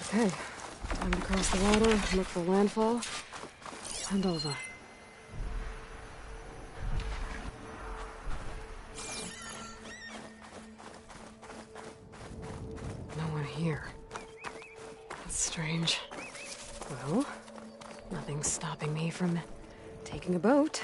Okay, time to cross the water, look for landfall, and over. No one here. That's strange. Well, nothing's stopping me from taking a boat.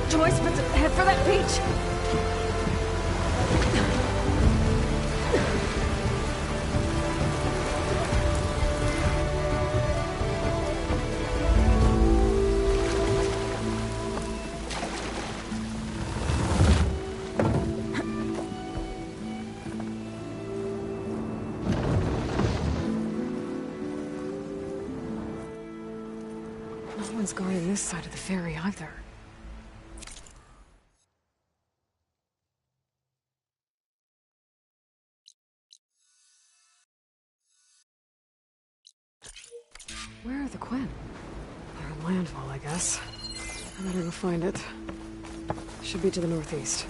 choice but to head for that beach. No one's guarding this side of the ferry either. Where are the Quinn? They're on landfall, I guess. I better go find it. Should be to the northeast.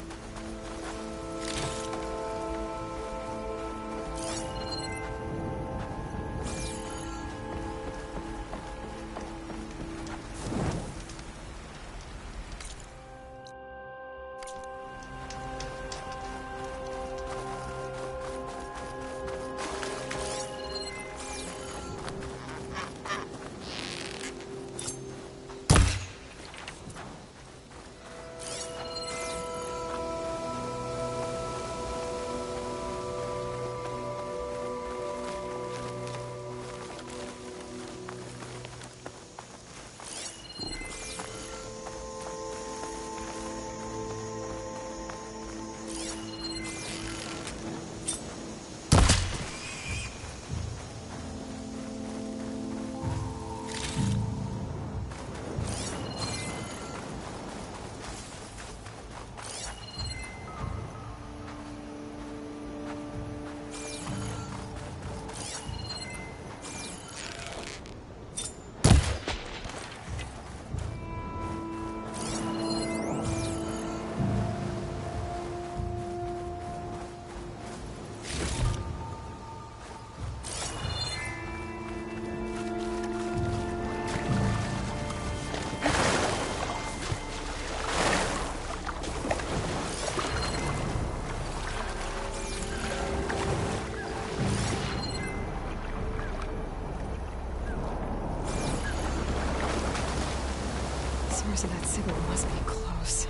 The source of that signal must be close.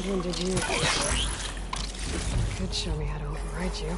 When did you... could show me how to override you.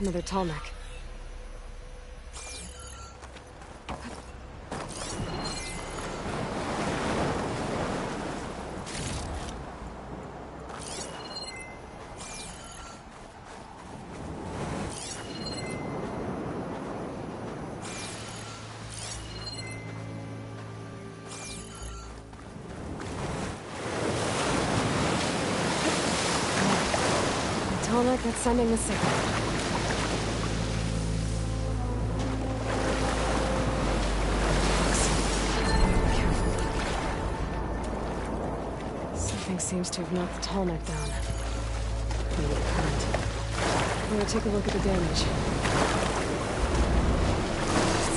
Another tall neck. That's sending the signal. Something seems to have knocked the tall neck down. Maybe the current. I'm gonna take a look at the damage.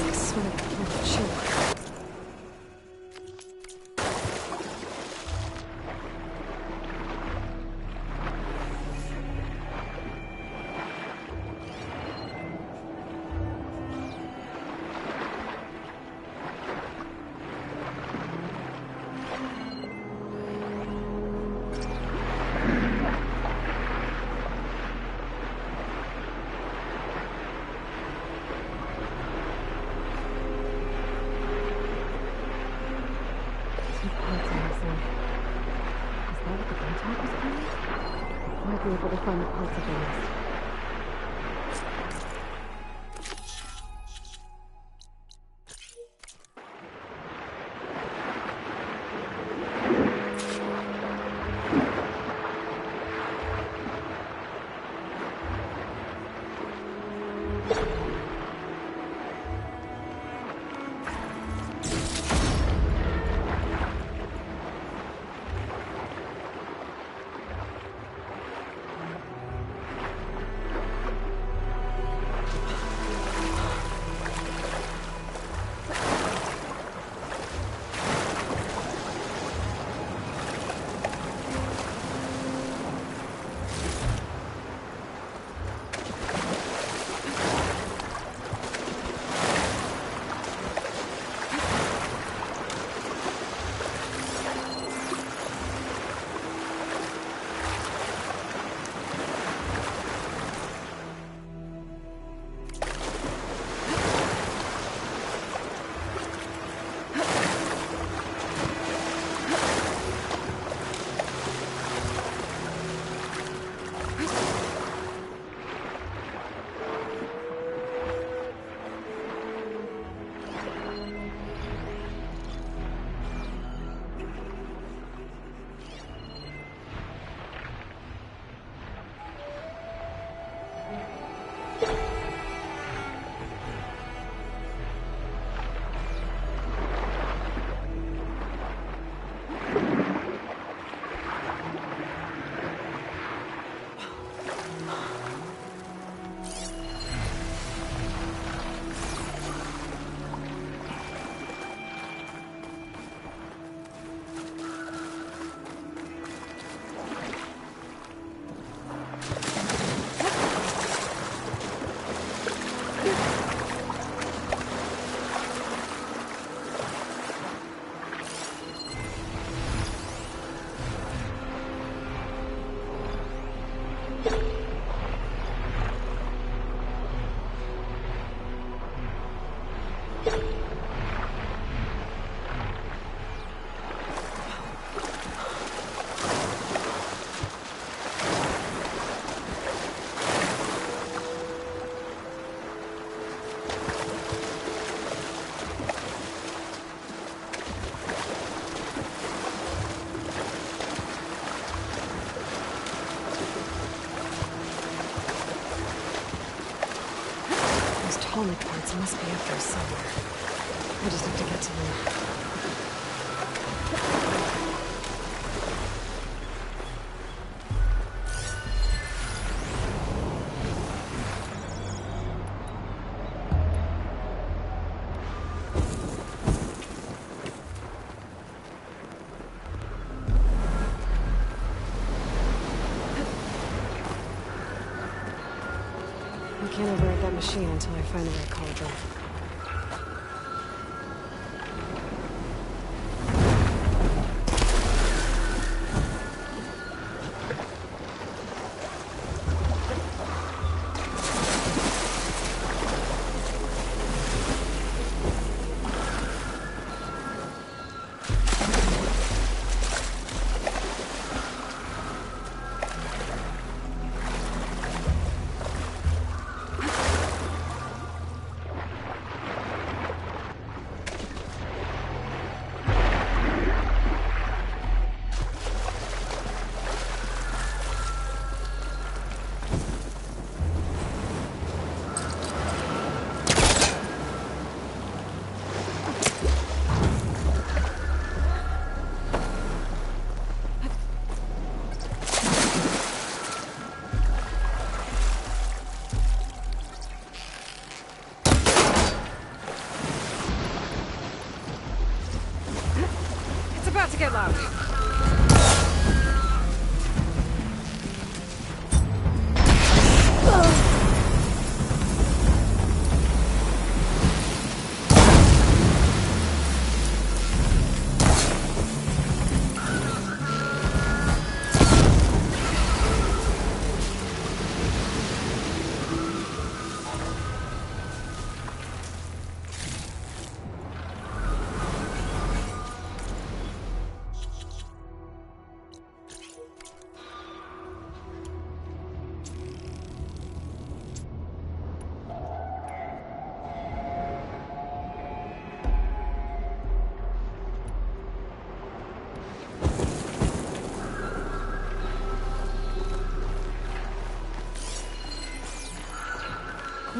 It's like sort of chill. Be able to find the parts of the nest. Atomic parts must be up there somewhere. I just have to get to them. I can't override that machine until I find the right cauldron. about to get loud.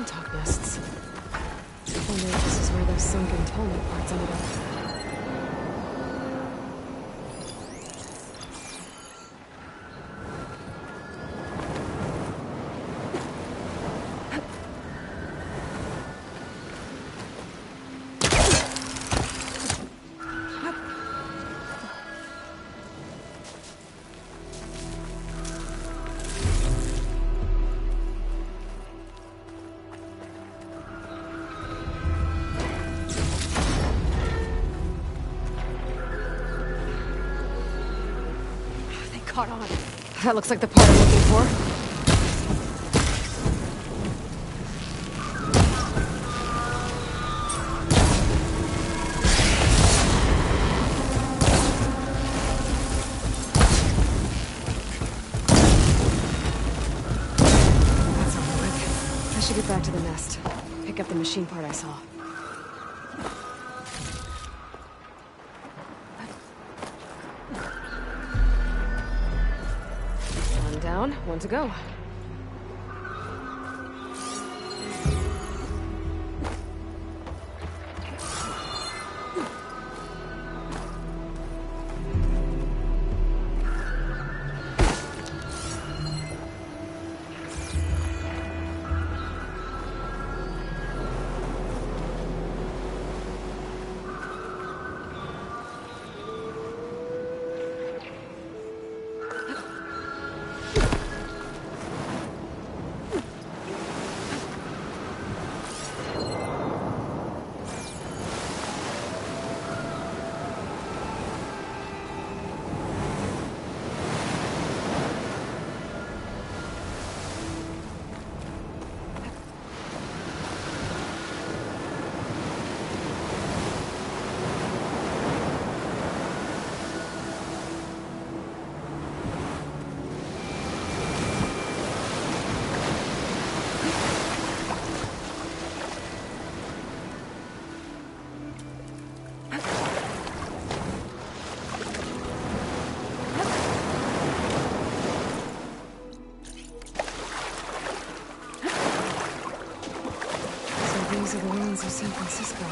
Top nests. I wonder if this is where those sunken tunnel parts ended up. Caught on. That looks like the part I'm looking for. That's all right. I should get back to the nest. Pick up the machine part I saw. Down, one to go. These are the ruins of San Francisco.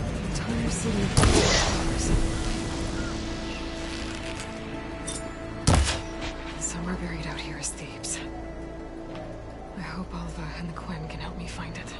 The entire city of flowers. Somewhere buried out here is Thebes. I hope Alva and the Quinn can help me find it.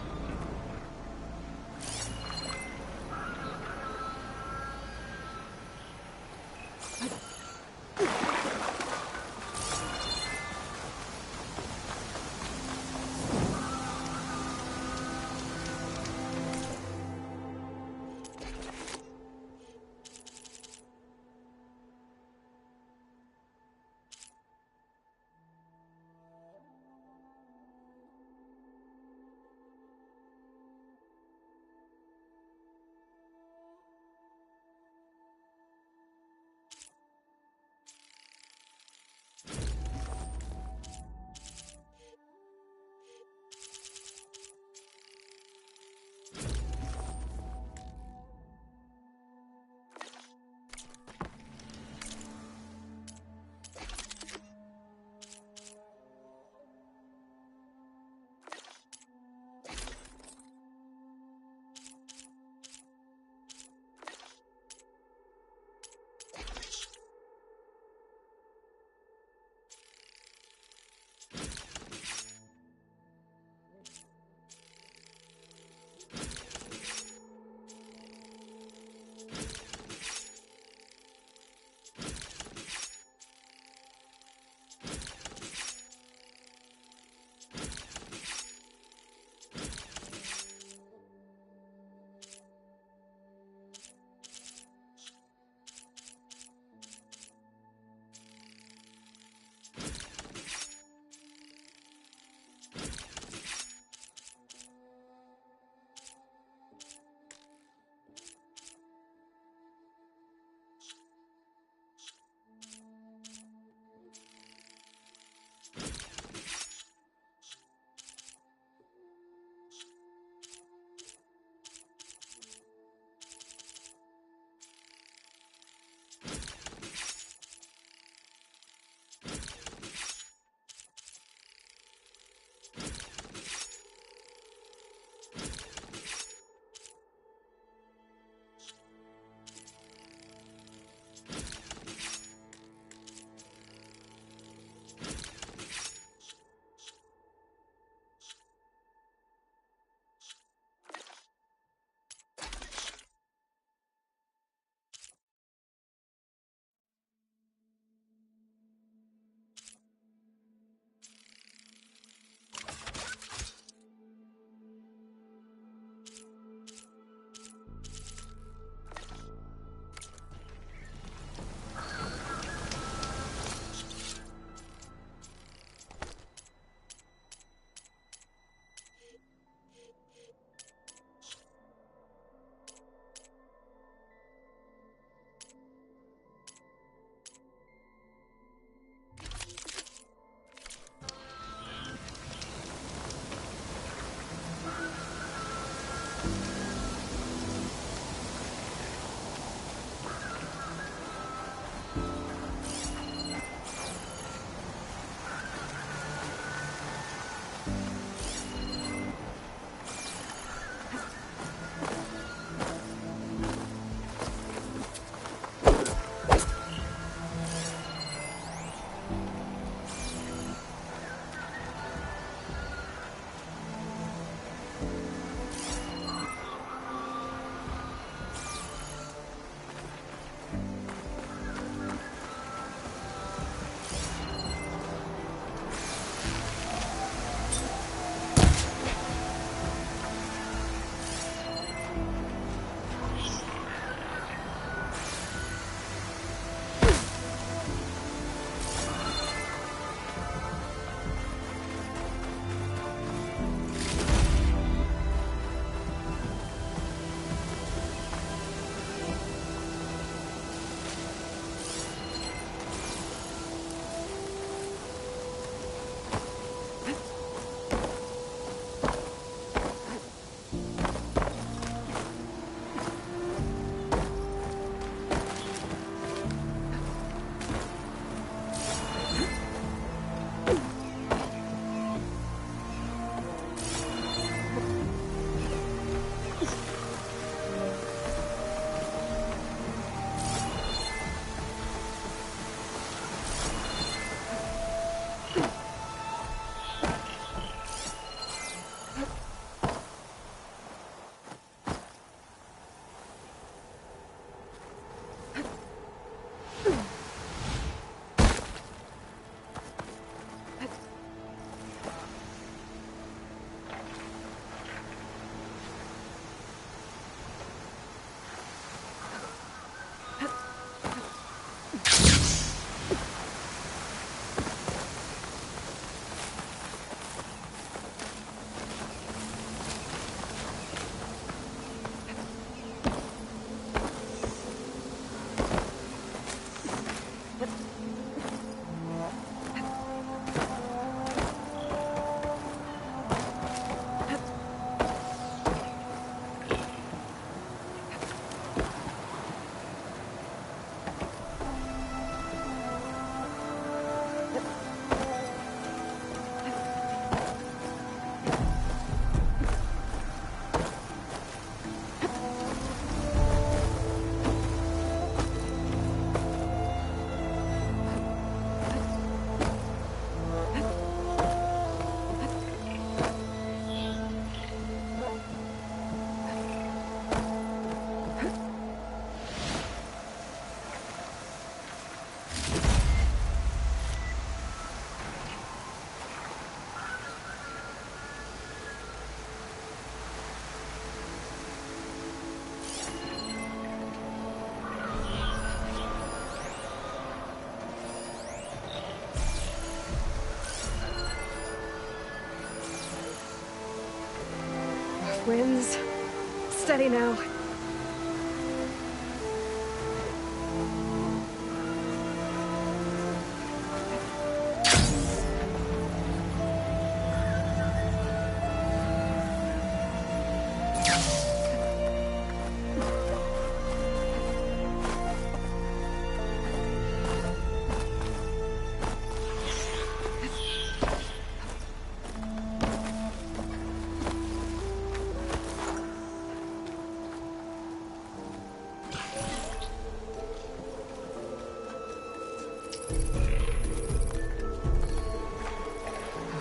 Steady now.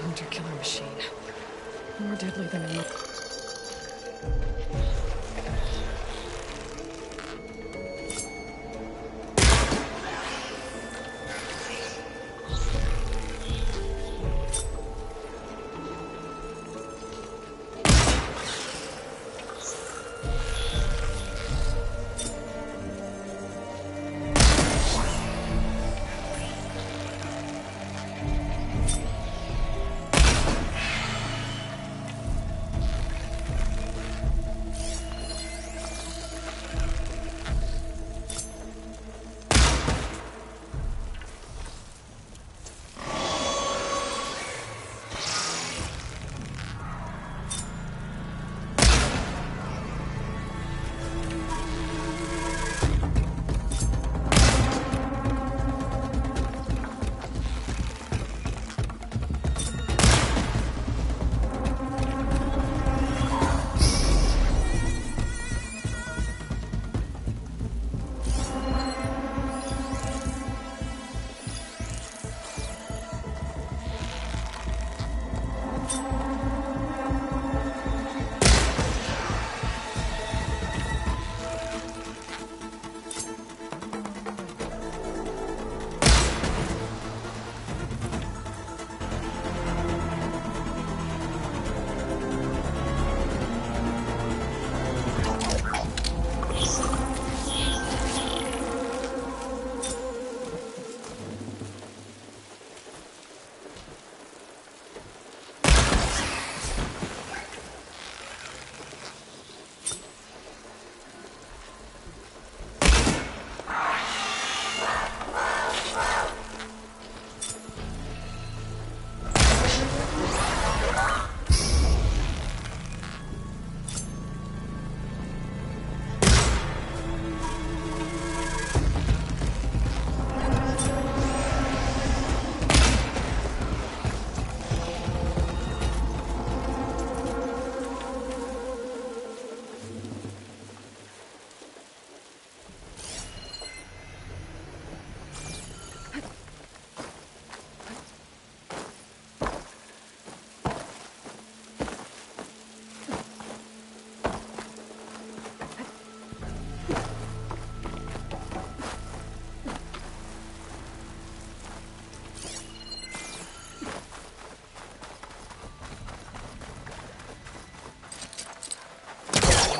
Hunter-killer machine. More deadly than a...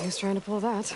He's trying to pull that.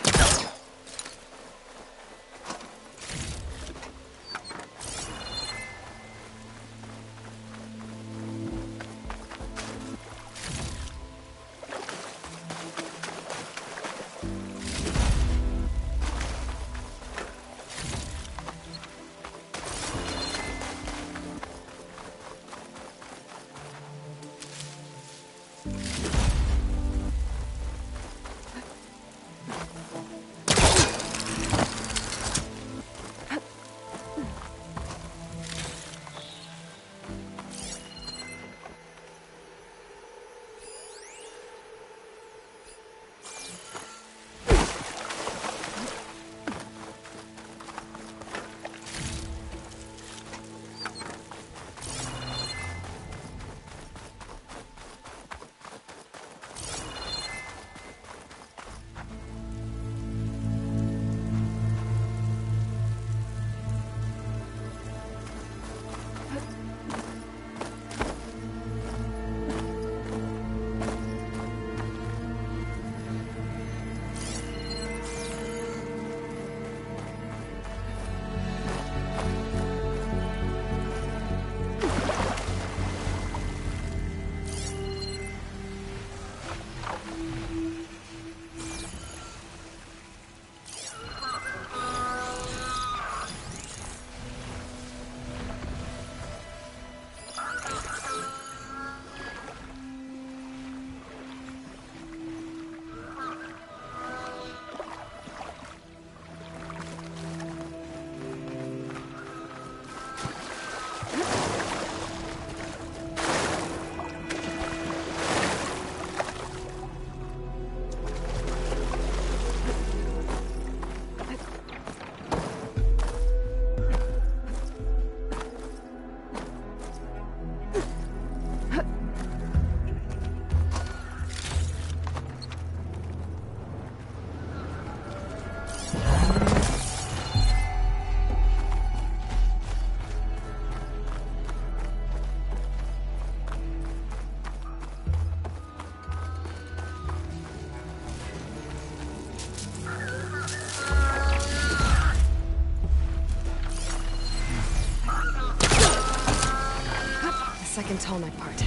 second tall neck part.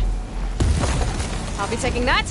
I'll be taking that.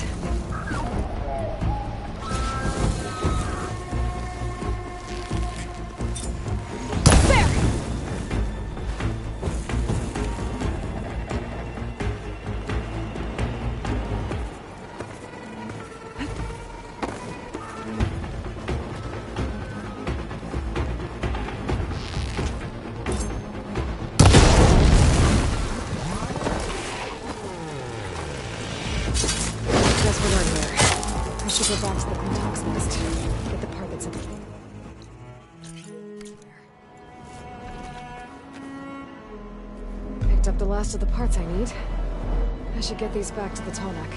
Go back to the contacts list. Get the part that's in Picked up the last of the parts I need. I should get these back to the Tonek.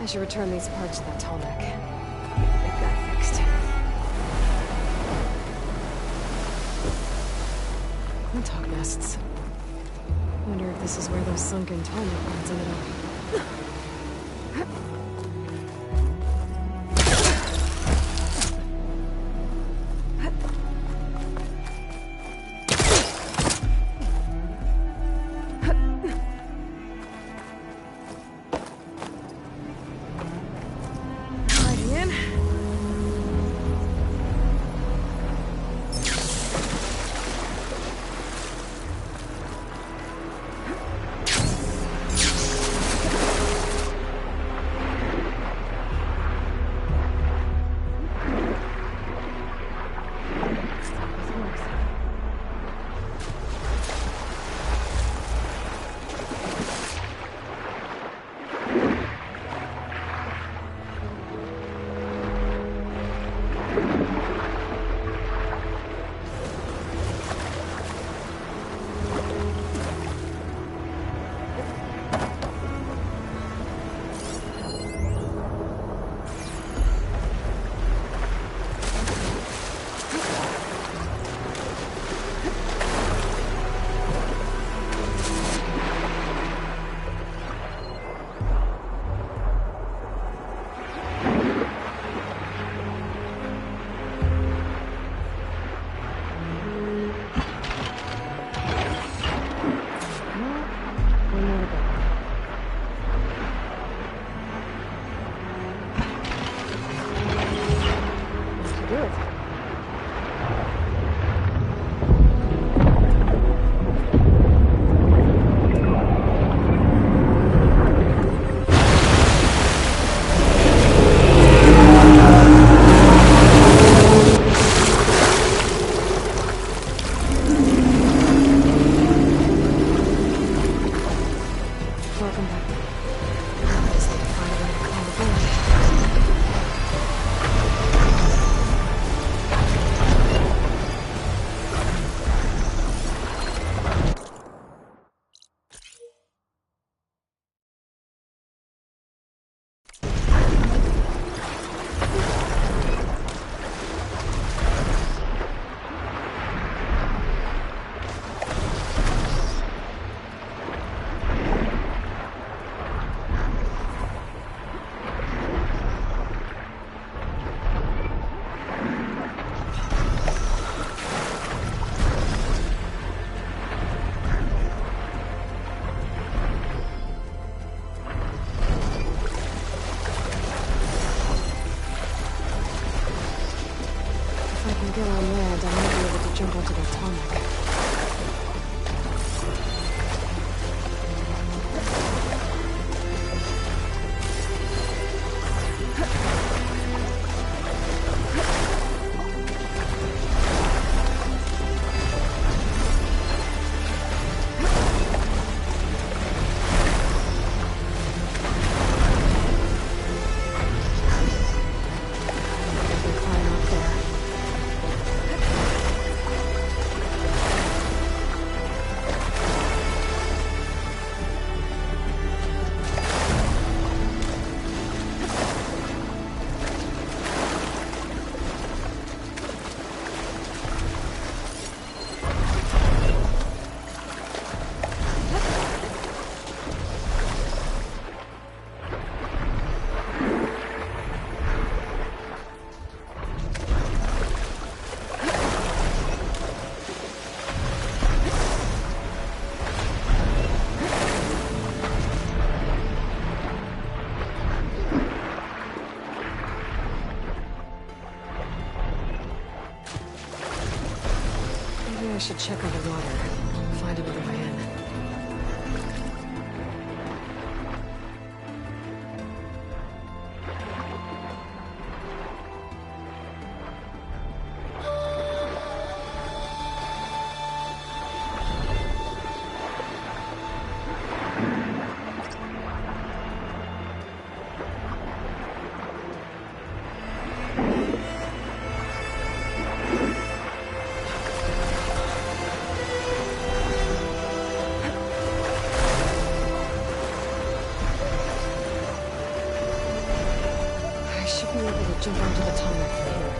I should return these parts to that Tonek. Get that guy fixed. Quintok nests. Wonder if this is where those sunken Tonek parts ended up. should check underwater. Find another way in. Jump onto the tarmac from here.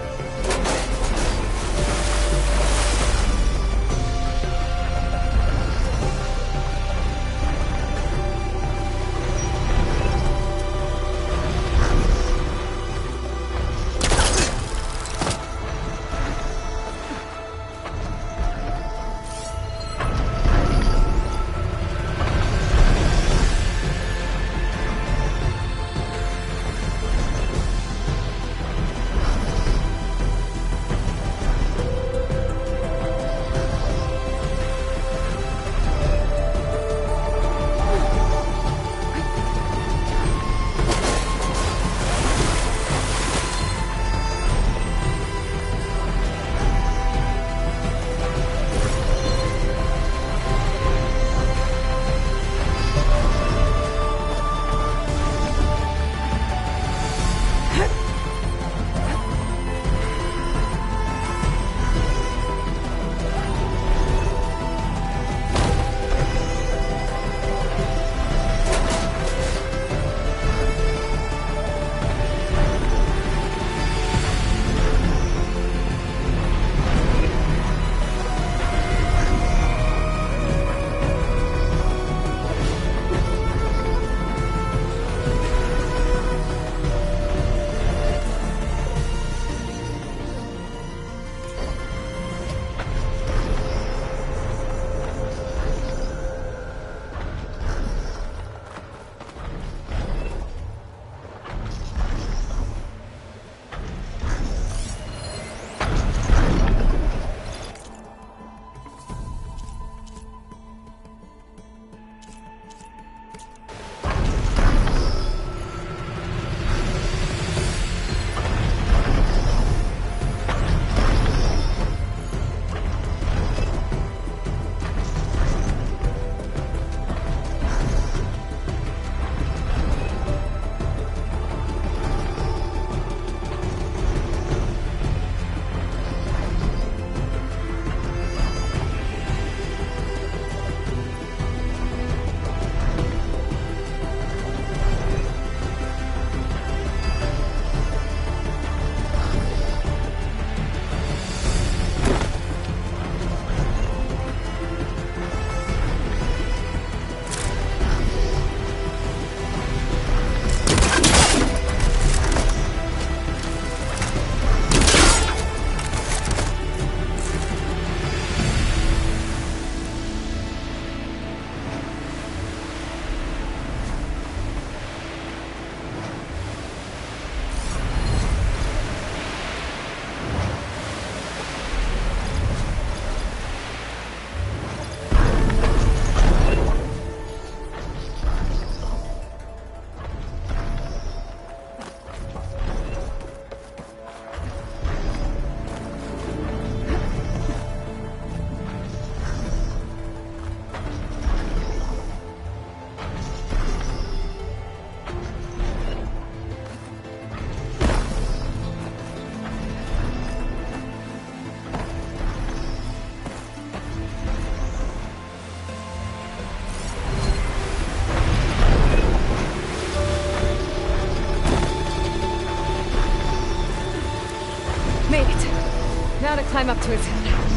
Now to climb up to his head.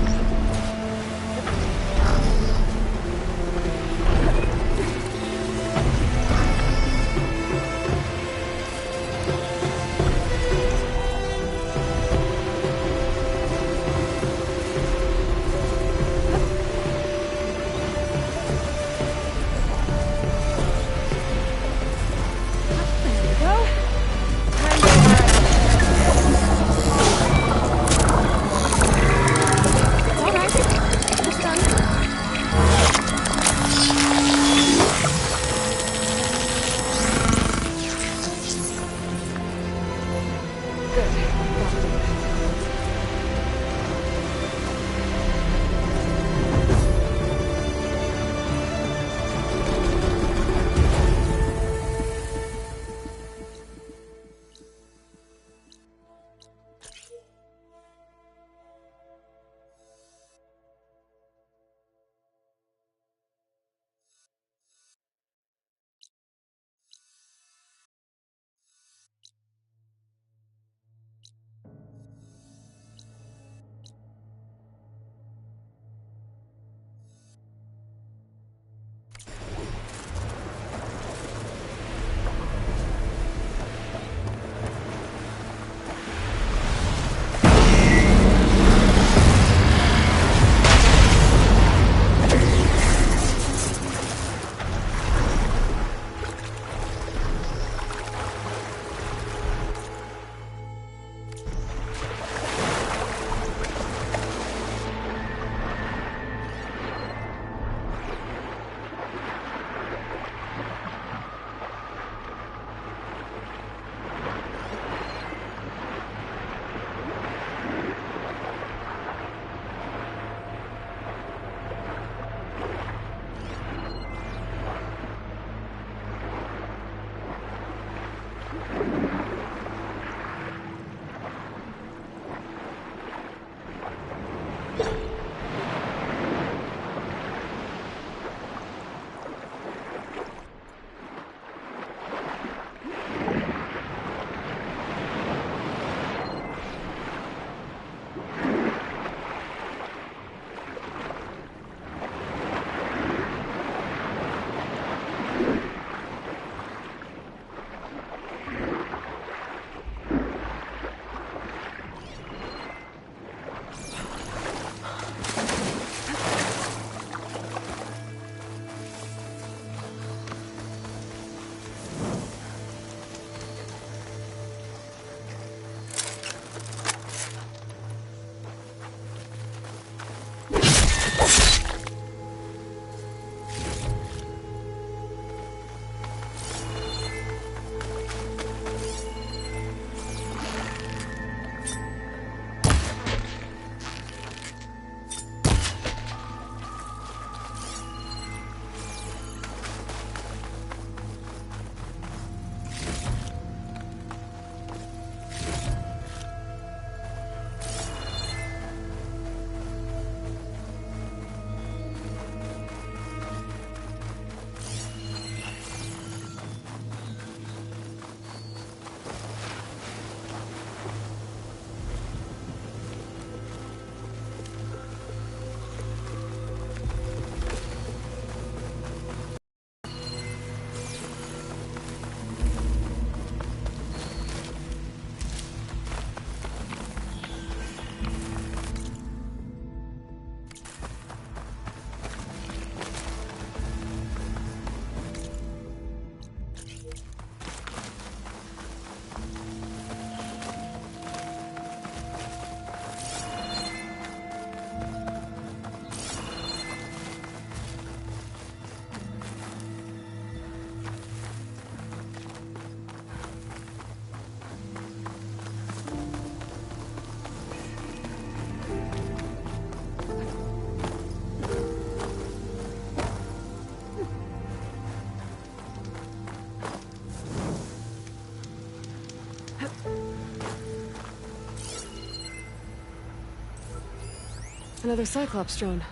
Another Cyclops drone.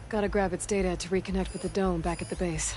Gotta grab its data to reconnect with the dome back at the base.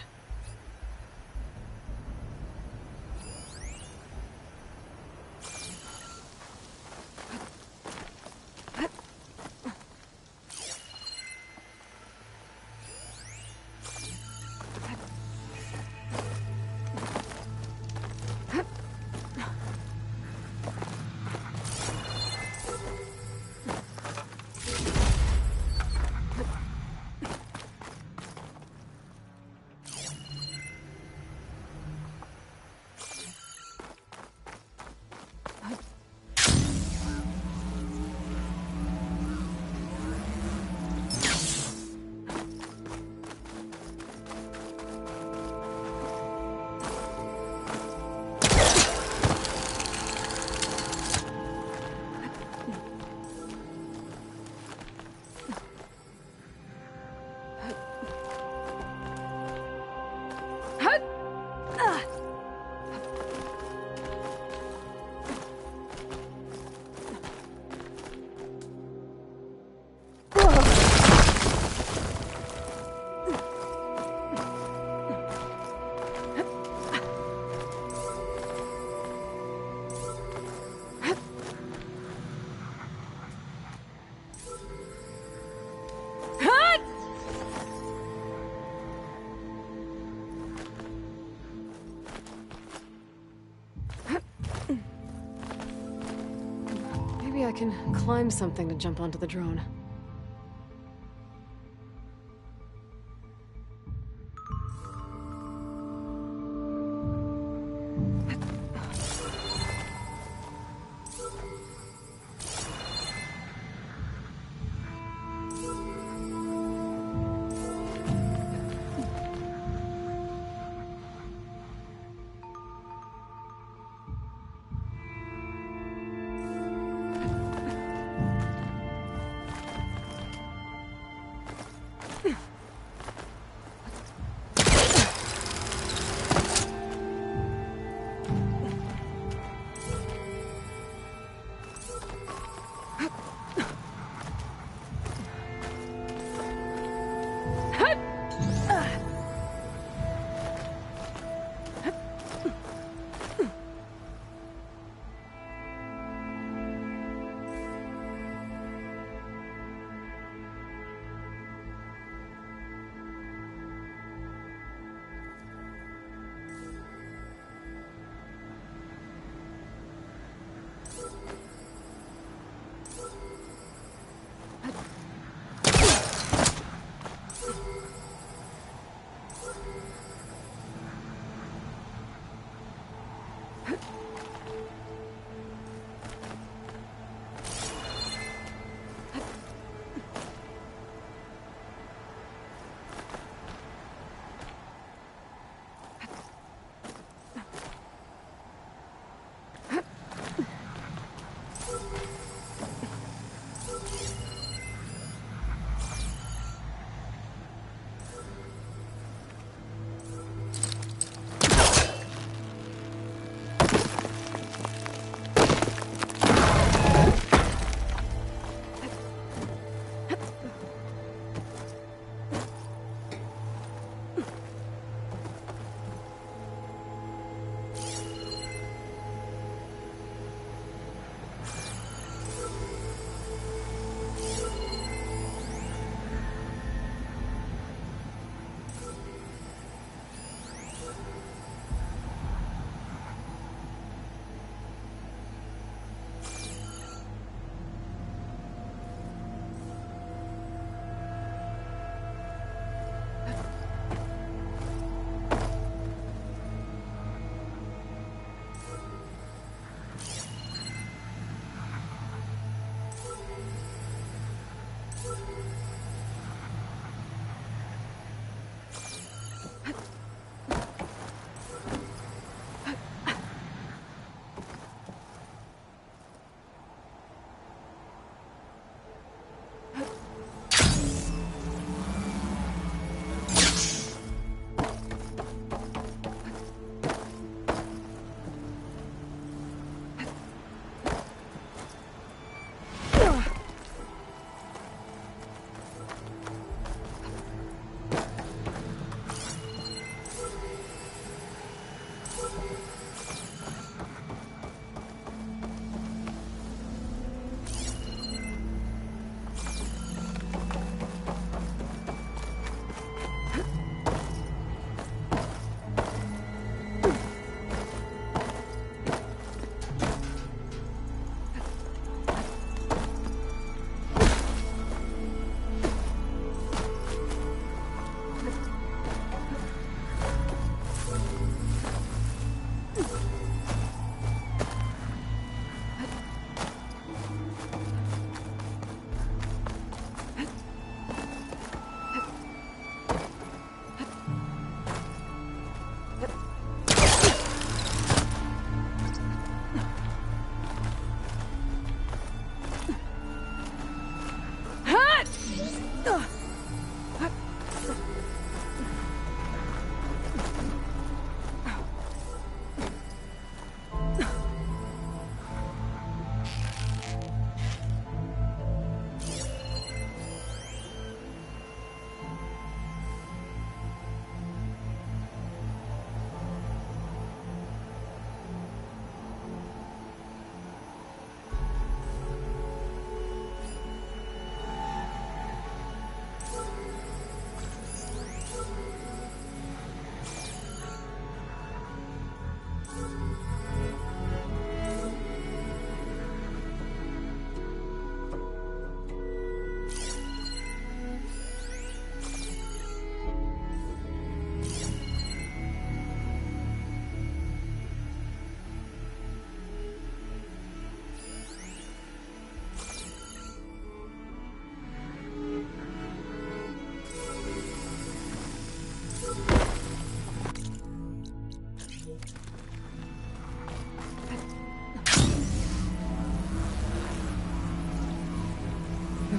Maybe I can climb something to jump onto the drone.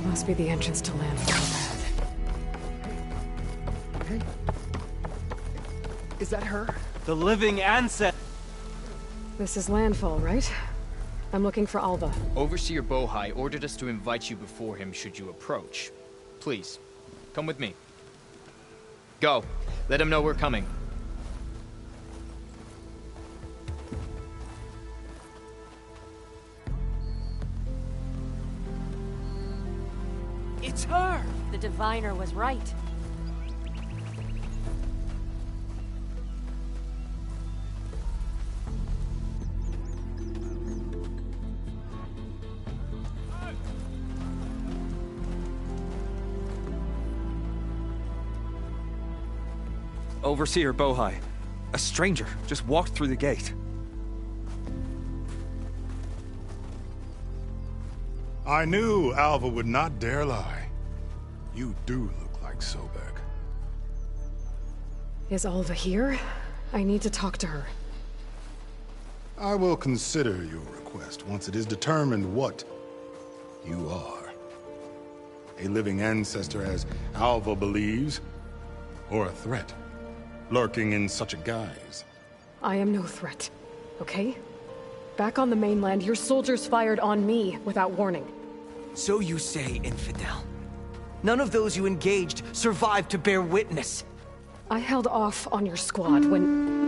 Must be the entrance to landfall. Hey. Is that her? The living ancestor. This is landfall, right? I'm looking for Alba. Overseer Bohai ordered us to invite you before him should you approach. Please, come with me. Go. Let him know we're coming. It's her! The diviner was right. Overseer Bohai. A stranger just walked through the gate. I knew Alva would not dare lie. You do look like Sobek. Is Alva here? I need to talk to her. I will consider your request once it is determined what you are. A living ancestor, as Alva believes, or a threat, lurking in such a guise. I am no threat, okay? Back on the mainland, your soldiers fired on me without warning. So you say, infidel. None of those you engaged survived to bear witness. I held off on your squad when...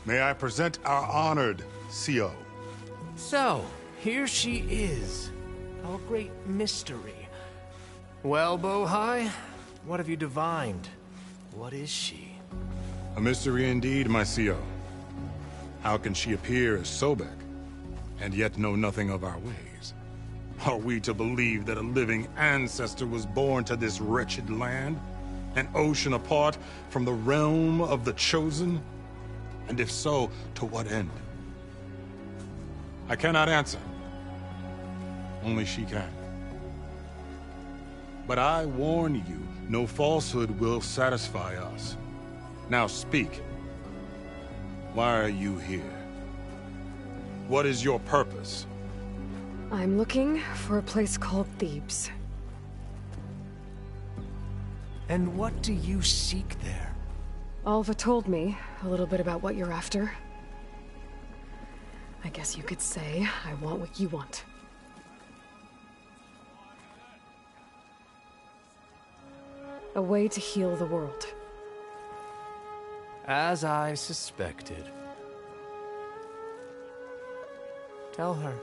May I present our honored CO. So, here she is. Our great mystery. Well, Bohai, what have you divined? What is she? A mystery indeed, my CO. How can she appear as Sobek, and yet know nothing of our ways? Are we to believe that a living ancestor was born to this wretched land? An ocean apart from the realm of the Chosen? And if so, to what end? I cannot answer. Only she can. But I warn you, no falsehood will satisfy us. Now speak. Why are you here? What is your purpose? I'm looking for a place called Thebes. And what do you seek there? Alva told me a little bit about what you're after. I guess you could say I want what you want. A way to heal the world. As I suspected. Tell her.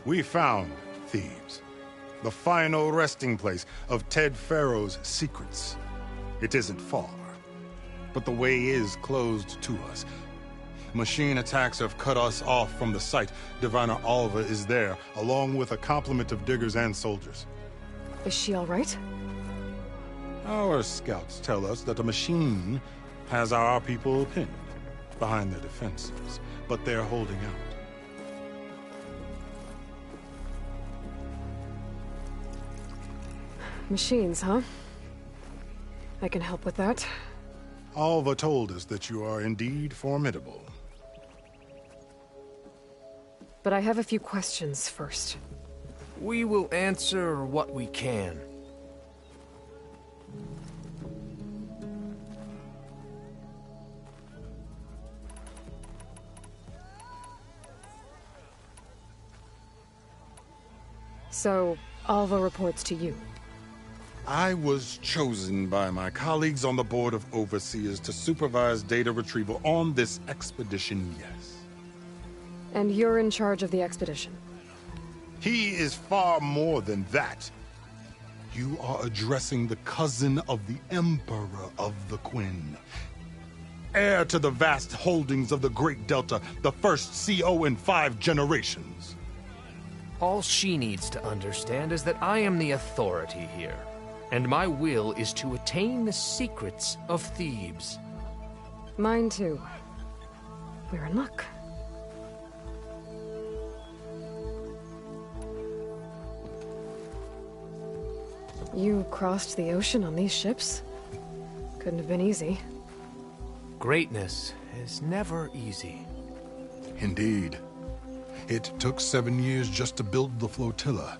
We found Thebes, the final resting place of Ted Pharaoh's secrets. It isn't far, but the way is closed to us. Machine attacks have cut us off from the site. Diviner Alva is there, along with a complement of diggers and soldiers. Is she all right? Our scouts tell us that a machine has our people pinned behind their defenses, but they're holding out. Machines, huh? I can help with that. Alva told us that you are indeed formidable. But I have a few questions first. We will answer what we can. So, Alva reports to you. I was chosen by my colleagues on the Board of Overseers to supervise data retrieval on this expedition, yes. And you're in charge of the expedition? He is far more than that. You are addressing the cousin of the Emperor of the Quinn. Heir to the vast holdings of the Great Delta, the first CO in 5 generations. All she needs to understand is that I am the authority here, and my will is to attain the secrets of Thebes. Mine too. We're in luck. You crossed the ocean on these ships? Couldn't have been easy. Greatness is never easy. Indeed. It took 7 years just to build the flotilla.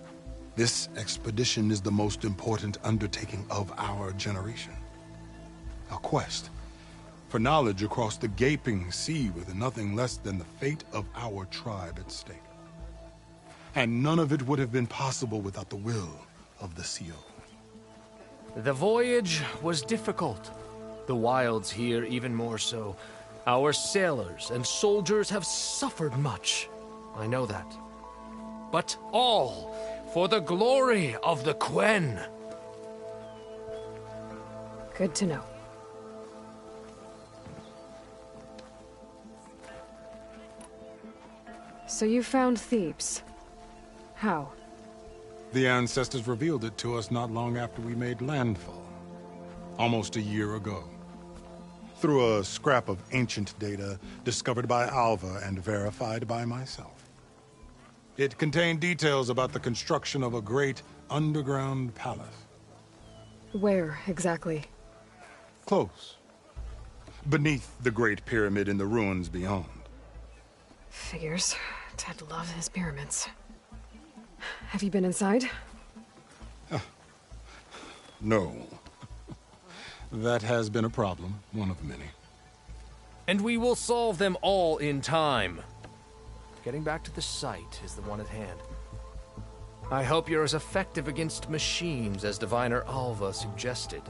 This expedition is the most important undertaking of our generation. A quest for knowledge across the gaping sea with nothing less than the fate of our tribe at stake. And none of it would have been possible without the will of the CO. The voyage was difficult. The wilds here even more so. Our sailors and soldiers have suffered much. I know that. But all for the glory of the Quen. Good to know. So you found Thebes. How? The ancestors revealed it to us not long after we made landfall. Almost a year ago. Through a scrap of ancient data discovered by Alva and verified by myself. It contained details about the construction of a great underground palace. Where, exactly? Close. Beneath the Great Pyramid in the ruins beyond. Figures. Ted loves his pyramids. Have you been inside? No. That has been a problem, one of many. And we will solve them all in time. Getting back to the site is the one at hand. I hope you're as effective against machines as Diviner Alva suggested.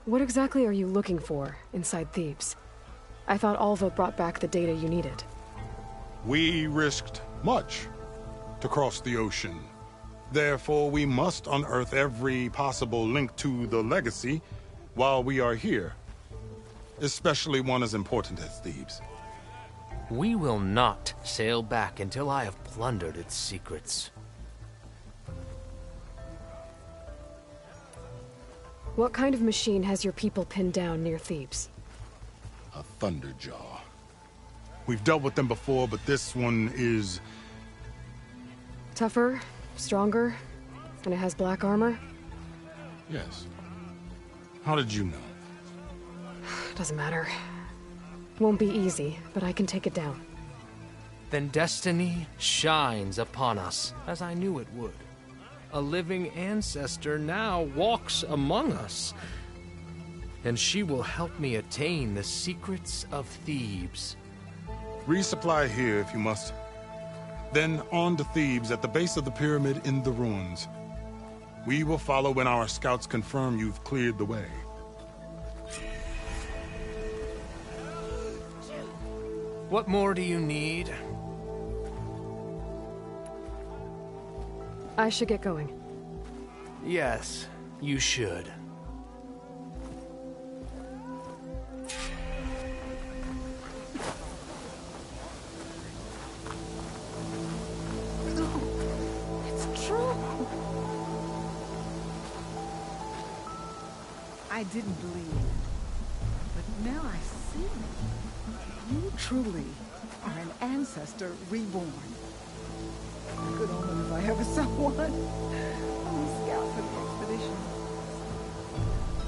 What exactly are you looking for inside Thebes? I thought Alva brought back the data you needed. We risked much to cross the ocean. Therefore, we must unearth every possible link to the legacy while we are here. Especially one as important as Thebes. We will not sail back until I have plundered its secrets. What kind of machine has your people pinned down near Thebes? A Thunderjaw. We've dealt with them before, but this one is... Tougher, stronger, and it has black armor? Yes. How did you know? Doesn't matter. Won't be easy, but I can take it down. Then destiny shines upon us, as I knew it would. A living ancestor now walks among us, and she will help me attain the secrets of Thebes. Resupply here if you must. Then on to Thebes at the base of the pyramid in the ruins. We will follow when our scouts confirm you've cleared the way. What more do you need? I should get going. Yes, you should. It's true. I didn't believe, but now I see. You truly are an ancestor reborn. A good omen if I ever saw one. I'm a scout for the expedition.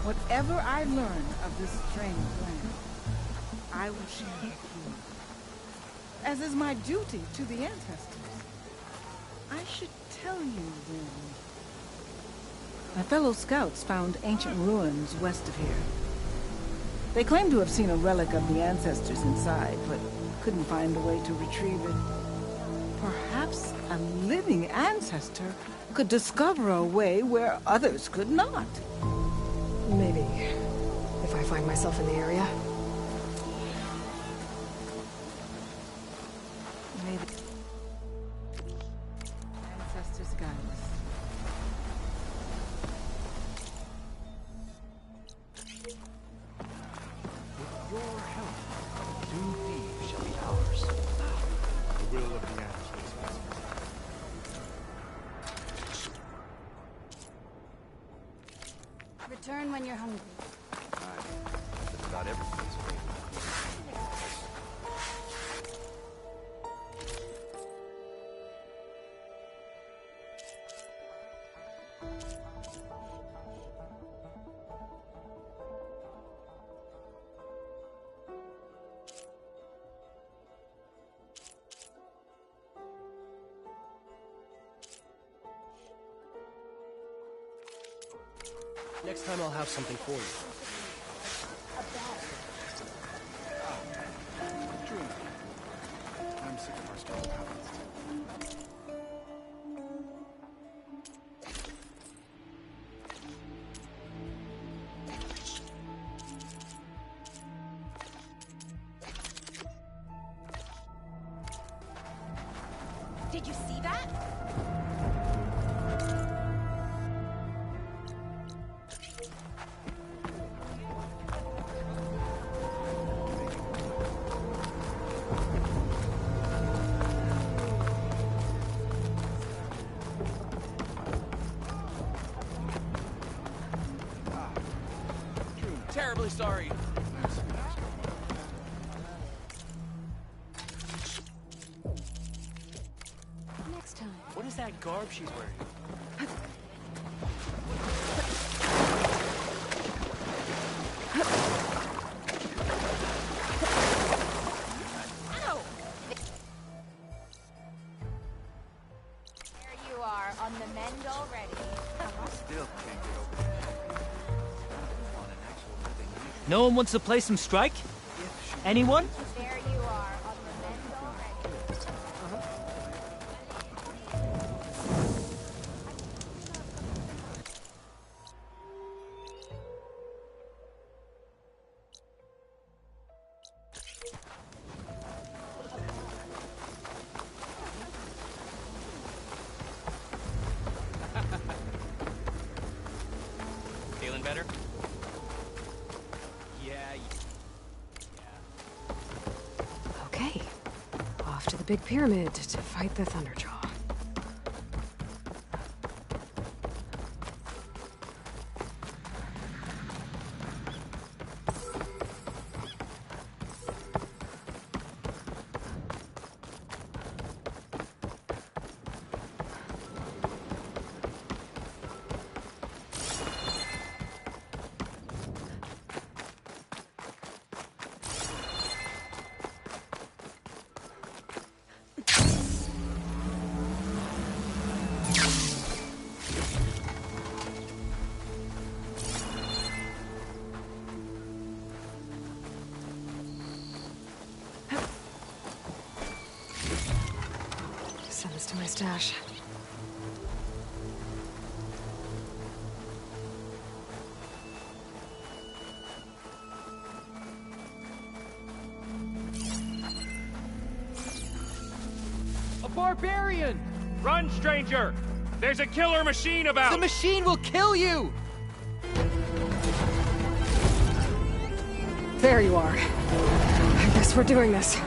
Whatever I learn of this strange land, I will share with you. As is my duty to the ancestors. I should tell you then. My fellow scouts found ancient ruins west of here. They claim to have seen a relic of the ancestors inside, but couldn't find a way to retrieve it. Perhaps a living ancestor could discover a way where others could not. Maybe. If I find myself in the area. Maybe. Ancestors guide us. With your help, soon Thebes shall be ours. The will of the ancestors. Return when you're hungry. That's about everything's fate. Next time I'll have something for you. I'm sick of our style habits. Did you see that? terribly sorry. Next time. What is that garb she's wearing? There you are, on the mend already. Still can't get over that. On an actual living nightmare. No one wants to play some Strike? Anyone? There you are, on the mend already. Feeling better? Yeah. Okay. Off to the big pyramid to fight the Thunderjaw. Send this to my stash. A barbarian! Run, stranger! There's a killer machine about! The machine will kill you! There you are. I guess we're doing this.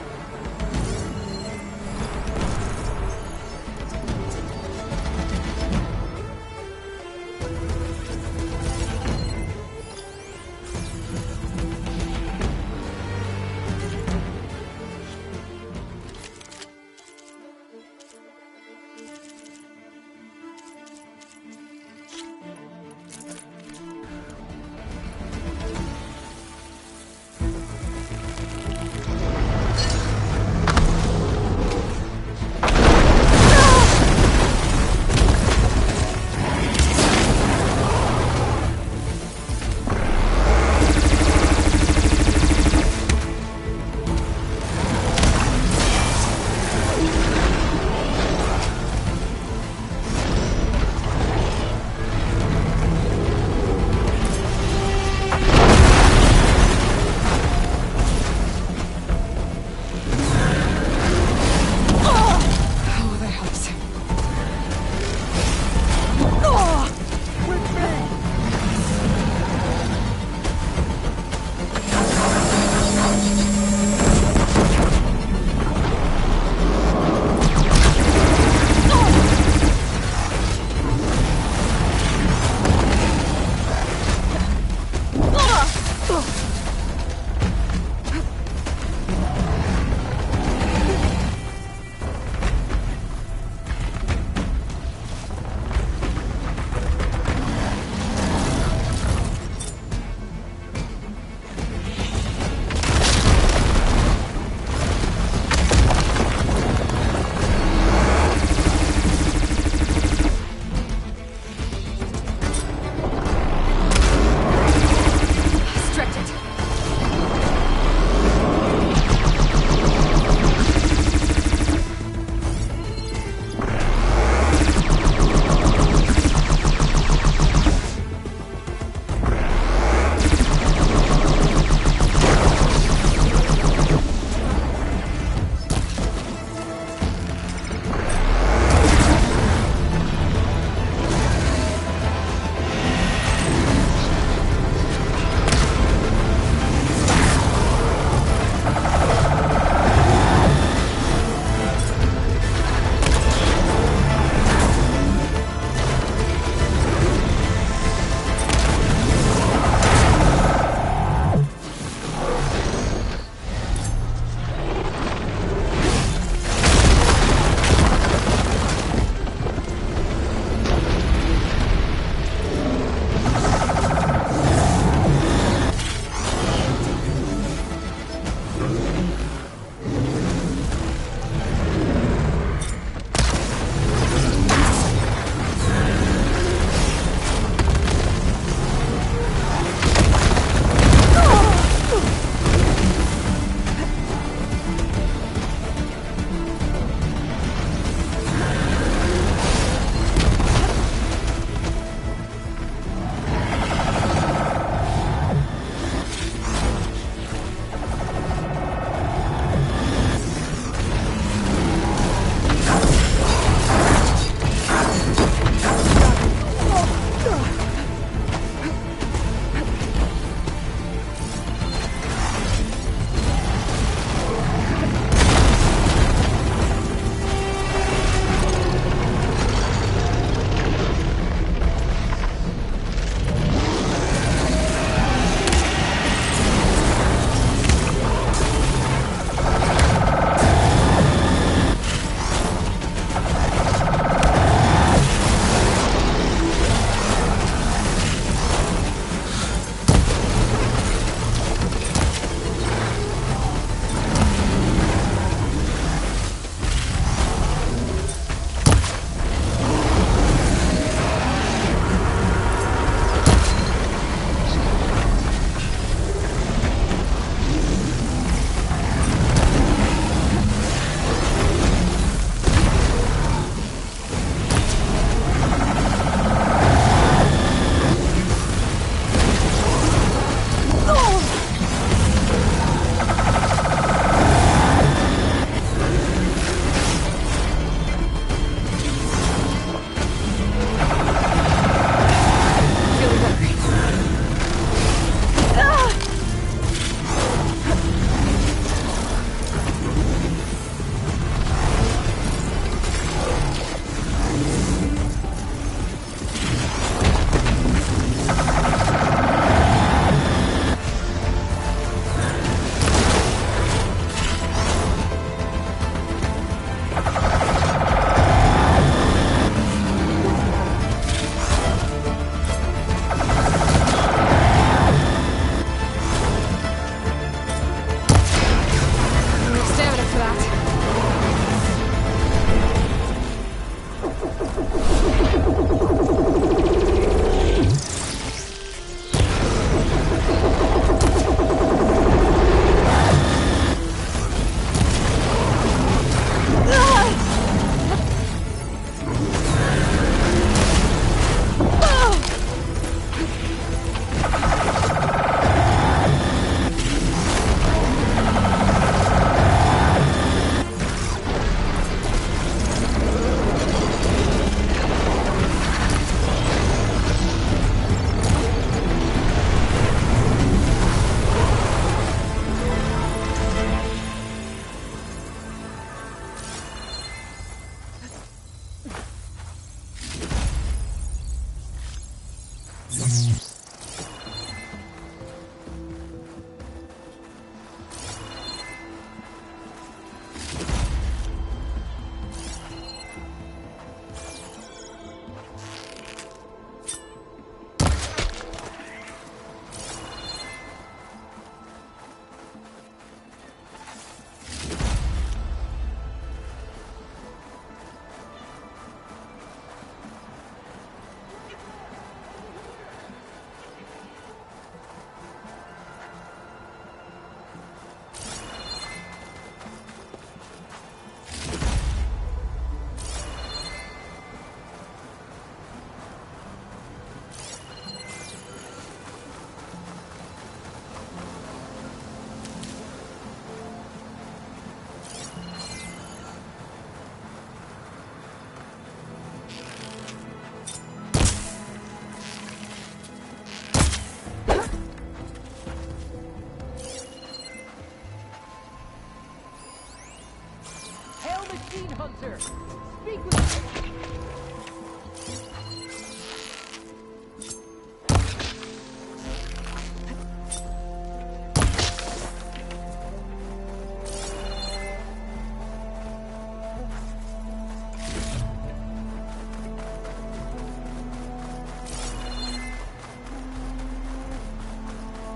Hunter, speak with me.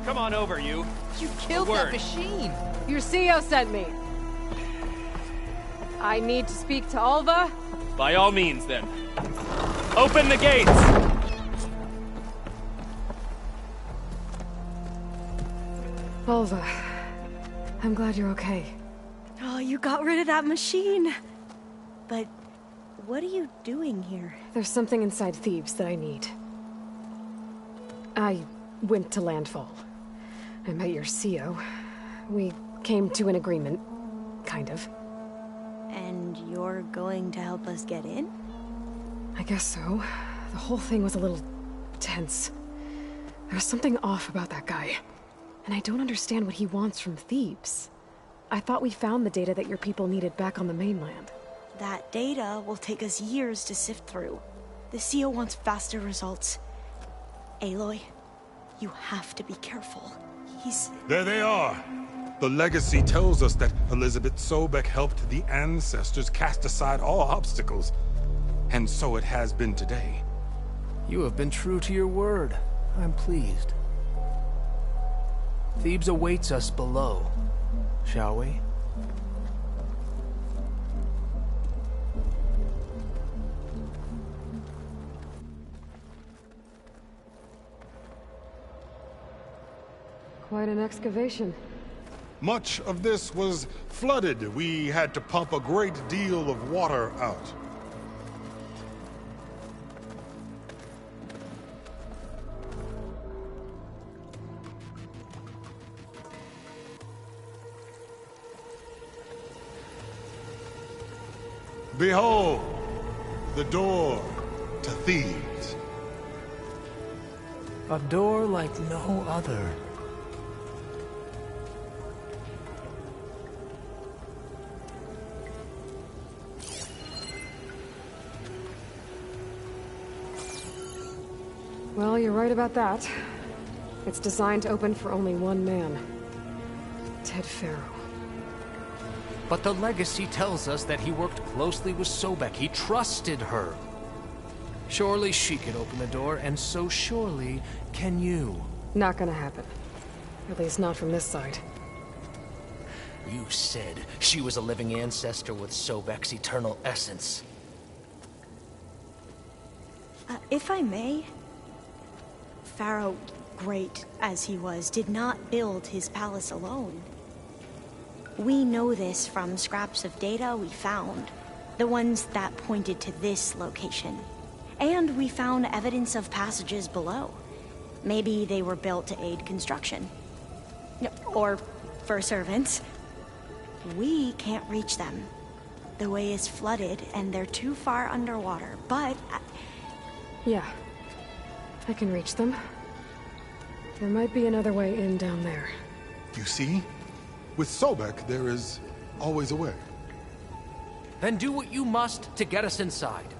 Come on over, you. You killed that machine. Your CEO sent me. I need to speak to Alva? By all means, then. Open the gates! Alva, I'm glad you're okay. Oh, you got rid of that machine. But what are you doing here? There's something inside Thebes that I need. I went to Landfall. I met your CEO. We came to an agreement, kind of. And you're going to help us get in? I guess so. The whole thing was a little tense. There was something off about that guy. And I don't understand what he wants from Thebes. I thought we found the data that your people needed back on the mainland. That data will take us years to sift through. The CEO wants faster results. Aloy, you have to be careful. There they are! The legacy tells us that Elizabeth Sobek helped the ancestors cast aside all obstacles. And so it has been today. You have been true to your word. I'm pleased. Thebes awaits us below, shall we? Quite an excavation. Much of this was flooded. We had to pump a great deal of water out. Behold, the door to Thebes. A door like no other. Well, you're right about that. It's designed to open for only one man. Ted Farrow. But the legacy tells us that he worked closely with Sobek. He trusted her. Surely she could open the door, and so surely can you. Not gonna happen. At least not from this side. You said she was a living ancestor with Sobek's eternal essence. If I may, Pharaoh, great as he was, did not build his palace alone. We know this from scraps of data we found, the ones that pointed to this location. And we found evidence of passages below. Maybe they were built to aid construction. Or for servants. We can't reach them. The way is flooded and they're too far underwater, but... Yeah. I can reach them. There might be another way in down there. You see? With Sobek, there is always a way. Then do what you must to get us inside.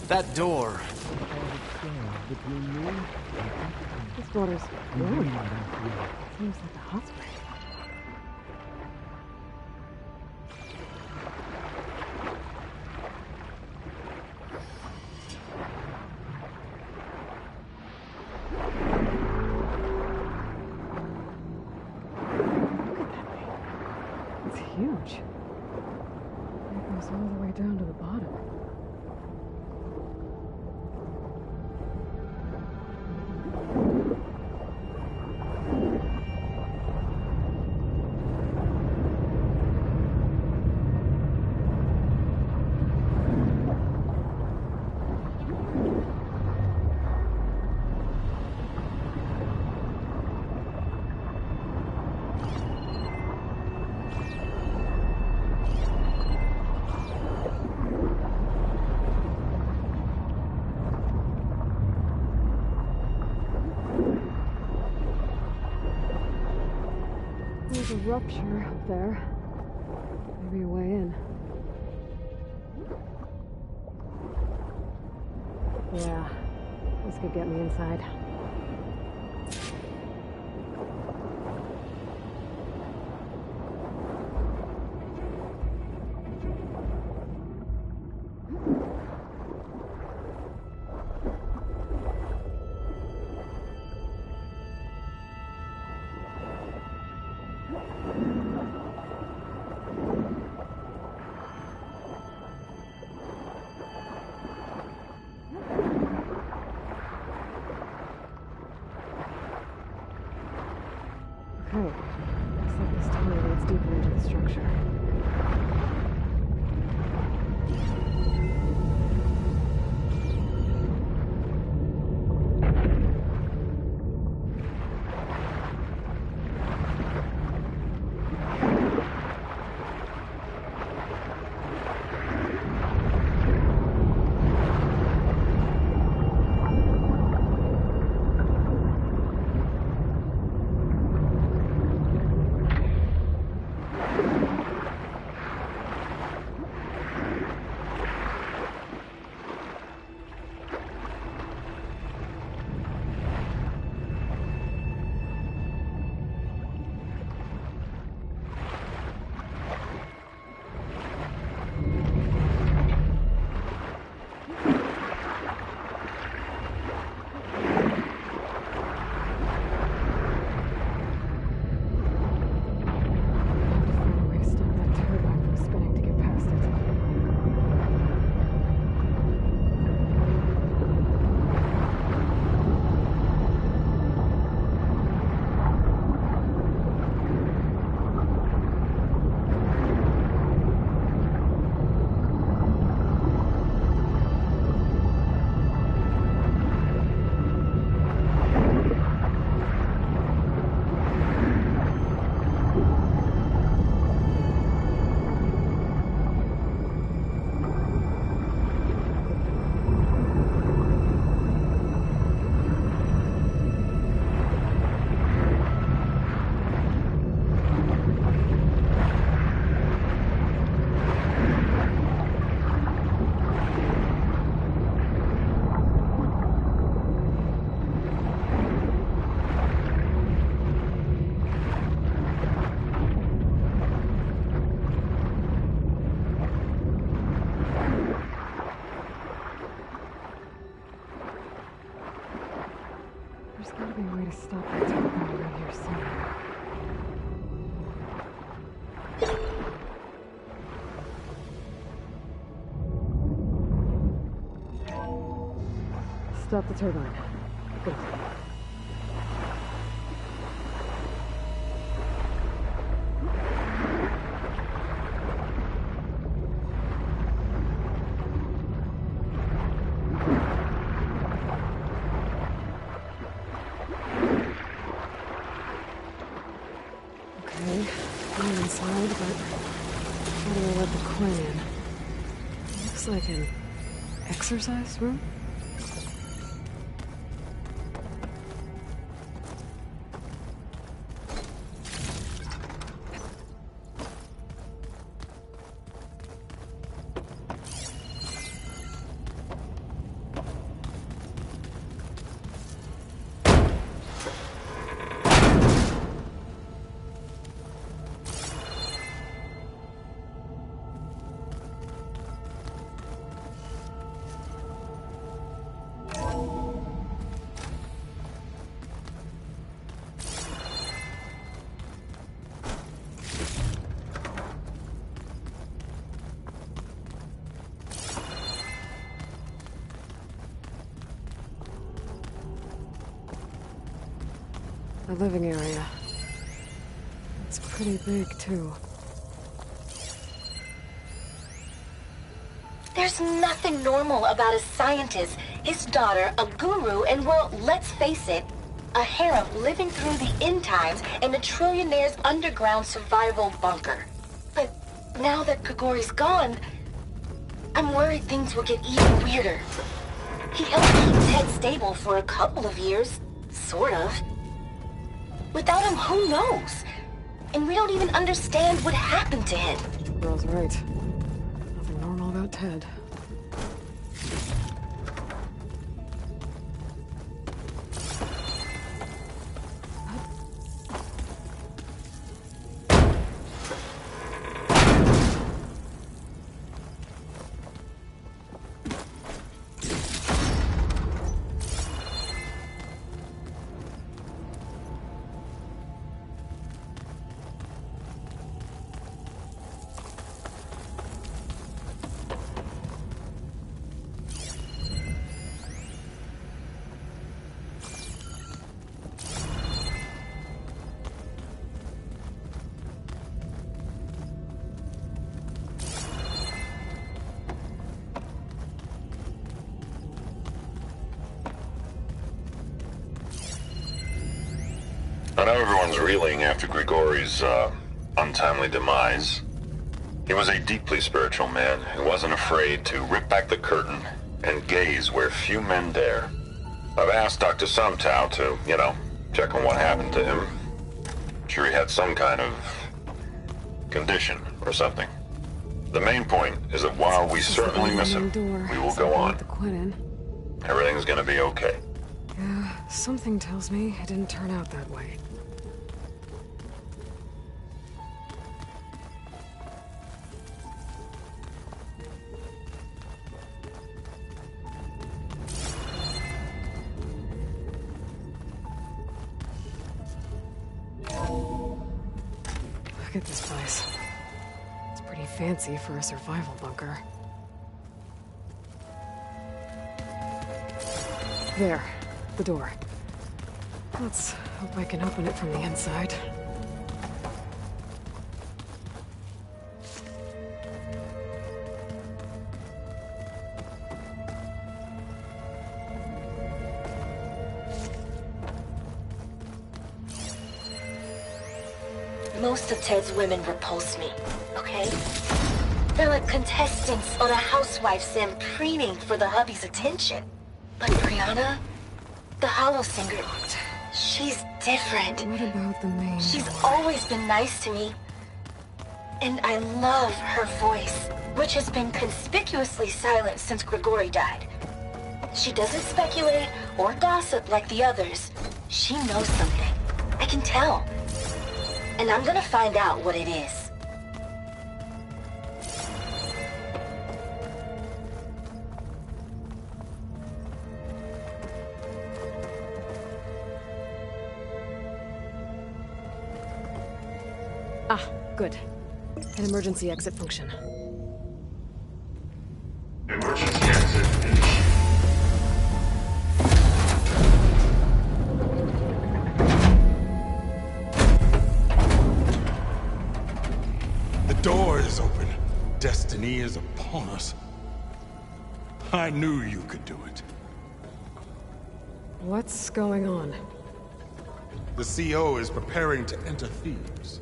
That door. This water's warm. Seems like a hot spring. It's huge. It goes all the way down to the bottom. There's a rupture up there. Maybe a way in. Yeah, this could get me inside. Okay, looks like this tunnel leads deeper into the structure. There's gotta be a way to stop that turbine around here somewhere. Stop the turbine. Good. Okay, I'm inside, but how do I let the coin in? Looks like an exercise room? The living area. It's pretty big, too. There's nothing normal about a scientist, his daughter, a guru, and well, let's face it, a harem living through the end times in a trillionaire's underground survival bunker. But now that Grigori's gone, I'm worried things will get even weirder. He helped keep Ted stable for a couple of years, sort of. Without him, who knows? And we don't even understand what happened to him. Girl's right. Nothing normal about Ted. I know everyone's reeling after Grigori's, untimely demise. He was a deeply spiritual man who wasn't afraid to rip back the curtain and gaze where few men dare. I've asked Dr. Sumtow to, check on what happened to him. I'm sure he had some kind of condition or something. The main point is that while we certainly miss him, we will go on. Everything's gonna be okay. Yeah, something tells me it didn't turn out that way. Look at this place. It's pretty fancy for a survival bunker. There, the door. Let's hope I can open it from the inside. Most of Ted's women repulse me, okay? They're like contestants on a housewife sim preening for the hubby's attention. But Brianna, the hollow singer, she's different. What about the main She's door? always been nice to me. And I love her voice, which has been conspicuously silent since Grigori died. She doesn't speculate or gossip like the others. She knows something. I can tell. And I'm gonna find out what it is. Ah, good. An emergency exit function. Emergency exit initiated. The door is open. Destiny is upon us. I knew you could do it. What's going on? The CO is preparing to enter Thebes.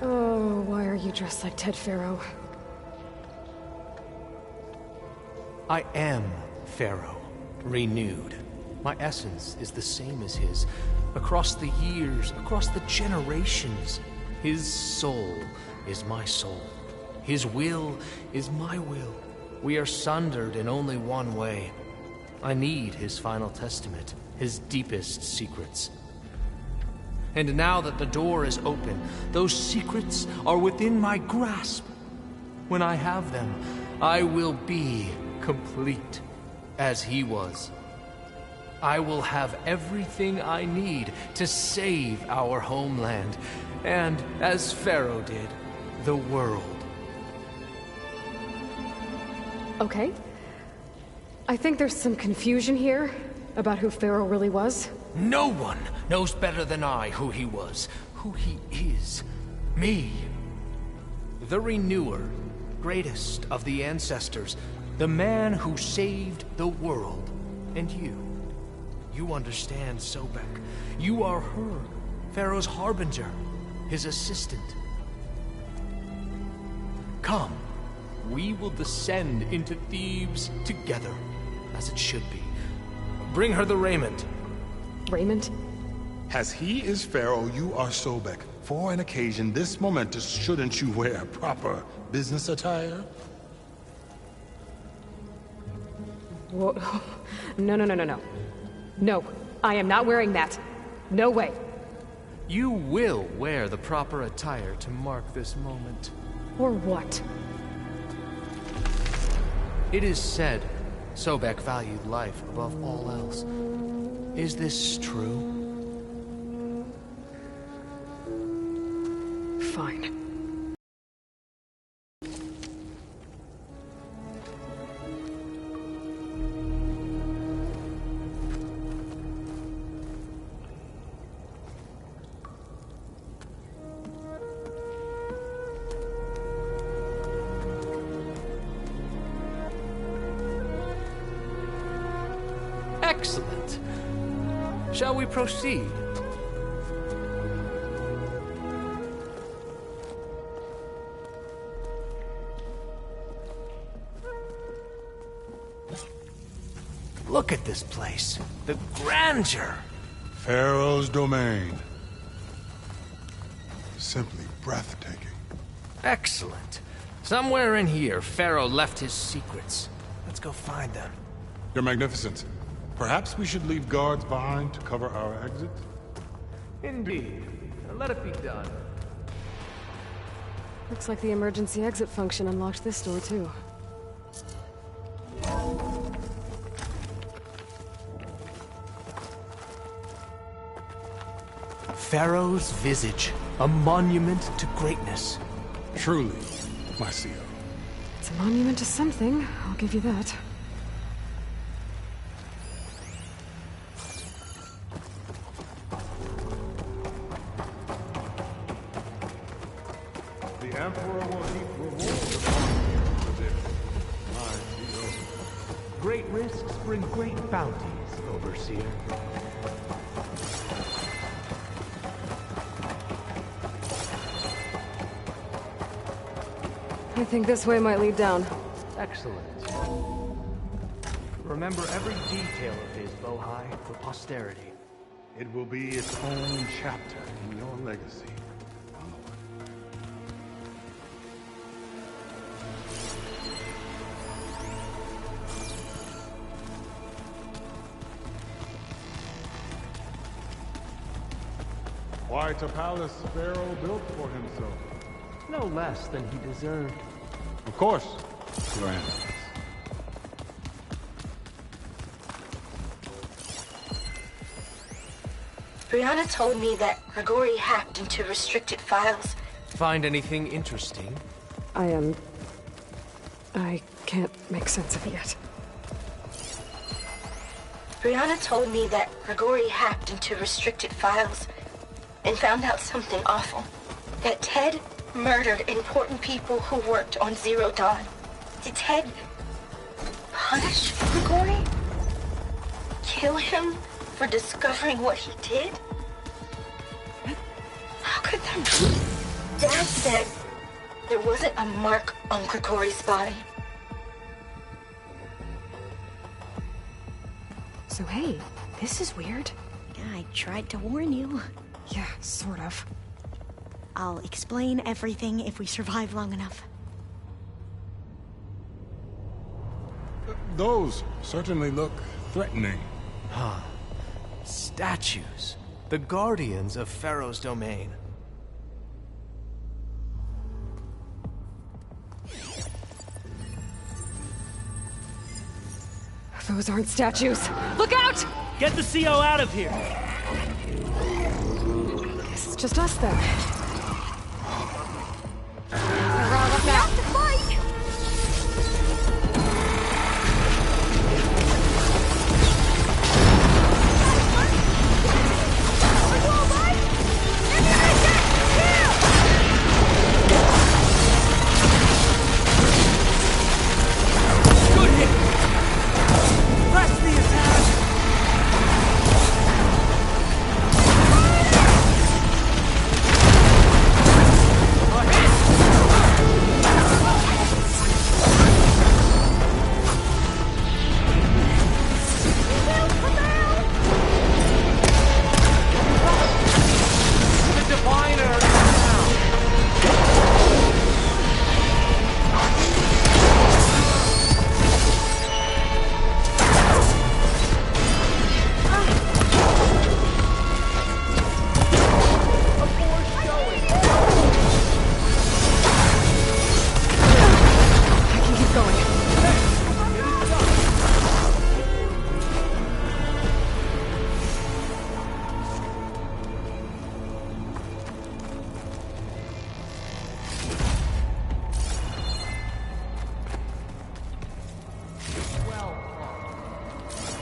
Oh, why are you dressed like Ted Pharaoh? I am Pharaoh, renewed. My essence is the same as his. Across the years, across the generations, his soul is my soul. His will is my will. We are sundered in only one way. I need his final testament, his deepest secrets. And now that the door is open, those secrets are within my grasp. When I have them, I will be complete, as he was. I will have everything I need to save our homeland and, as Pharaoh did, the world. Okay. I think there's some confusion here about who Pharaoh really was. No one knows better than I who he was, who he is. Me. The Renewer, greatest of the ancestors, the man who saved the world. And you. You understand, Sobek. You are her, Pharaoh's harbinger, his assistant. Come, we will descend into Thebes together, as it should be. Bring her the raiment. Raiment? As he is Pharaoh, you are Sobek. For an occasion this momentous, shouldn't you wear proper business attire? Whoa. No. No, I am not wearing that. No way. You will wear the proper attire to mark this moment. Or what? It is said Sobek valued life above all else. Is this true? Fine. Excellent. Shall we proceed? Look at this place. The grandeur. Pharaoh's domain. Simply breathtaking. Excellent. Somewhere in here, Pharaoh left his secrets. Let's go find them. Your Magnificence, perhaps we should leave guards behind to cover our exit? Indeed. Let it be done. Looks like the emergency exit function unlocked this door, too. Pharaoh's visage, a monument to greatness. Truly, my seal. It's a monument to something, I'll give you that. The Emperor will heap rewards upon you for this, my seal. Great risks bring great bounties, Overseer. I think this way might lead down. Excellent. Remember every detail of his, Bohai, for posterity. It will be its own chapter in your legacy. Quite a palace Pharaoh built for himself. No less than he deserved. Of course, Your Eminence. Brianna told me that Grigori hacked into restricted files. Find anything interesting? I can't make sense of it yet. Brianna told me that Grigori hacked into restricted files and found out something awful. That Ted murdered important people who worked on Zero Dawn. Did Ted punish Grigori? Kill him for discovering what he did? How could that be? Dad said there wasn't a mark on Grigori's body. So hey, this is weird. I tried to warn you. Yeah, sort of. I'll explain everything if we survive long enough. Those certainly look threatening. Huh. Statues. The guardians of Pharaoh's domain. Those aren't statues. Look out! Get the CO out of here! Guess it's just us then.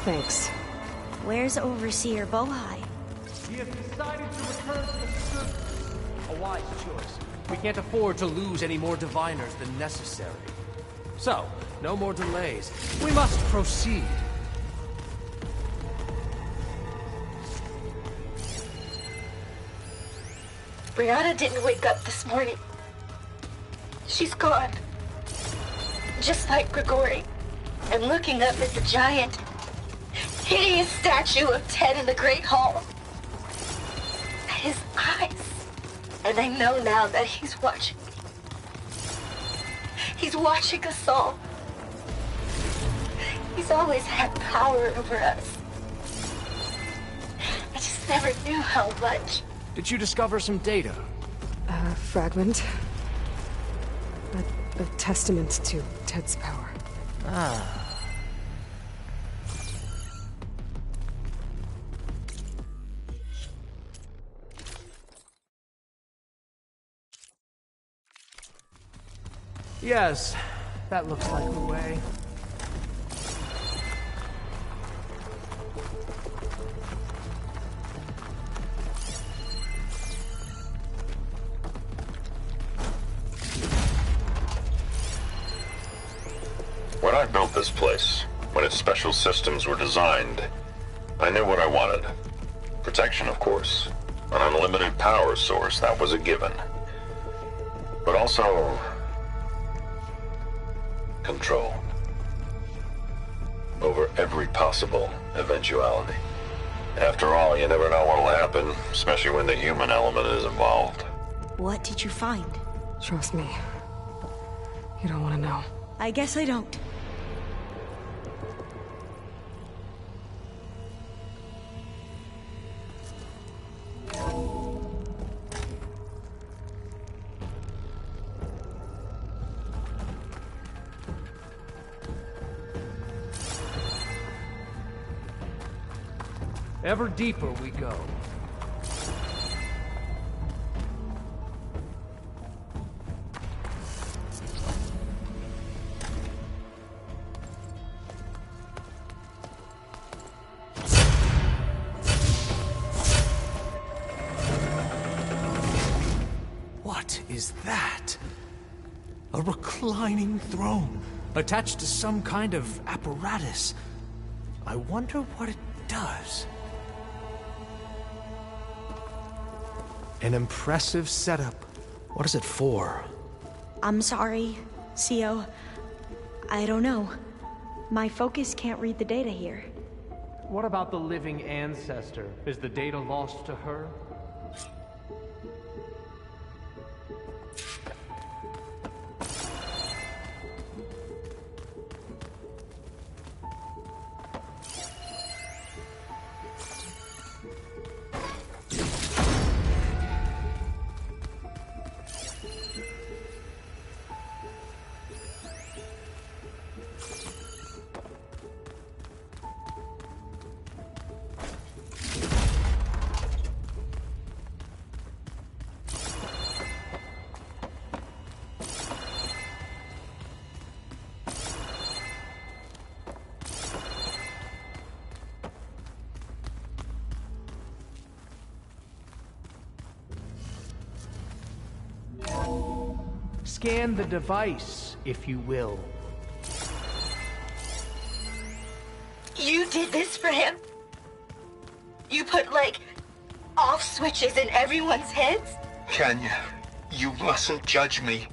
Thanks. Where's Overseer Bohai? We have decided to return to the surface. A wise choice. We can't afford to lose any more diviners than necessary. So, no more delays. We must proceed. Brianna didn't wake up this morning. She's gone. Just like Grigori. I'm looking up at the giant, hideous statue of Ted in the Great Hall. At his eyes. And I know now that he's watching. He's watching us all. He's always had power over us. I just never knew how much. Did you discover some data? A fragment. A testament to Ted's power. Ah. Yes, that looks like the way. When I built this place, when its special systems were designed, I knew what I wanted. Protection, of course. An unlimited power source, that was a given. But also control over every possible eventuality. After all, you never know what'll happen, especially when the human element is involved. What did you find? Trust me. You don't want to know. I guess I don't. Ever deeper we go. What is that? A reclining throne, attached to some kind of apparatus. I wonder what it does. An impressive setup. What is it for? I'm sorry,Cio. I don't know. My focus can't read the data here. What about the living ancestor? Is the data lost to her? Scan the device, if you will. You did this for him? You put, like, off switches in everyone's heads? Kenya, you mustn't judge me.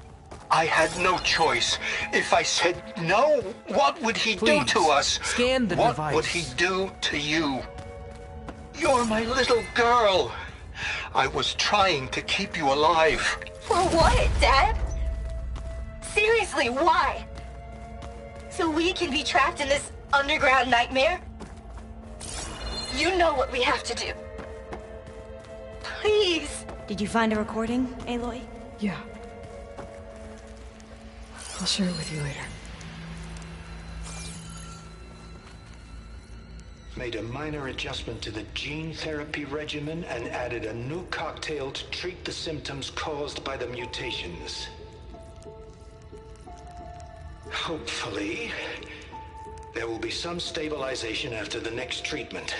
I had no choice. If I said no, what would he do to us? Scan the device. What would he do to you? You're my little girl. I was trying to keep you alive. For what, Dad? Seriously, why? So we can be trapped in this underground nightmare? You know what we have to do. Please. Did you find a recording, Aloy? Yeah. I'll share it with you later. Made a minor adjustment to the gene therapy regimen and added a new cocktail to treat the symptoms caused by the mutations. Hopefully, There will be some stabilization after the next treatment.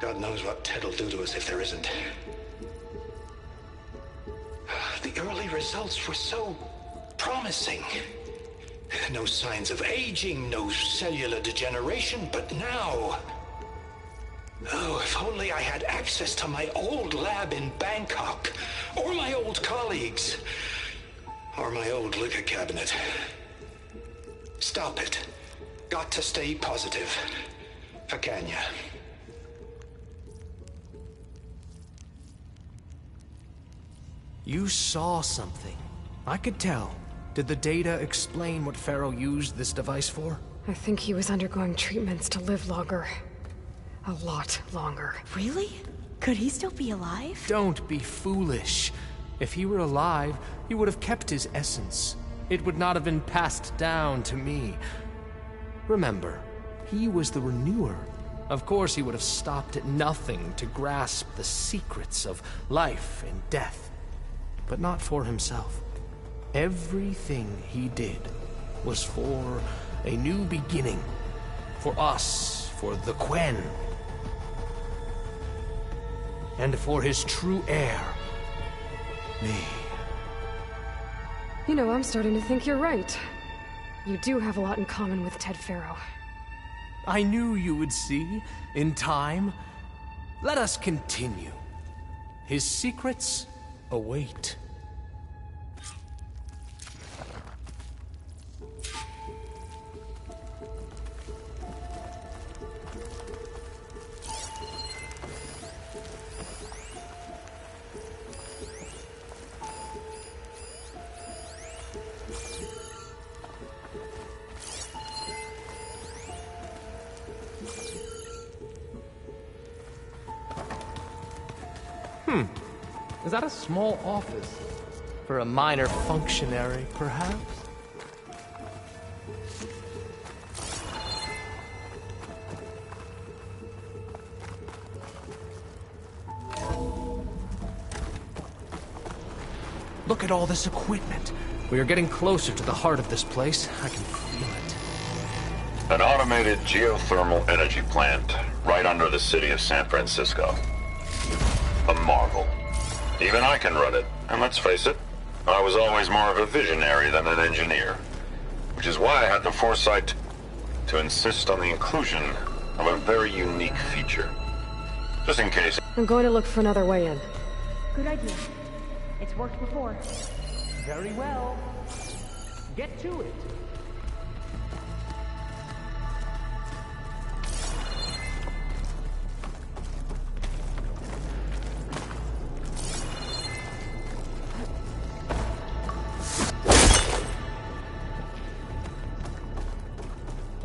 God knows what Ted will do to us if there isn't. The early results were so promising. No signs of aging, no cellular degeneration, but now... Oh, if only I had access to my old lab in Bangkok, or my old colleagues, or my old liquor cabinet. Stop it. Got to stay positive. For Kenya. You saw something. I could tell. Did the data explain what Pharaoh used this device for? I think he was undergoing treatments to live longer. A lot longer. Really? Could he still be alive? Don't be foolish. If he were alive, he would have kept his essence. It would not have been passed down to me. Remember, he was the renewer. Of course he would have stopped at nothing to grasp the secrets of life and death. But not for himself. Everything he did was for a new beginning. For us, for the Quen. And for his true heir, me. You know, I'm starting to think you're right. You do have a lot in common with Ted Pharaoh. I knew you would see, in time. Let us continue. His secrets await. Is that a small office? For a minor functionary, perhaps? Look at all this equipment. We are getting closer to the heart of this place. I can feel it. An automated geothermal energy plant right under the city of San Francisco. A marvel. Even I can run it, and let's face it, I was always more of a visionary than an engineer. Which is why I had the foresight to insist on the inclusion of a very unique feature. Just in case. I'm going to look for another way in. Good idea. It's worked before. Very well. Get to it.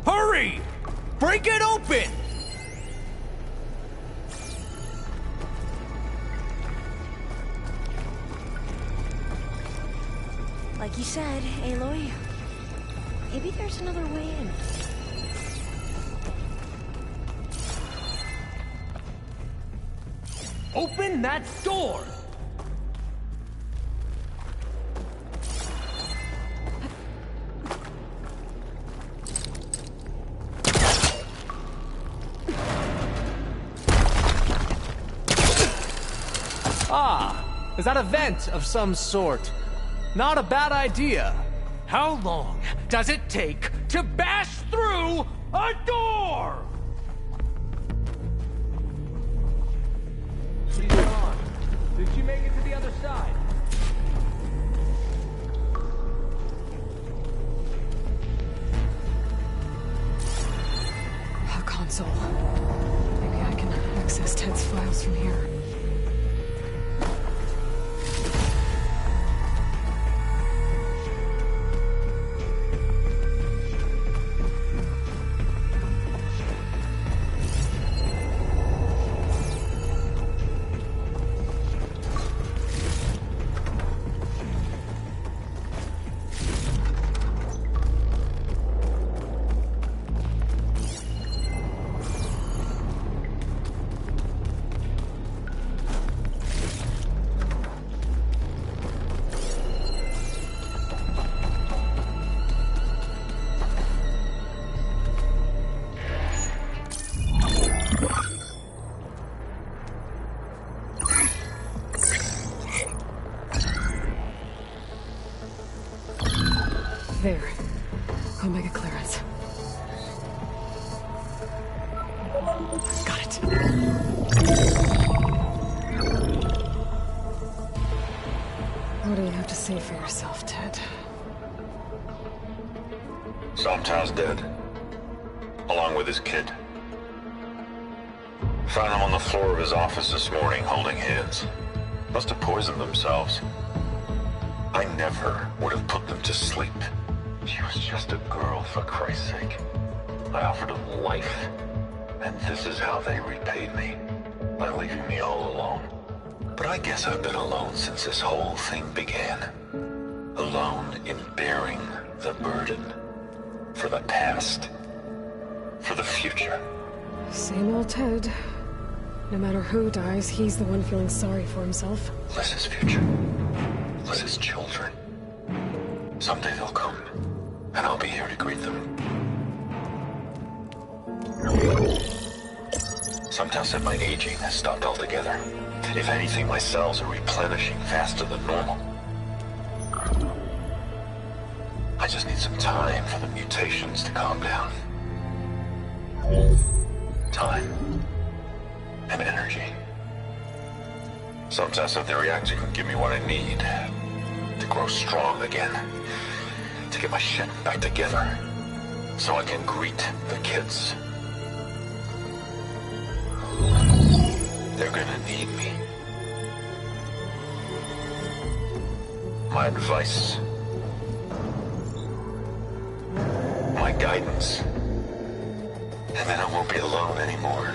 Hurry! Break it open! Like you said, Aloy, maybe there's another way in. Open that door! Ah, is that a vent of some sort? Not a bad idea. How long does it take to bash through a door? She's gone. Did she make it to the other side? A console. Maybe I can access Ted's files from here. There. Omega clearance. Got it. What do you have to say for yourself, Ted? Somtown's dead. Along with his kid. Found him on the floor of his office this morning, holding hands. Must have poisoned themselves. I never would have put them to sleep. She was just a girl, for Christ's sake. I offered them life. And this is how they repaid me. By leaving me all alone. But I guess I've been alone since this whole thing began. Alone in bearing the burden. For the past. For the future. Same old Ted. No matter who dies, he's the one feeling sorry for himself. Liz's future. Liz's children. Someday they'll come. And I'll be here to greet them. Sometimes said my aging has stopped altogether. If anything, my cells are replenishing faster than normal. I just need some time for the mutations to calm down. Time. And energy. Sometimes said the reactor can give me what I need. To grow strong again. To get my shit back together. So I can greet the kids. They're gonna need me. My advice. My guidance. And then I won't be alone anymore.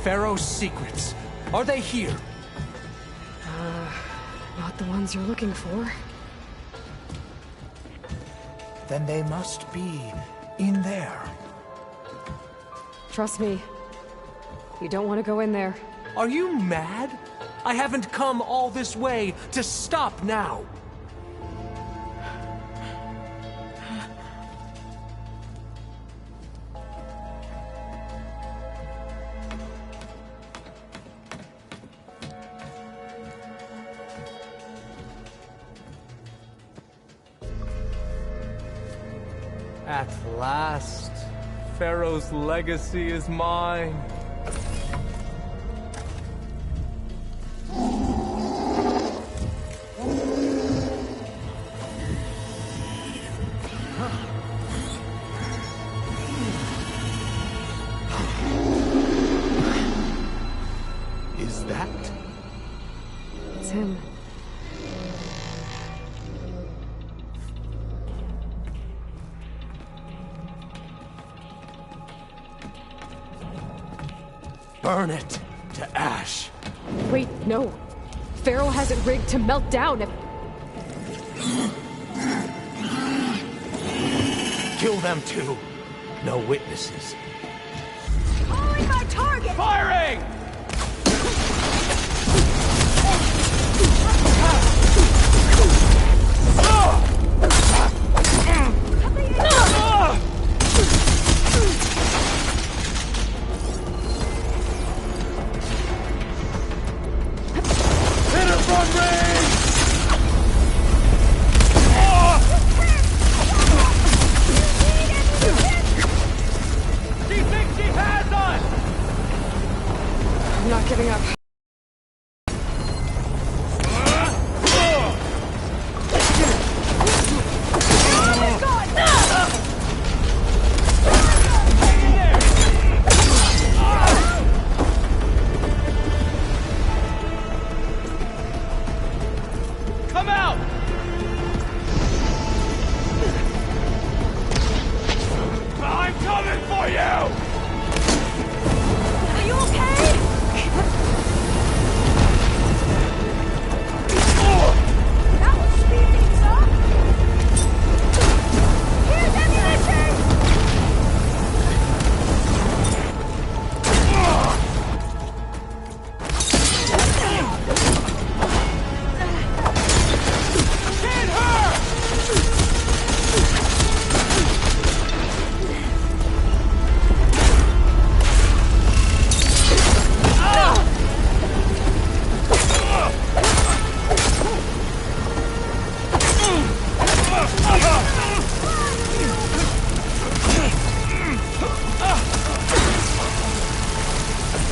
Pharaoh's secrets. Are they here? Not the ones you're looking for. Then they must be in there. Trust me. You don't want to go in there. Are you mad? I haven't come all this way to stop now. At last, Pharaoh's legacy is mine. Is that? It's him. Burn it to ash. Wait, no. Pharaoh has it rigged to melt down if... Kill them too. No witnesses. Only my target! Firing! I'm not giving up. Come out! I'm coming for you! Are you okay?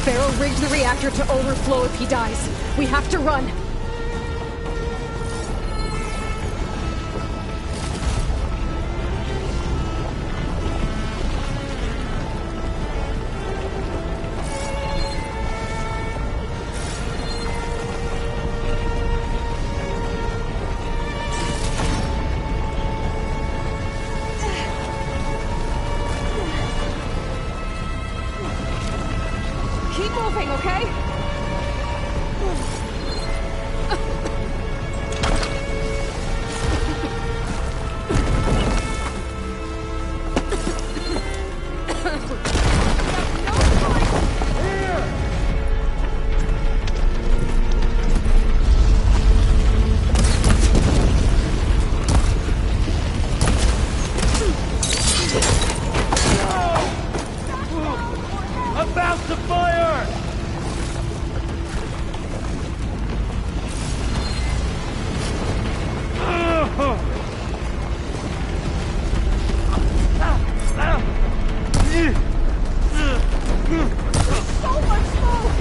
Pharaoh rigged the reactor to overflow if he dies. We have to run. Keep moving, okay? About to fire! So much smoke!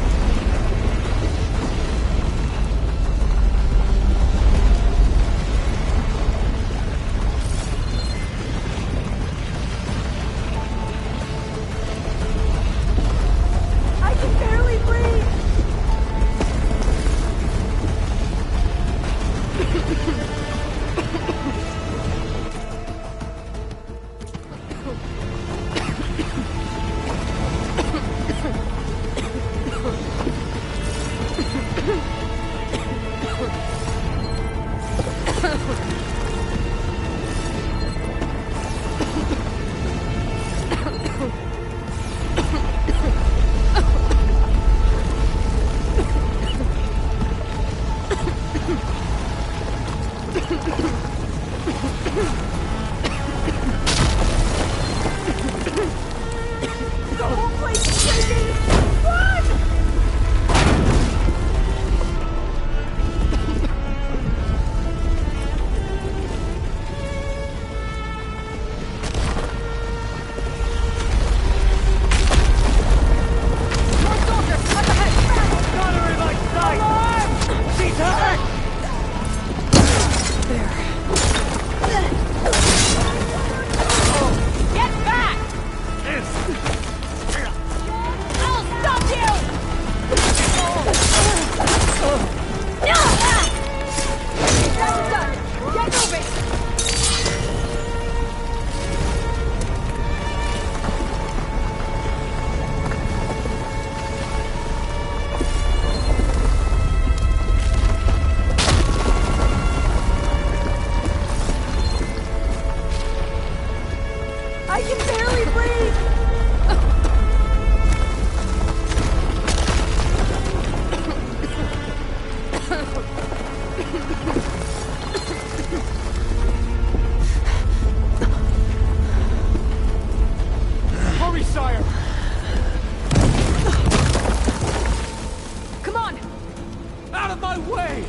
I can barely breathe! The whole place is shaking! Run! More soldiers! Up ahead! Fast! Got her in my sight! Alarm! She's hurt! There. Get back! I'll stop you! That's done! Get moving! I can barely breathe! Hurry, sire! Come on! Out of my way!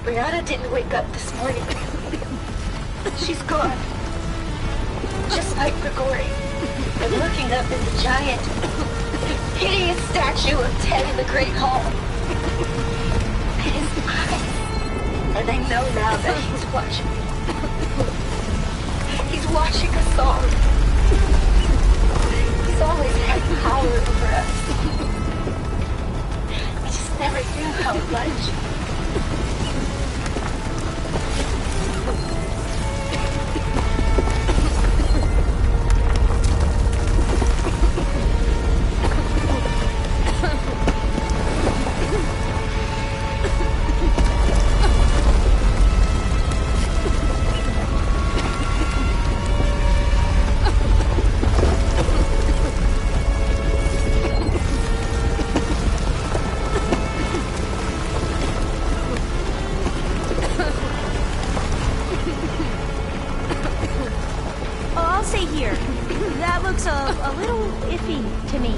Brianna didn't wake up this morning. She's gone. Just like Grigori. I'm looking up at the giant statue of Ted in the Great Hall. His eyes. And I know now that he's watching. He's watching us all. He's always had power over us. I just never knew how much. A little iffy to me.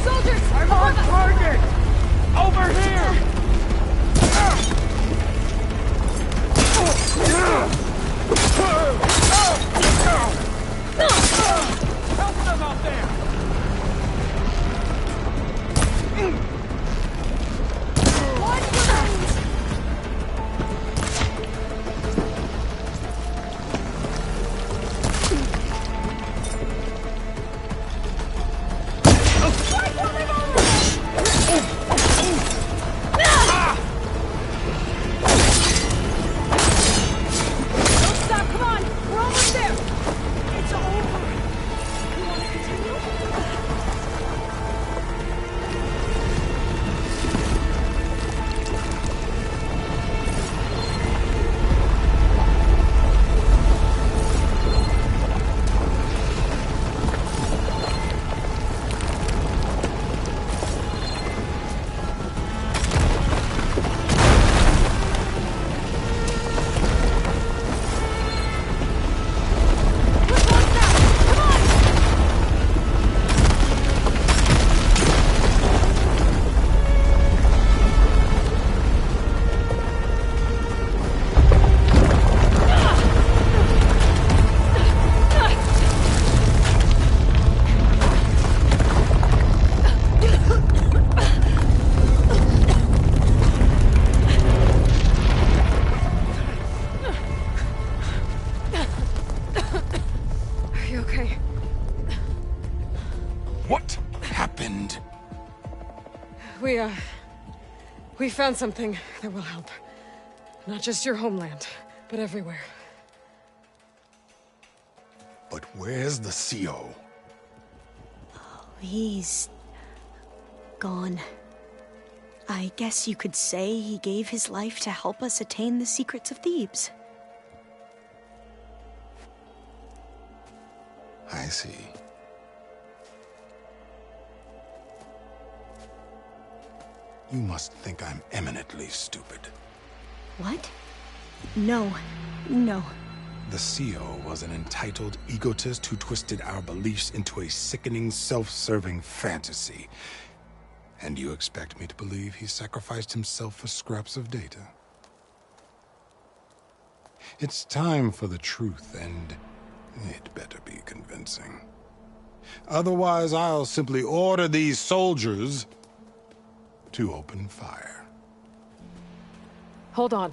Soldiers! I'm on target! Over here! Help them out there! We found something that will help. Not just your homeland, but everywhere. But where's the CO? He's gone. I guess you could say he gave his life to help us attain the secrets of Thebes. I see. You must think I'm eminently stupid. What? No. The CO was an entitled egotist who twisted our beliefs into a sickening, self-serving fantasy. And you expect me to believe he sacrificed himself for scraps of data? It's time for the truth, and it better be convincing. Otherwise, I'll simply order these soldiers to open fire. Hold on.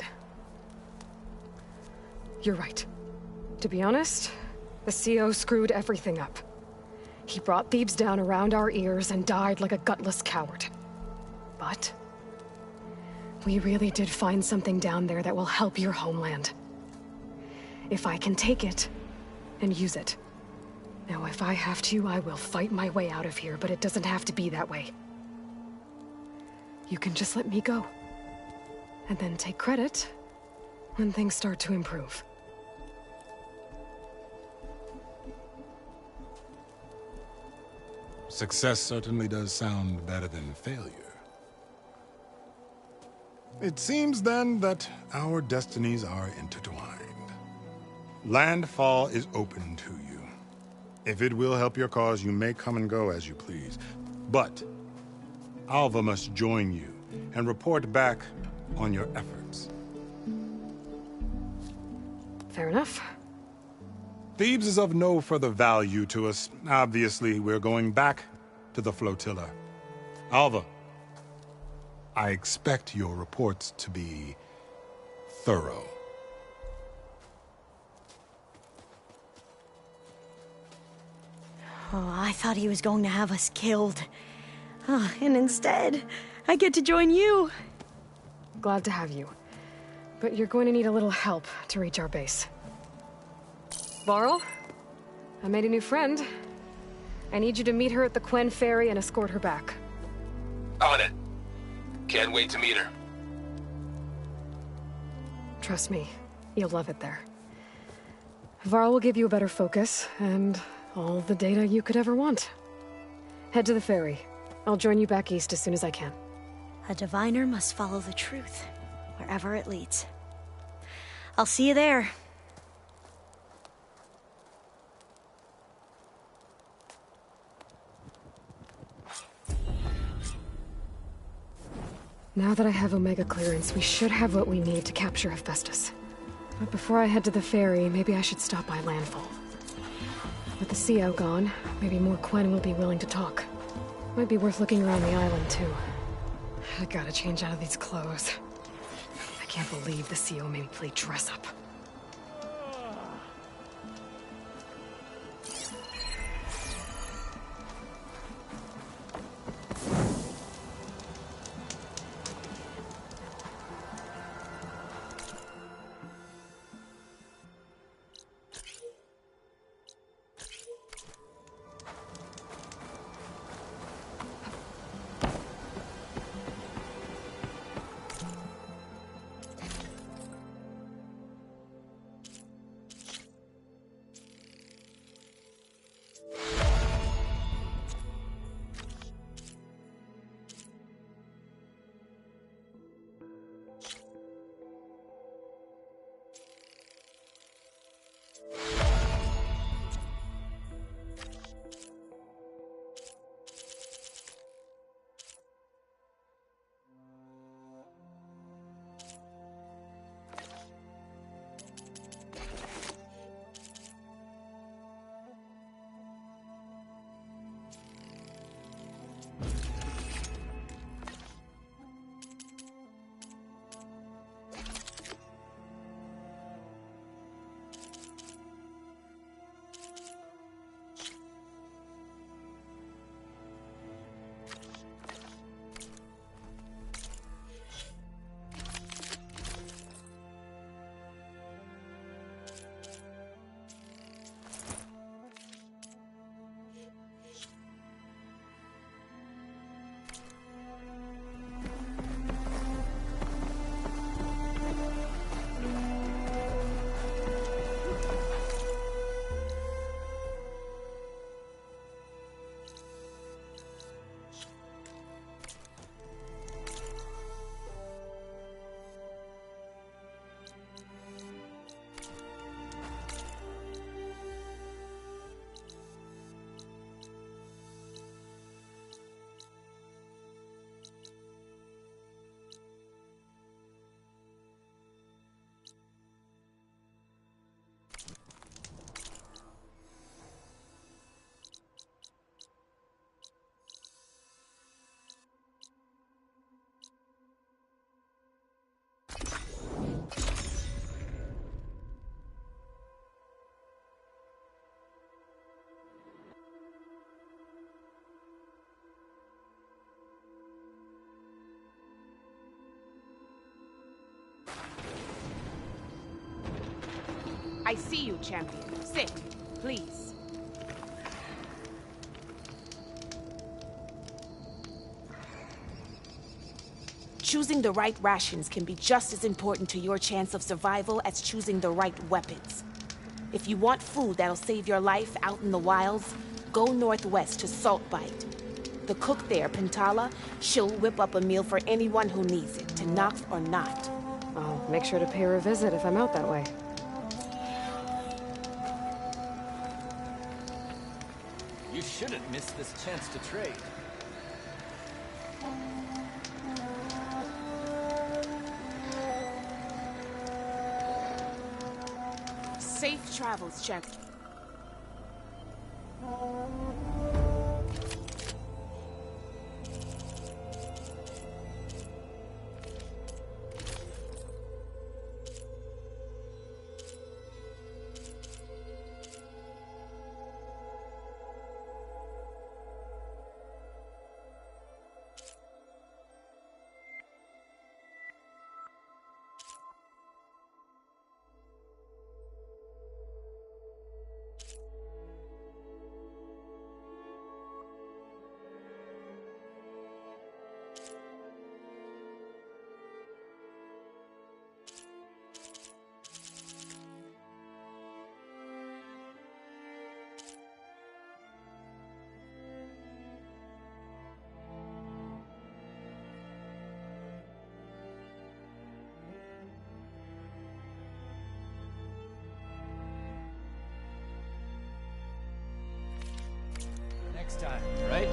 You're right. To be honest, the CO screwed everything up. He brought Thebes down around our ears and died like a gutless coward. But we really did find something down there that will help your homeland. If I can take it and use it. Now, if I have to, I will fight my way out of here, but it doesn't have to be that way. You can just let me go. And then take credit when things start to improve. Success certainly does sound better than failure. It seems then that our destinies are intertwined. Landfall is open to you. If it will help your cause, you may come and go as you please. But Alva must join you and report back on your efforts. Fair enough. Thebes is of no further value to us. Obviously, we're going back to the flotilla. Alva, I expect your reports to be thorough. Oh, I thought he was going to have us killed. Oh, and instead, I get to join you. Glad to have you. But you're going to need a little help to reach our base. Varl, I made a new friend. I need you to meet her at the Quen Ferry and escort her back. On it. Can't wait to meet her. Trust me, you'll love it there. Varl will give you a better focus, and all the data you could ever want. Head to the ferry. I'll join you back east as soon as I can. A diviner must follow the truth, wherever it leads. I'll see you there. Now that I have Omega clearance, we should have what we need to capture Hephaestus. But before I head to the ferry, maybe I should stop by landfall. With the CO gone, maybe more Quen will be willing to talk. Might be worth looking around the island, too. I gotta change out of these clothes. I can't believe the CO made me play dress up. I see you, champion. Sit, please. Choosing the right rations can be just as important to your chance of survival as choosing the right weapons. If you want food that'll save your life out in the wilds, go northwest to Saltbite. The cook there, Pintala, she'll whip up a meal for anyone who needs it, to Nox or not. I'll make sure to pay her a visit if I'm out that way. You shouldn't miss this chance to trade. Safe travels, Check. Next time, right?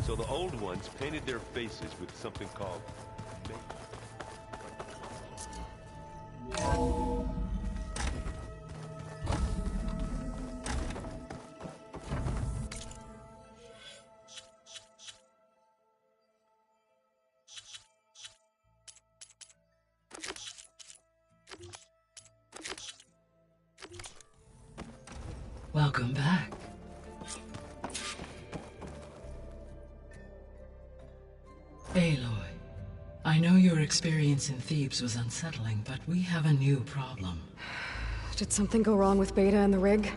So the old ones painted their faces with something called Welcome back. Aloy, I know your experience in Thebes was unsettling, but we have a new problem. Did something go wrong with Beta and the rig?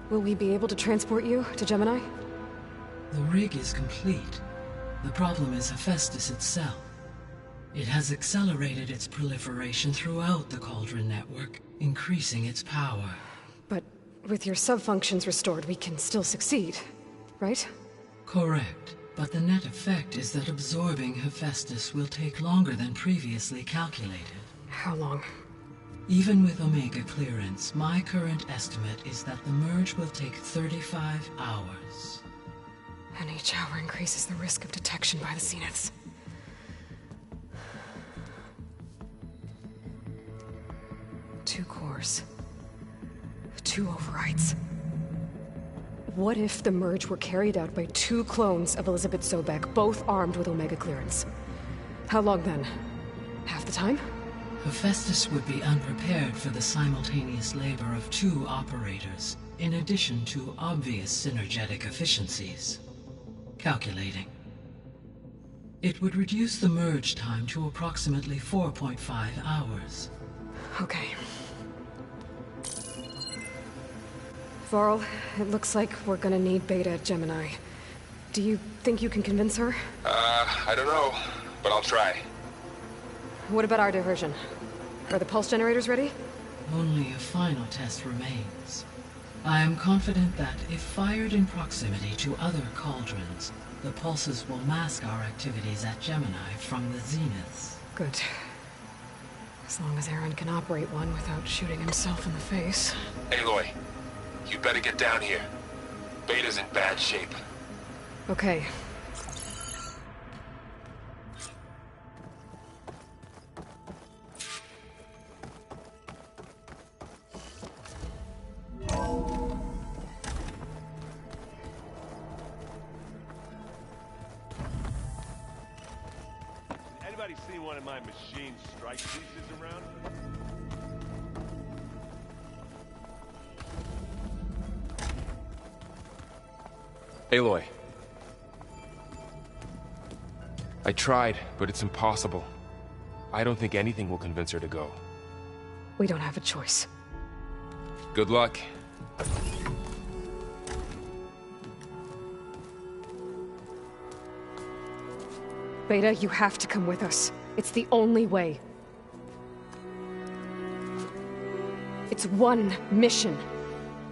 Will we be able to transport you to Gemini? The rig is complete. The problem is Hephaestus itself. It has accelerated its proliferation throughout the Cauldron network, increasing its power. But with your sub-functions restored, we can still succeed, right? Correct. But the net effect is that absorbing Hephaestus will take longer than previously calculated. How long? Even with Omega clearance, my current estimate is that the merge will take 35 hours. And each hour increases the risk of detection by the Zeniths. Two cores. 2 overrides. What if the merge were carried out by 2 clones of Elizabeth Sobek, both armed with Omega clearance? How long then? Half the time? Hephaestus would be unprepared for the simultaneous labor of 2 operators, in addition to obvious synergetic efficiencies. Calculating. It would reduce the merge time to approximately 4.5 hours. Okay. Varl, it looks like we're gonna need Beta at Gemini. Do you think you can convince her? I don't know, but I'll try. What about our diversion? Are the pulse generators ready? Only a final test remains. I am confident that if fired in proximity to other cauldrons, the pulses will mask our activities at Gemini from the Zeniths. Good. As long as Aaron can operate one without shooting himself in the face. Aloy, you better get down here. Beta's in bad shape. Okay. Anybody seen one of my machine strike pieces around? Aloy. I tried, but it's impossible. I don't think anything will convince her to go. We don't have a choice. Good luck. Beta, you have to come with us. It's the only way. It's one mission.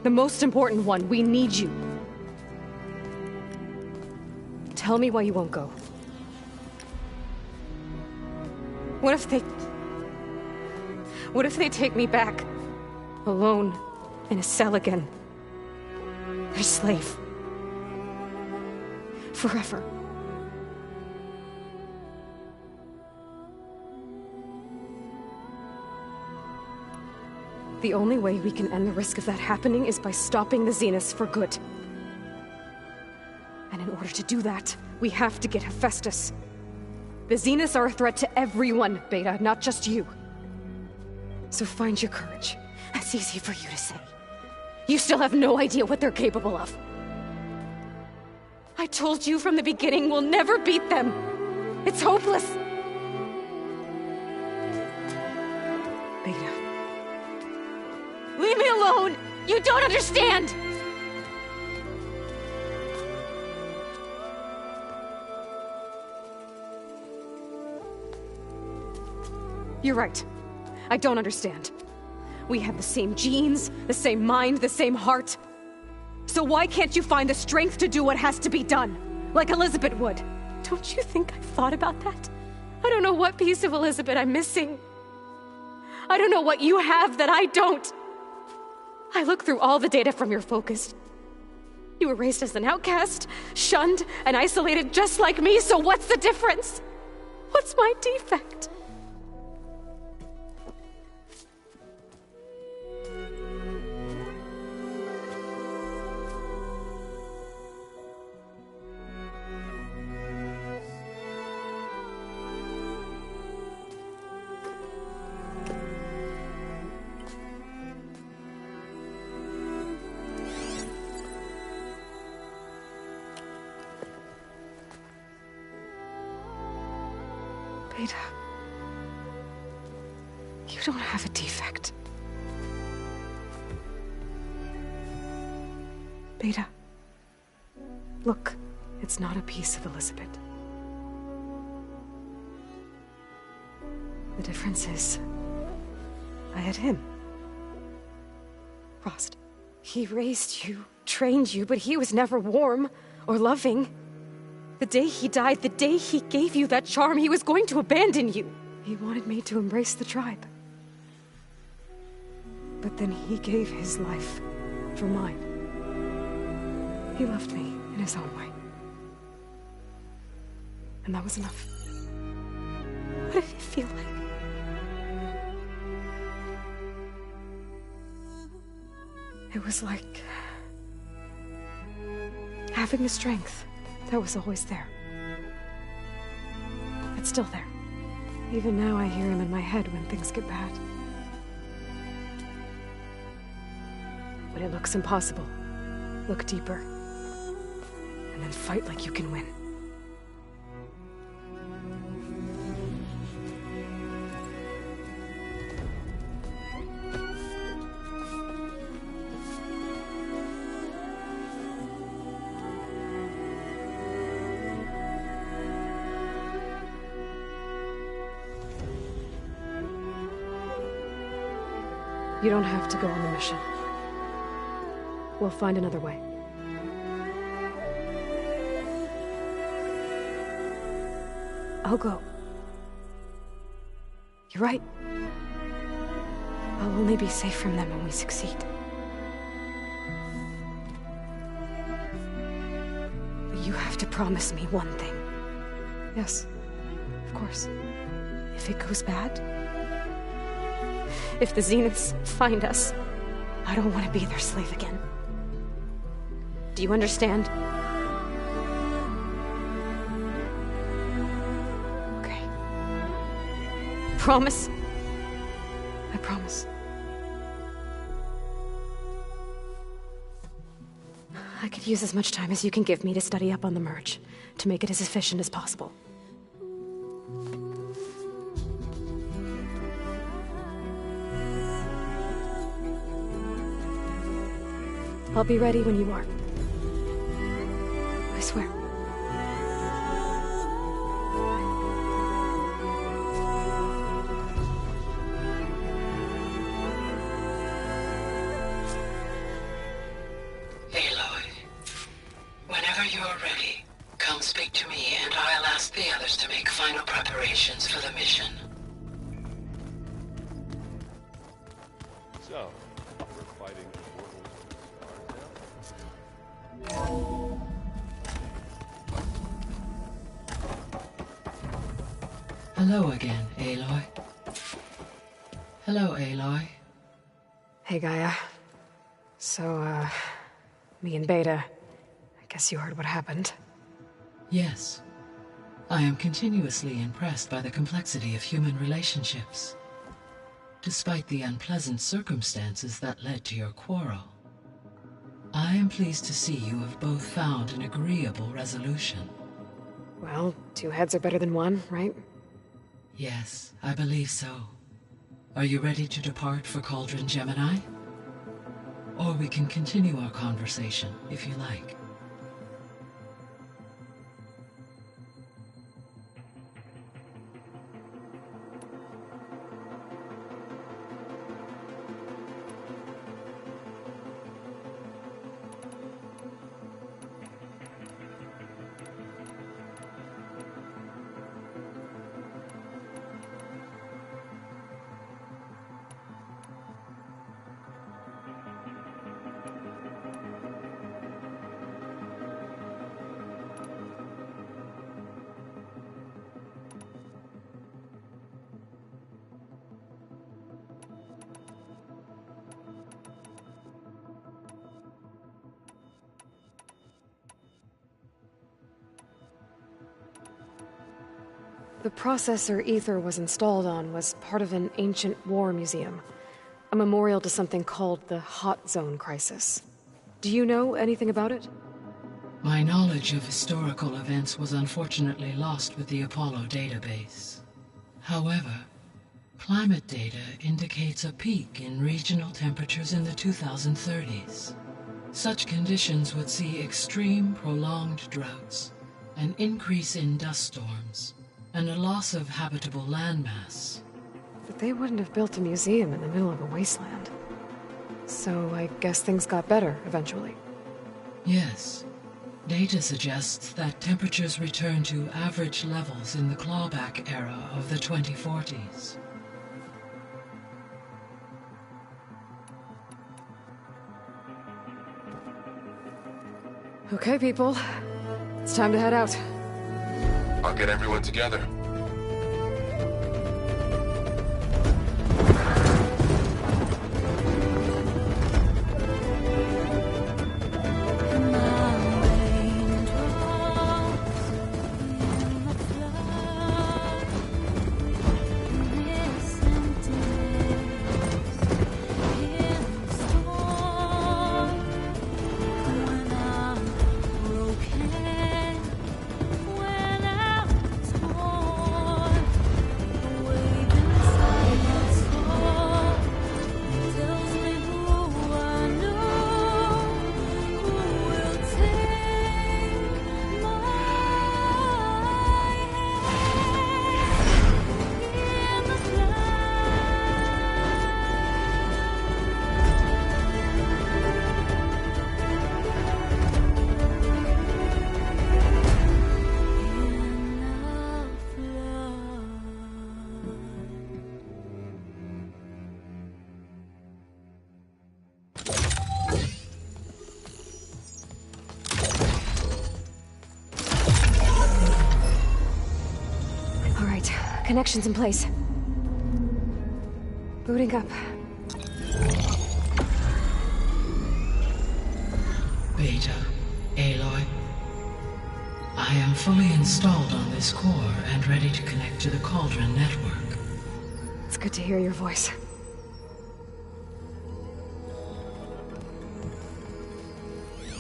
The most important one. We need you. Tell me why you won't go. What if they take me back? Alone, in a cell again. Their slave. Forever. The only way we can end the risk of that happening is by stopping the Zeniths for good. And in order to do that, we have to get Hephaestus. The Zeniths are a threat to everyone, Beta, not just you. So find your courage. That's easy for you to say. You still have no idea what they're capable of. I told you from the beginning we'll never beat them. It's hopeless. Beta. Leave me alone! You don't understand! You're right. I don't understand. We have the same genes, the same mind, the same heart. So why can't you find the strength to do what has to be done? Like Elizabeth would. Don't you think I've thought about that? I don't know what piece of Elizabeth I'm missing. I don't know what you have that I don't. I look through all the data from your focus. You were raised as an outcast, shunned, and isolated just like me, so what's the difference? What's my defect? Beta, you don't have a defect. Beta, look, it's not a piece of Elizabeth. The difference is, I had him. Frost. He raised you, trained you, but he was never warm or loving. The day he died, the day he gave you that charm, he was going to abandon you. He wanted me to embrace the tribe. But then he gave his life for mine. He loved me in his own way. And that was enough. What did it feel like? It was like having the strength that was always there. It's still there. Even now I hear him in my head when things get bad. When it looks impossible, look deeper. And then fight like you can win. You don't have to go on the mission. We'll find another way. I'll go. You're right. I'll only be safe from them when we succeed. But you have to promise me one thing. Yes, of course. If it goes bad, if the Zeniths find us, I don't want to be their slave again. Do you understand? Okay. Promise? I promise. I could use as much time as you can give me to study up on the merge, to make it as efficient as possible. I'll be ready when you are. I swear. So, we're fighting immortals with stars now? Hello again, Aloy. Hello, Aloy. Hey, Gaia. So, me and Beta, I guess you heard what happened. Yes. I am continuously impressed by the complexity of human relationships. Despite the unpleasant circumstances that led to your quarrel, I am pleased to see you have both found an agreeable resolution. Well, 2 heads are better than 1, right? Yes, I believe so. Are you ready to depart for Cauldron Gemini? Or we can continue our conversation, if you like. The processor Ether was installed on was part of an ancient war museum, a memorial to something called the Hot Zone Crisis. Do you know anything about it? My knowledge of historical events was unfortunately lost with the Apollo database. However, climate data indicates a peak in regional temperatures in the 2030s. Such conditions would see extreme, prolonged droughts, an increase in dust storms, and a loss of habitable landmass. But they wouldn't have built a museum in the middle of a wasteland. So I guess things got better eventually. Yes. Data suggests that temperatures returned to average levels in the clawback era of the 2040s. Okay, people. It's time to head out. I'll get everyone together. Connections in place. Booting up. Beta, Aloy. I am fully installed on this core and ready to connect to the Cauldron network. It's good to hear your voice.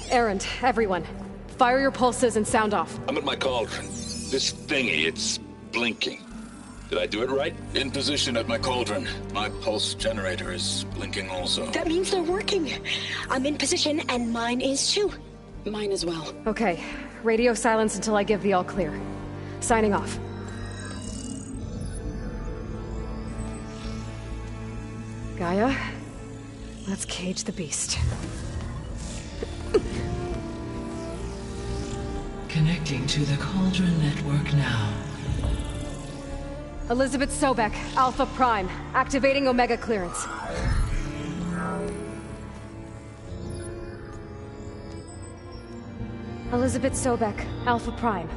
Errand, everyone. Fire your pulses and sound off. I'm at my cauldron. This thingy, it's blinking. Did I do it right? In position at my cauldron. My pulse generator is blinking also. That means they're working. I'm in position and mine is too. Mine as well. Okay. Radio silence until I give the all clear. Signing off. Gaia, let's cage the beast. Connecting to the Cauldron network now. Elizabeth Sobek, Alpha Prime, activating Omega clearance. Elizabeth Sobek, Alpha Prime.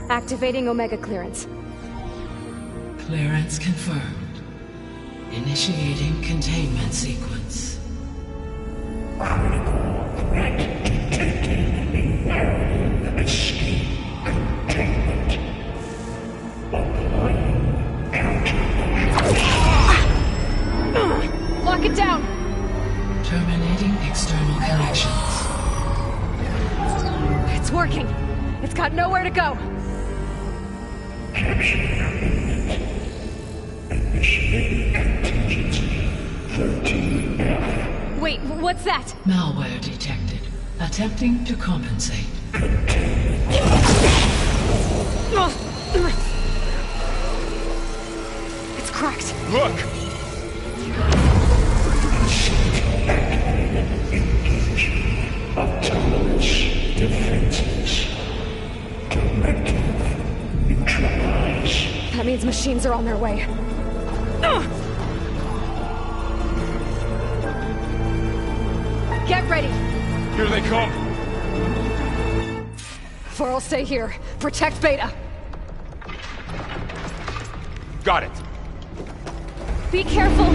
Activating Omega clearance. Clearance confirmed. Initiating containment sequence. Critical threat detected. Escape containment. Applying countermeasures. Lock it down! Terminating external connections. It's working. It's got nowhere to go. Initiating contingency 13F. Wait, what's that? Malware detected. Attempting to compensate. It's cracked. Look! Autonomous defenses. Directive neutralize. That means machines are on their way. Get ready! Here they come! Varl, stay here. Protect Beta. Got it. Be careful!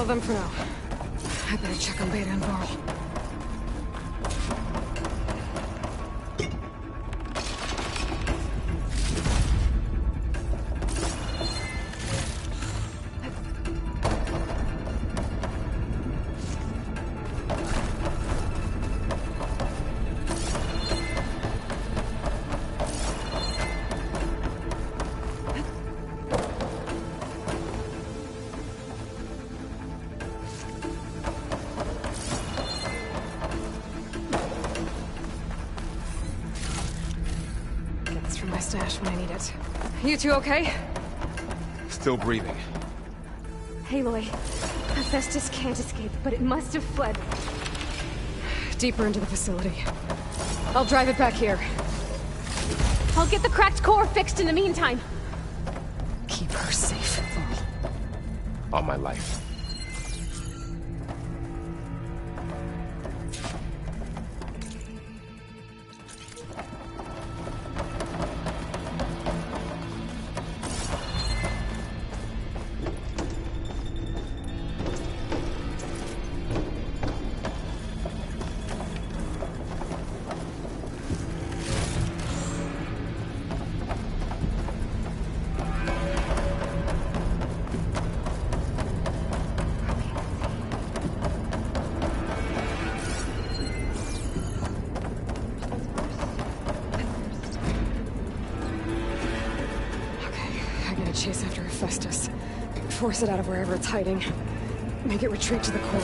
Them for now. I better check on Beta and Varl. my stash when I need it. You two okay? Still breathing. Aloy, Hephaestus can't escape, but it must have fled. Deeper into the facility. I'll drive it back here. I'll get the cracked core fixed in the meantime. Keep her safe, Val. On my life. Chase after Hephaestus. Force it out of wherever it's hiding. Make it retreat to the core.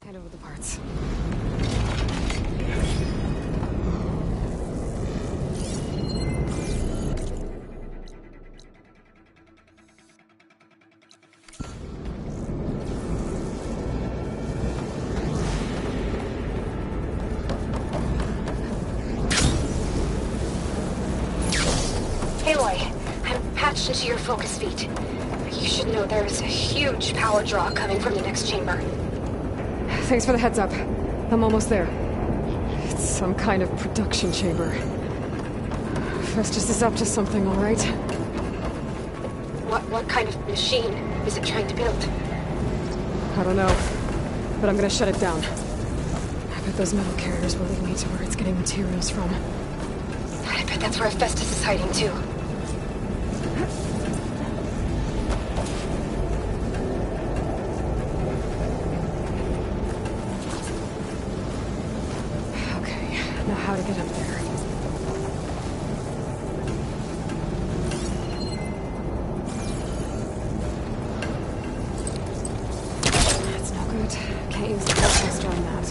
Hand over the parts. Aloy, I'm patched into your focus feed. You should know there's a huge power draw coming from the next chamber. Thanks for the heads up. I'm almost there. It's some kind of production chamber. Festus is up to something, all right? What kind of machine is it trying to build? I don't know, but I'm gonna shut it down. I bet those metal carriers will lead me to where it's getting materials from. I bet that's where Festus is hiding too. Now how to get up there. That's no good. Can't use the thrusters on that.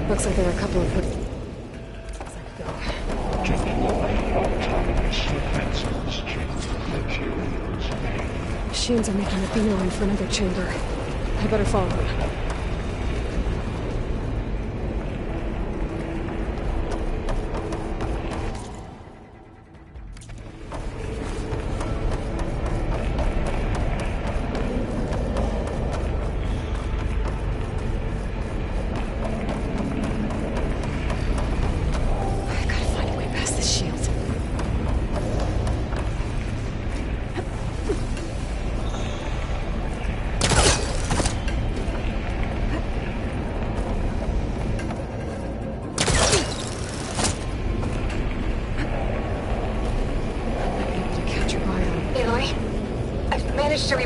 Looks like there are a couple of... Machines are making a beeline for another chamber. I better follow them.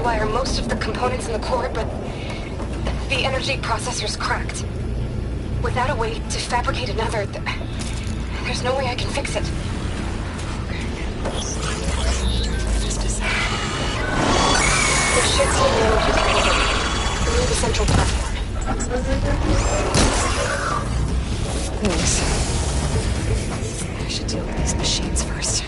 rewire most of the components in the core, but the energy processor's cracked. Without a way to fabricate another, there's no way I can fix it. There should be an energy connection near the central platform. Thanks. I should deal with these machines first.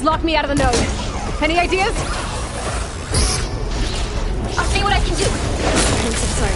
Locked me out of the node. Any ideas? I'll see what I can do. I'm so sorry.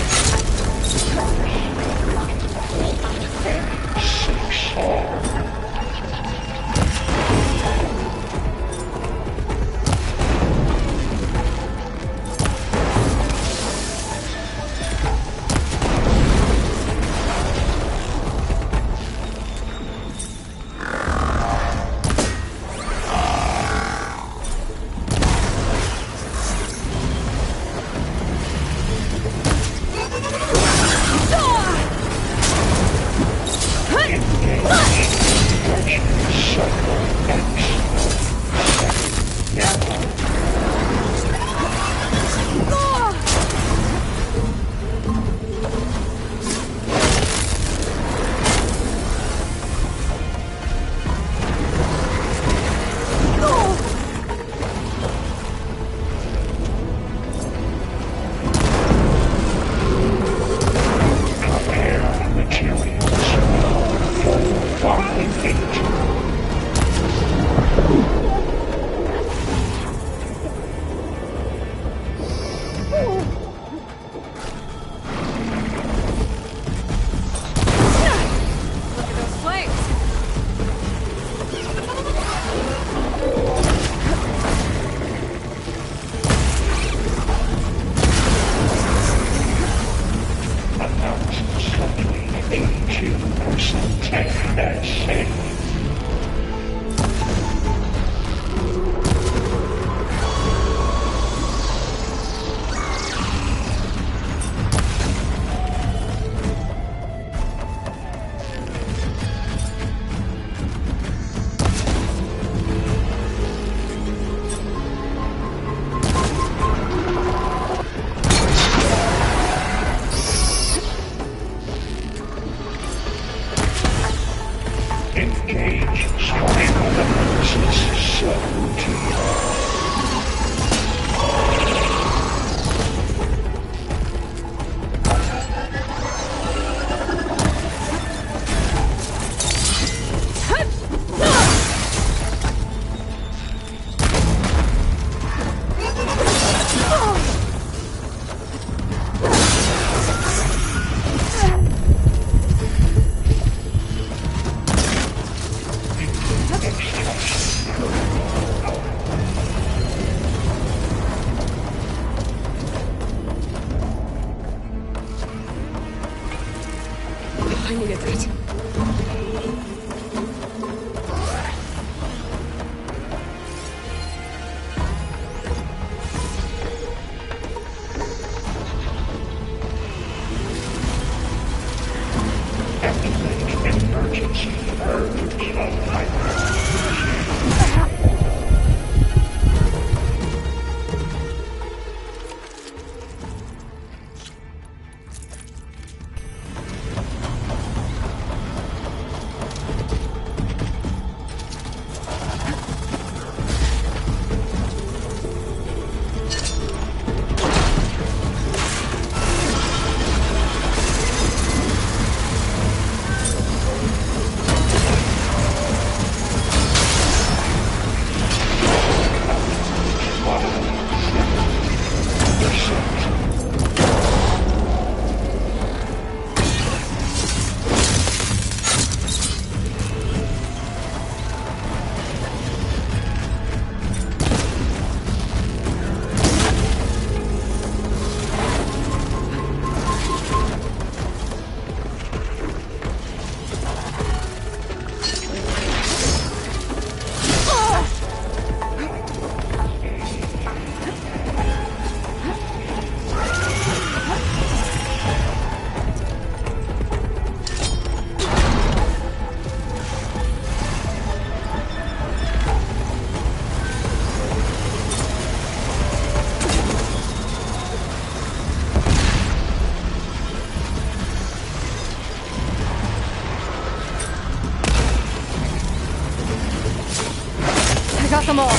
got them all.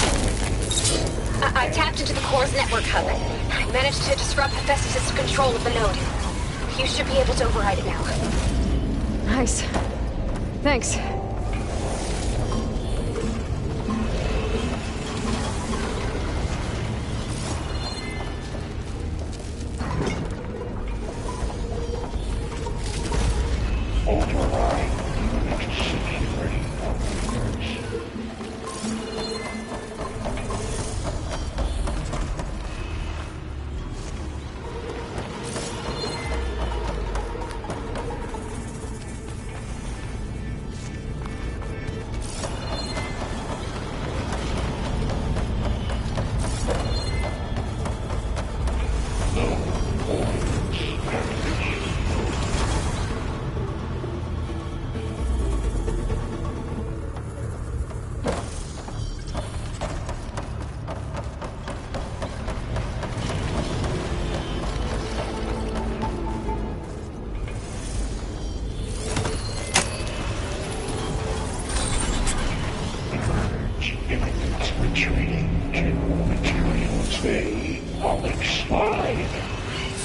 I tapped into the core's network hub. I managed to disrupt Hephaestus' control of the node. You should be able to override it now. Nice. Thanks.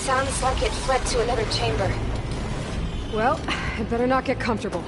Sounds like it fled to another chamber. Well, it better not get comfortable.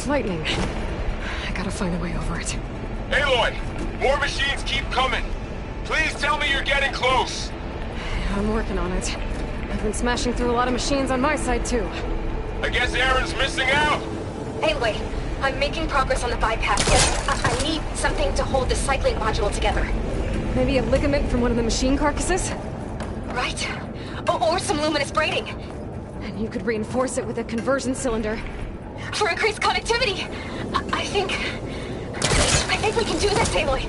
Lightning. I gotta find a way over it. Aloy! More machines keep coming! Please tell me you're getting close! I'm working on it. I've been smashing through a lot of machines on my side, too. I guess Aaron's missing out! Anyway, I'm making progress on the bypass, but I need something to hold the cycling module together. Maybe a ligament from one of the machine carcasses? Right. Or some luminous braiding. And you could reinforce it with a conversion cylinder. For increased connectivity! I think we can do this, Aloy.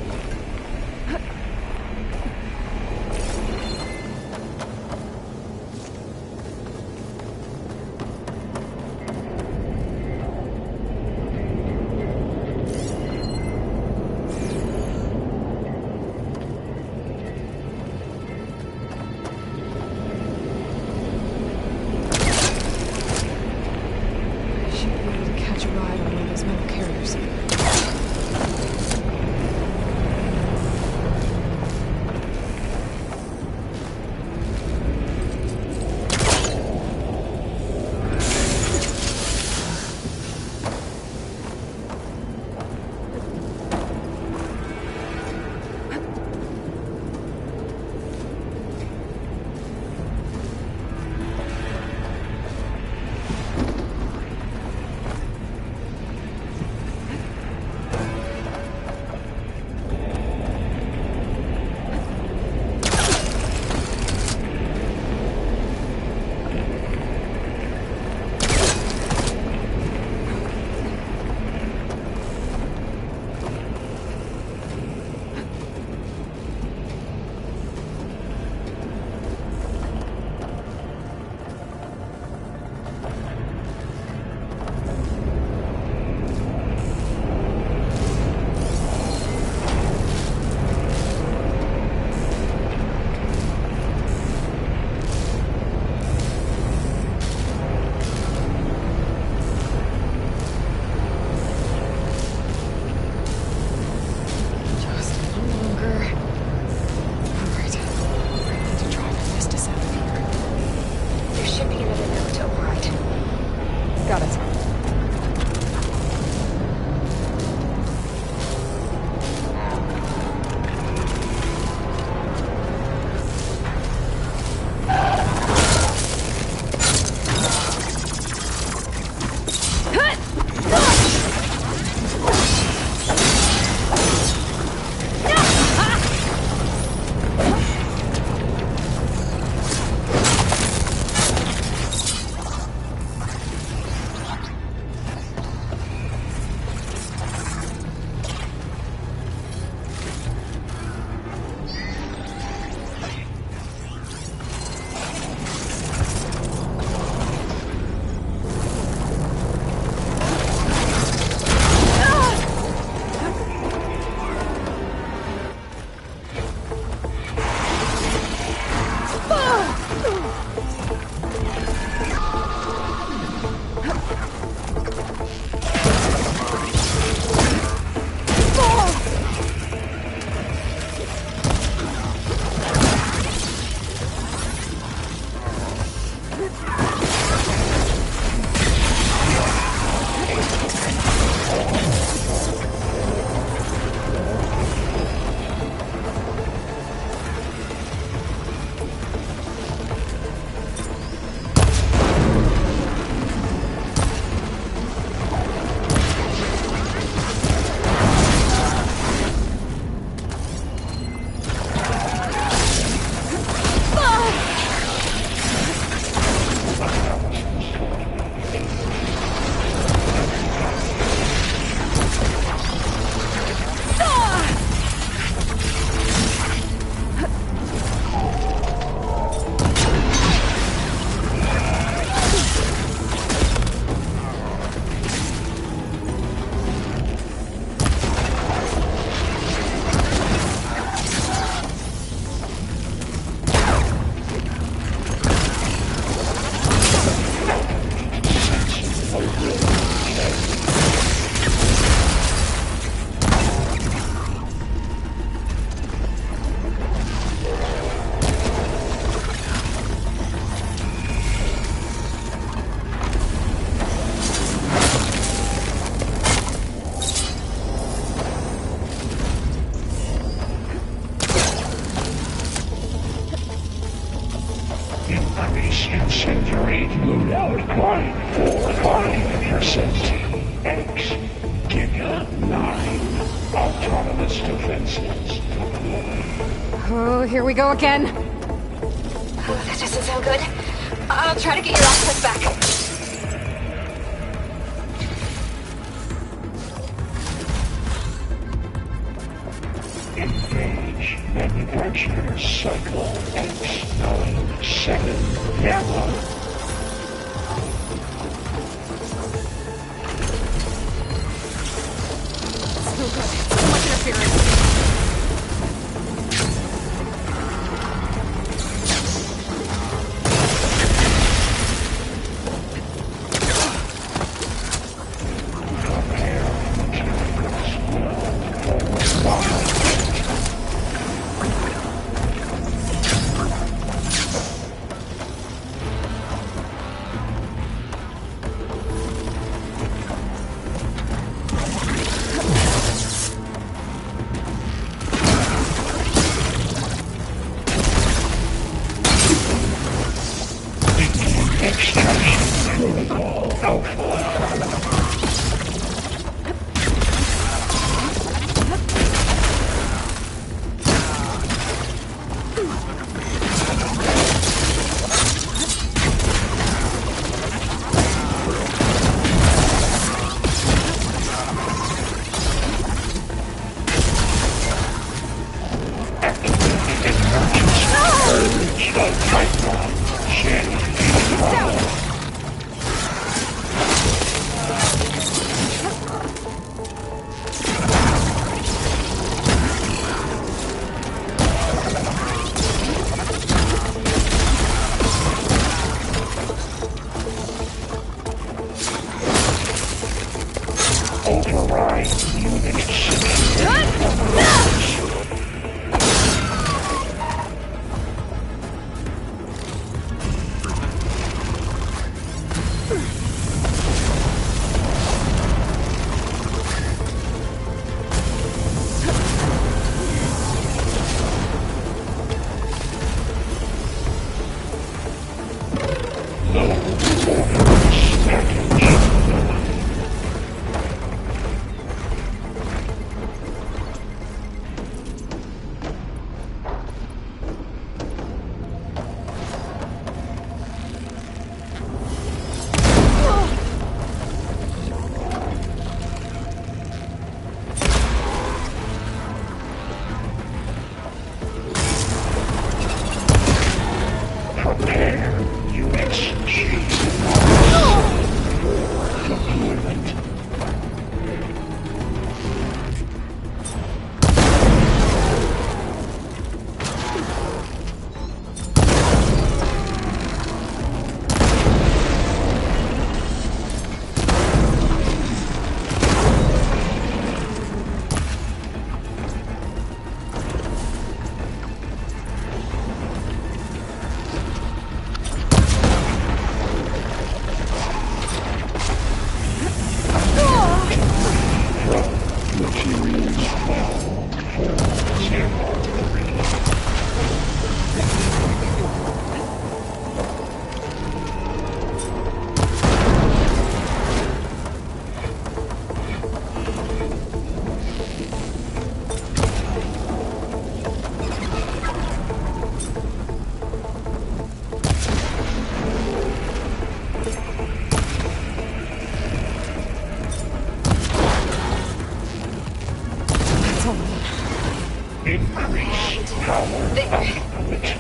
Upgrade loadout 145%. X. Giga 9. Autonomous defenses. Oh, here we go again. Oh, that doesn't sound good. I'll try to get your output back. Engage manufacturer cycle X97 Gamma. So good. So much interference.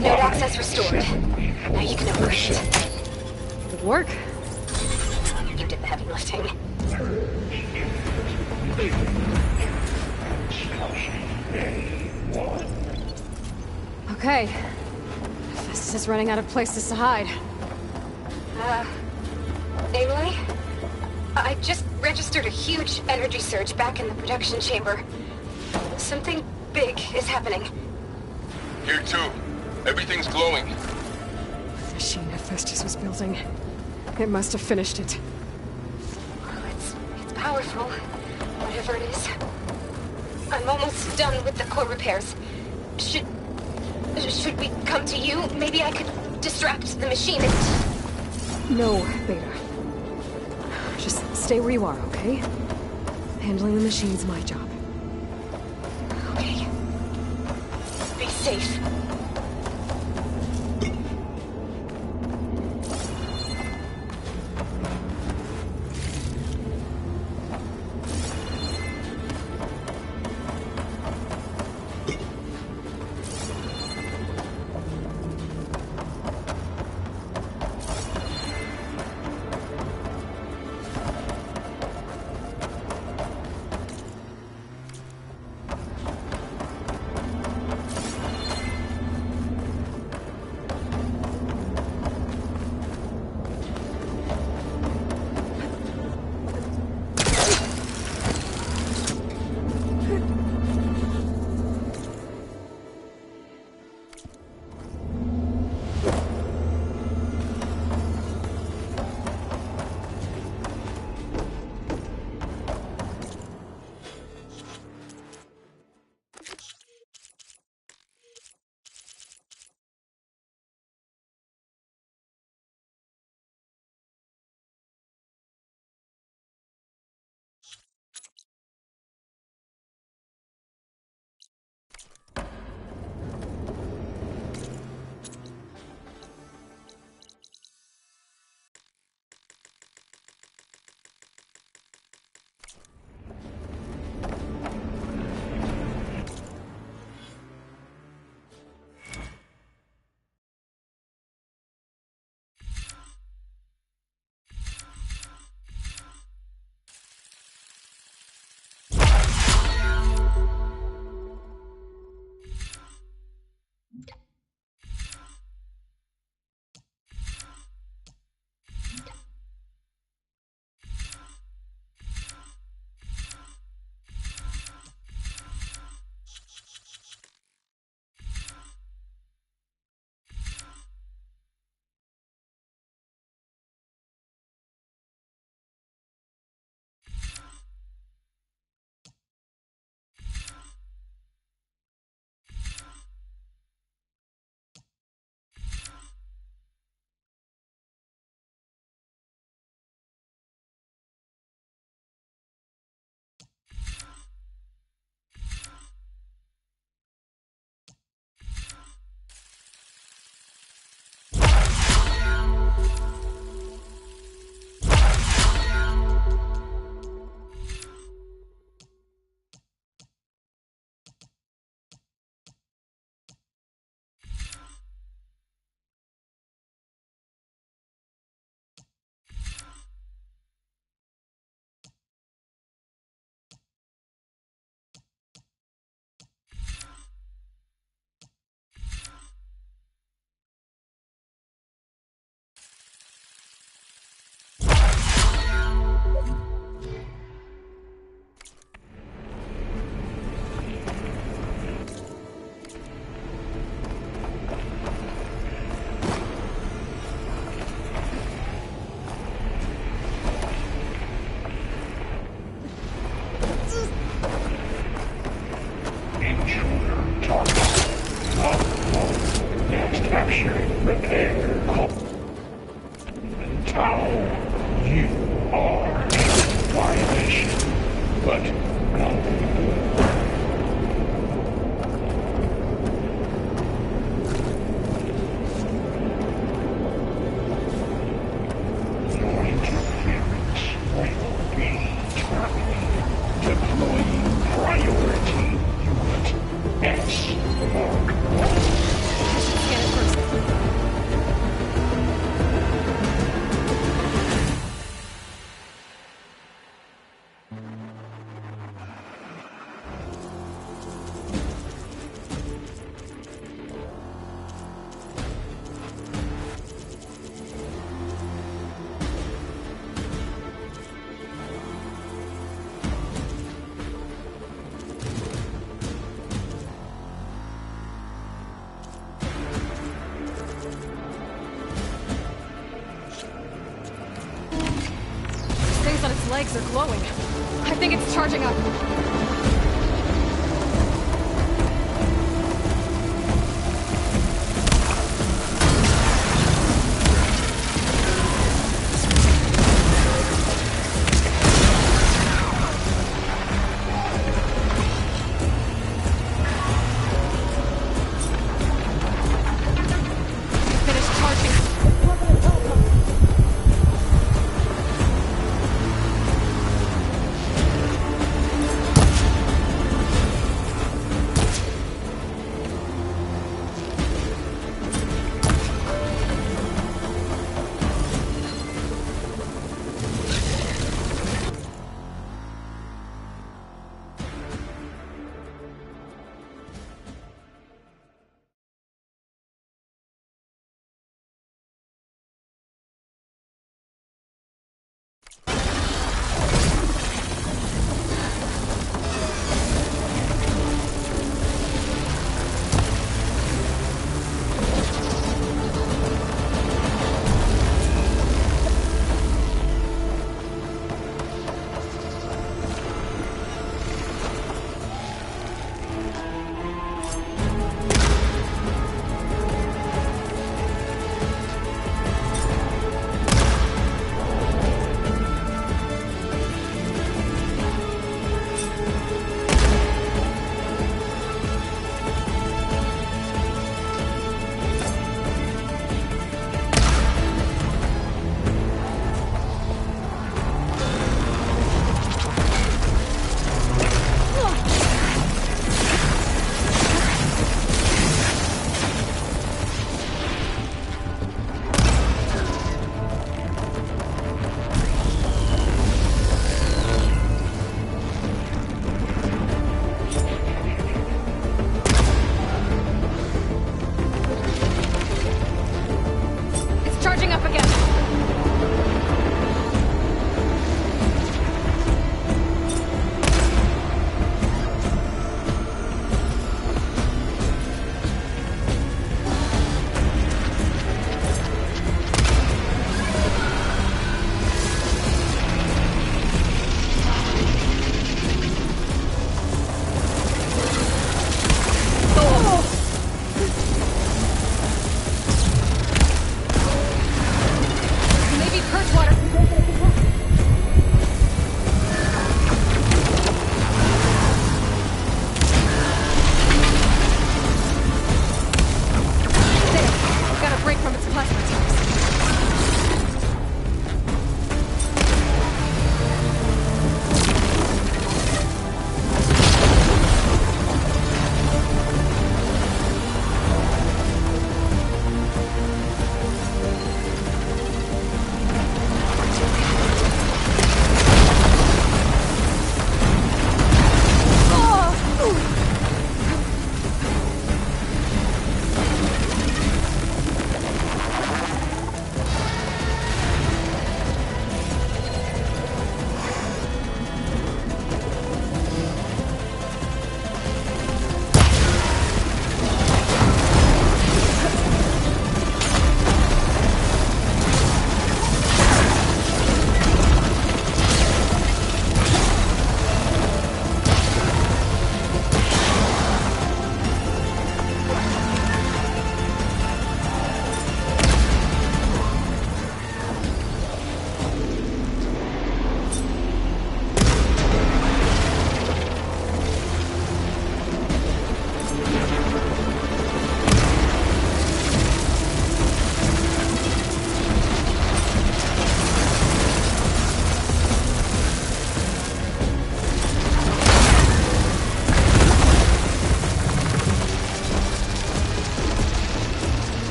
Node access restored. Now you can upgrade. Did it work? You did the heavy lifting. Okay. Festus is running out of places to hide. Aloy? I just registered a huge energy surge back in the production chamber. Something big is happening. Here too. Everything's glowing. The machine Festus was building. It must have finished it. Oh, it's powerful. Whatever it is. I'm almost done with the core repairs. Should we come to you? Maybe I could distract the machine. No, Beta. Just stay where you are, okay? Handling the machine's my job. Okay. Be safe. Legs are glowing. I think it's charging up.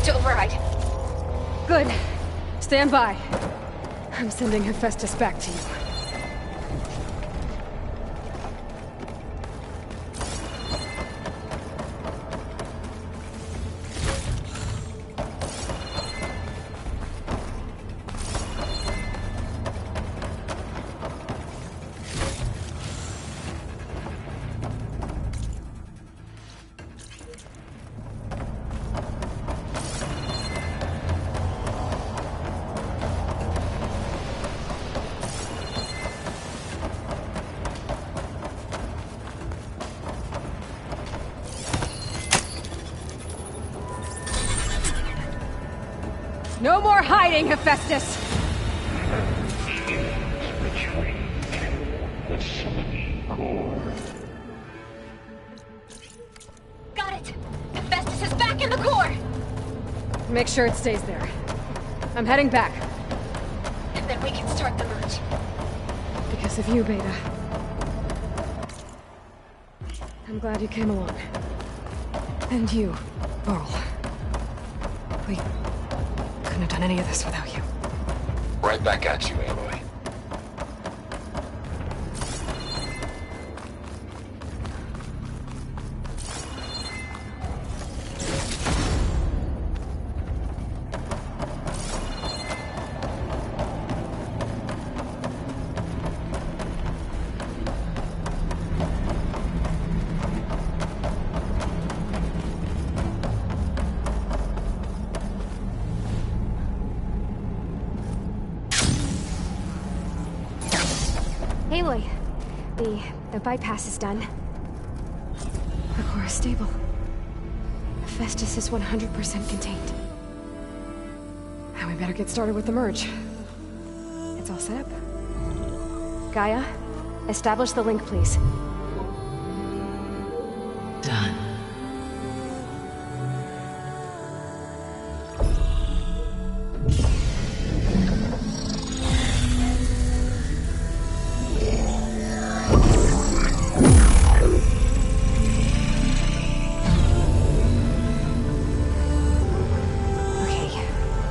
to override. Good. Stand by. I'm sending Hephaestus back to you. No more hiding, Hephaestus! Got it! Hephaestus is back in the core! Make sure it stays there. I'm heading back. And then we can start the merge. Because of you, Beta. I'm glad you came along. And you, Burl. We couldn't have done any of this without you. Right back at you, Aloy. Aloy, the bypass is done. The core is stable. Hephaestus is 100% contained. Now we better get started with the merge. It's all set up. Gaia, establish the link, please. Done.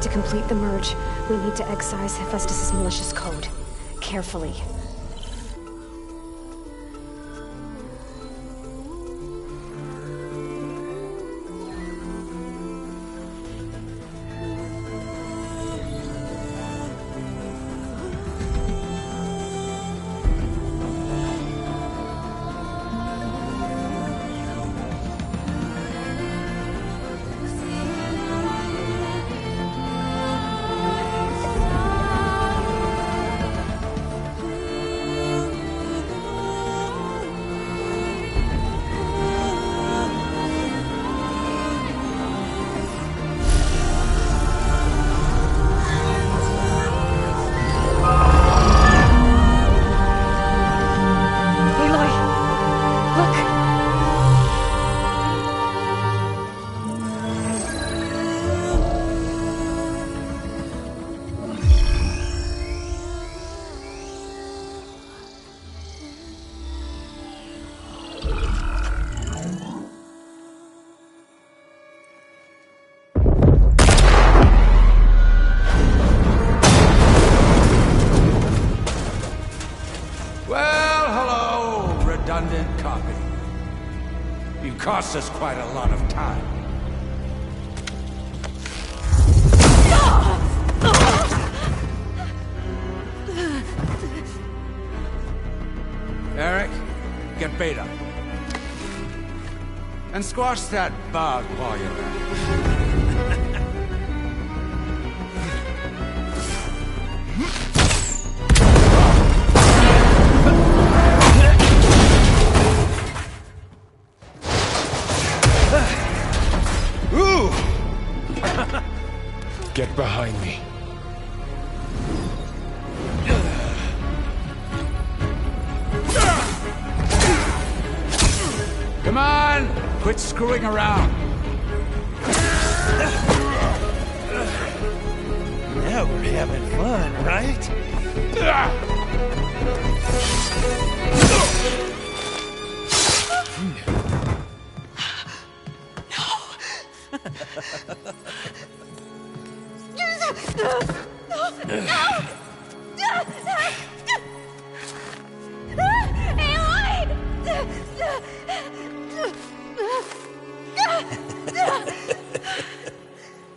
To complete the merge, we need to excise Hephaestus' malicious code. Carefully. Redundant copy. You cost us quite a lot of time. Eric, get Beta. And squash that bug while you're at it. Get behind me. Come on! Quit screwing around. Now we're having fun, right?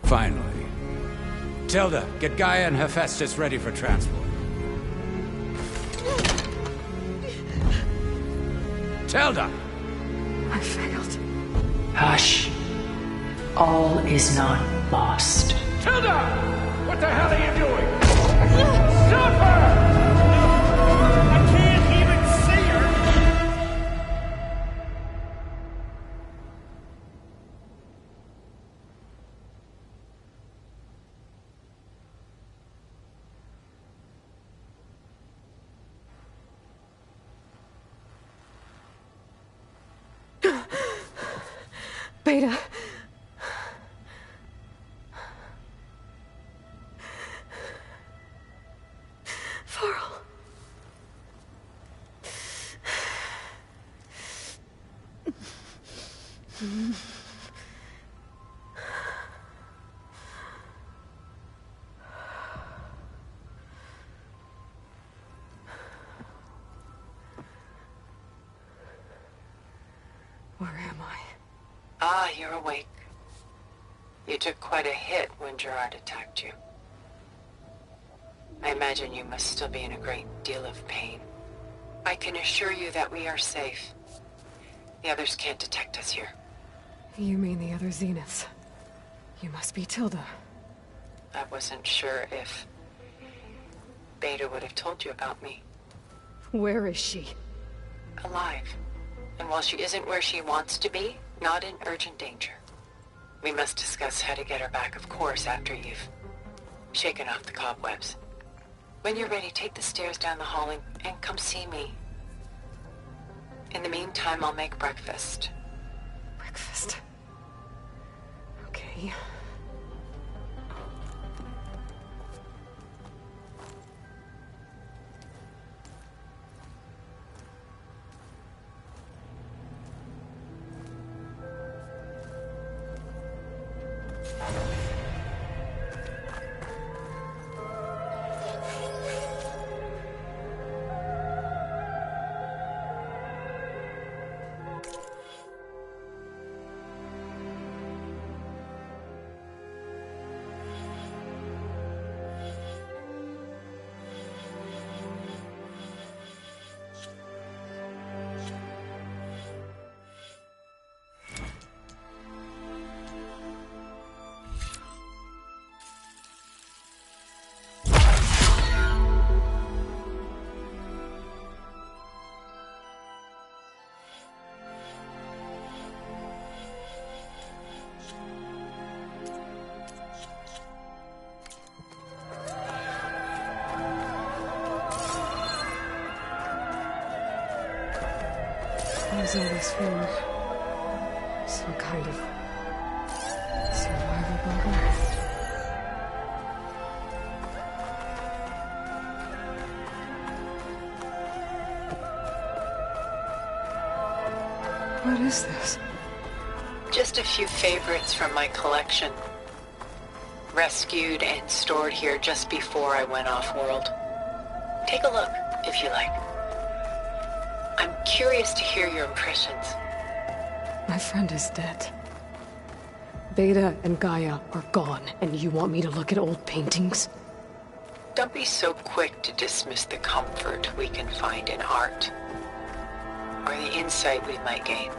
Finally. Tilda, get Gaia and Hephaestus ready for transport. Tilda! I failed. Hush. All is not lost. Tilda! What the hell are you doing? Stop her! I can't even see her! Beta. Farrell. Where am I? Ah, you're awake. You took quite a hit when Gerard attacked you. I imagine you must still be in a great deal of pain. I can assure you that we are safe. The others can't detect us here. You mean the other Zeniths? You must be Tilda. I wasn't sure if Beta would have told you about me. Where is she? Alive. And while she isn't where she wants to be, not in urgent danger. We must discuss how to get her back, of course, after you've shaken off the cobwebs. When you're ready, take the stairs down the hall and come see me. In the meantime, I'll make breakfast. Breakfast? Okay. There's always food. Some kind of survival bunker. What is this? Just a few favorites from my collection. Rescued and stored here just before I went off-world. Take a look, if you like. I'm curious to hear your impressions. My friend is dead. Beta and Gaia are gone, and you want me to look at old paintings? Don't be so quick to dismiss the comfort we can find in art, or the insight we might gain.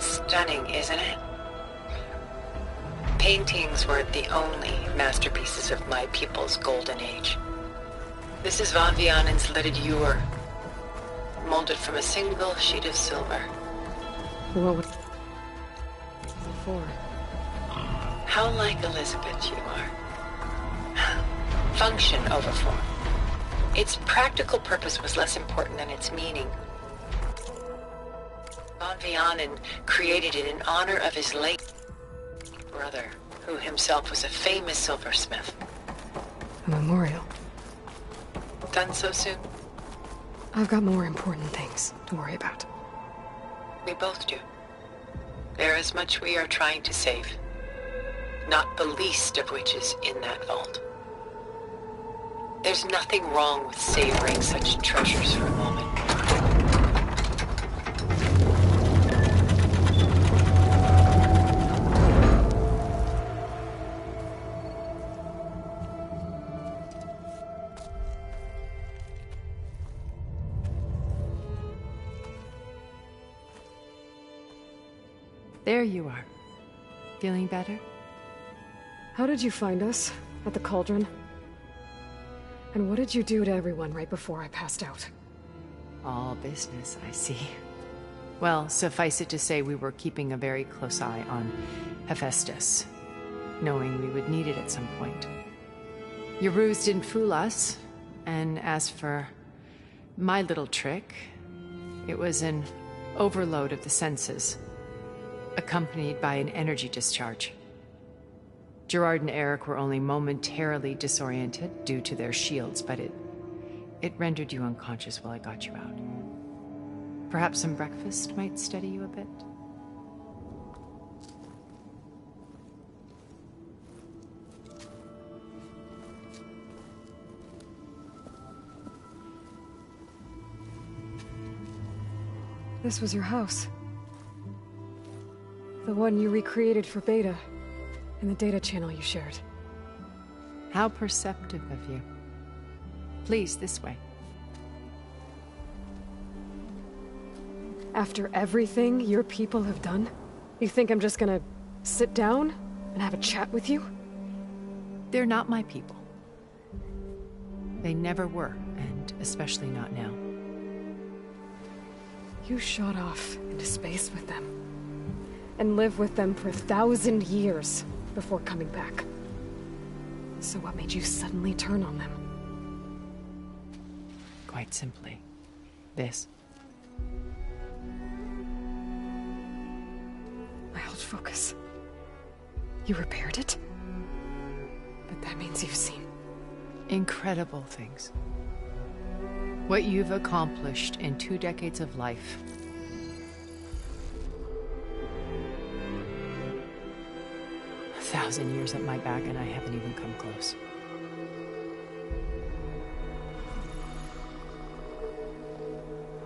Stunning, isn't it? Paintings weren't the only masterpieces of my people's golden age. This is Van Vianen's lidded ewer, molded from a single sheet of silver. What was it for? How like Elizabeth you are. Function over form. Its practical purpose was less important than its meaning. Van Vianen created it in honor of his late brother, who himself was a famous silversmith. A memorial. Done so soon? I've got more important things to worry about. We both do. There is much we are trying to save. Not the least of which is in that vault. There's nothing wrong with savoring such treasures for a moment. There you are. Feeling better? How did you find us? At the cauldron? And what did you do to everyone right before I passed out? All business, I see. Well, suffice it to say we were keeping a very close eye on Hephaestus, knowing we would need it at some point. Your ruse didn't fool us, and as for my little trick, it was an overload of the senses, accompanied by an energy discharge. Gerard and Eric were only momentarily disoriented due to their shields, but it rendered you unconscious while I got you out. Perhaps some breakfast might steady you a bit? This was your house. The one you recreated for Beta, in the data channel you shared. How perceptive of you. Please, this way. After everything your people have done, you think I'm just gonna sit down and have a chat with you? They're not my people. They never were, and especially not now. You shot off into space with them, and lived with them for 1,000 years before coming back. So what made you suddenly turn on them? Quite simply, this. My old focus. You repaired it? But that means you've seen incredible things. What you've accomplished in 2 decades of life. A 1,000 years at my back and I haven't even come close.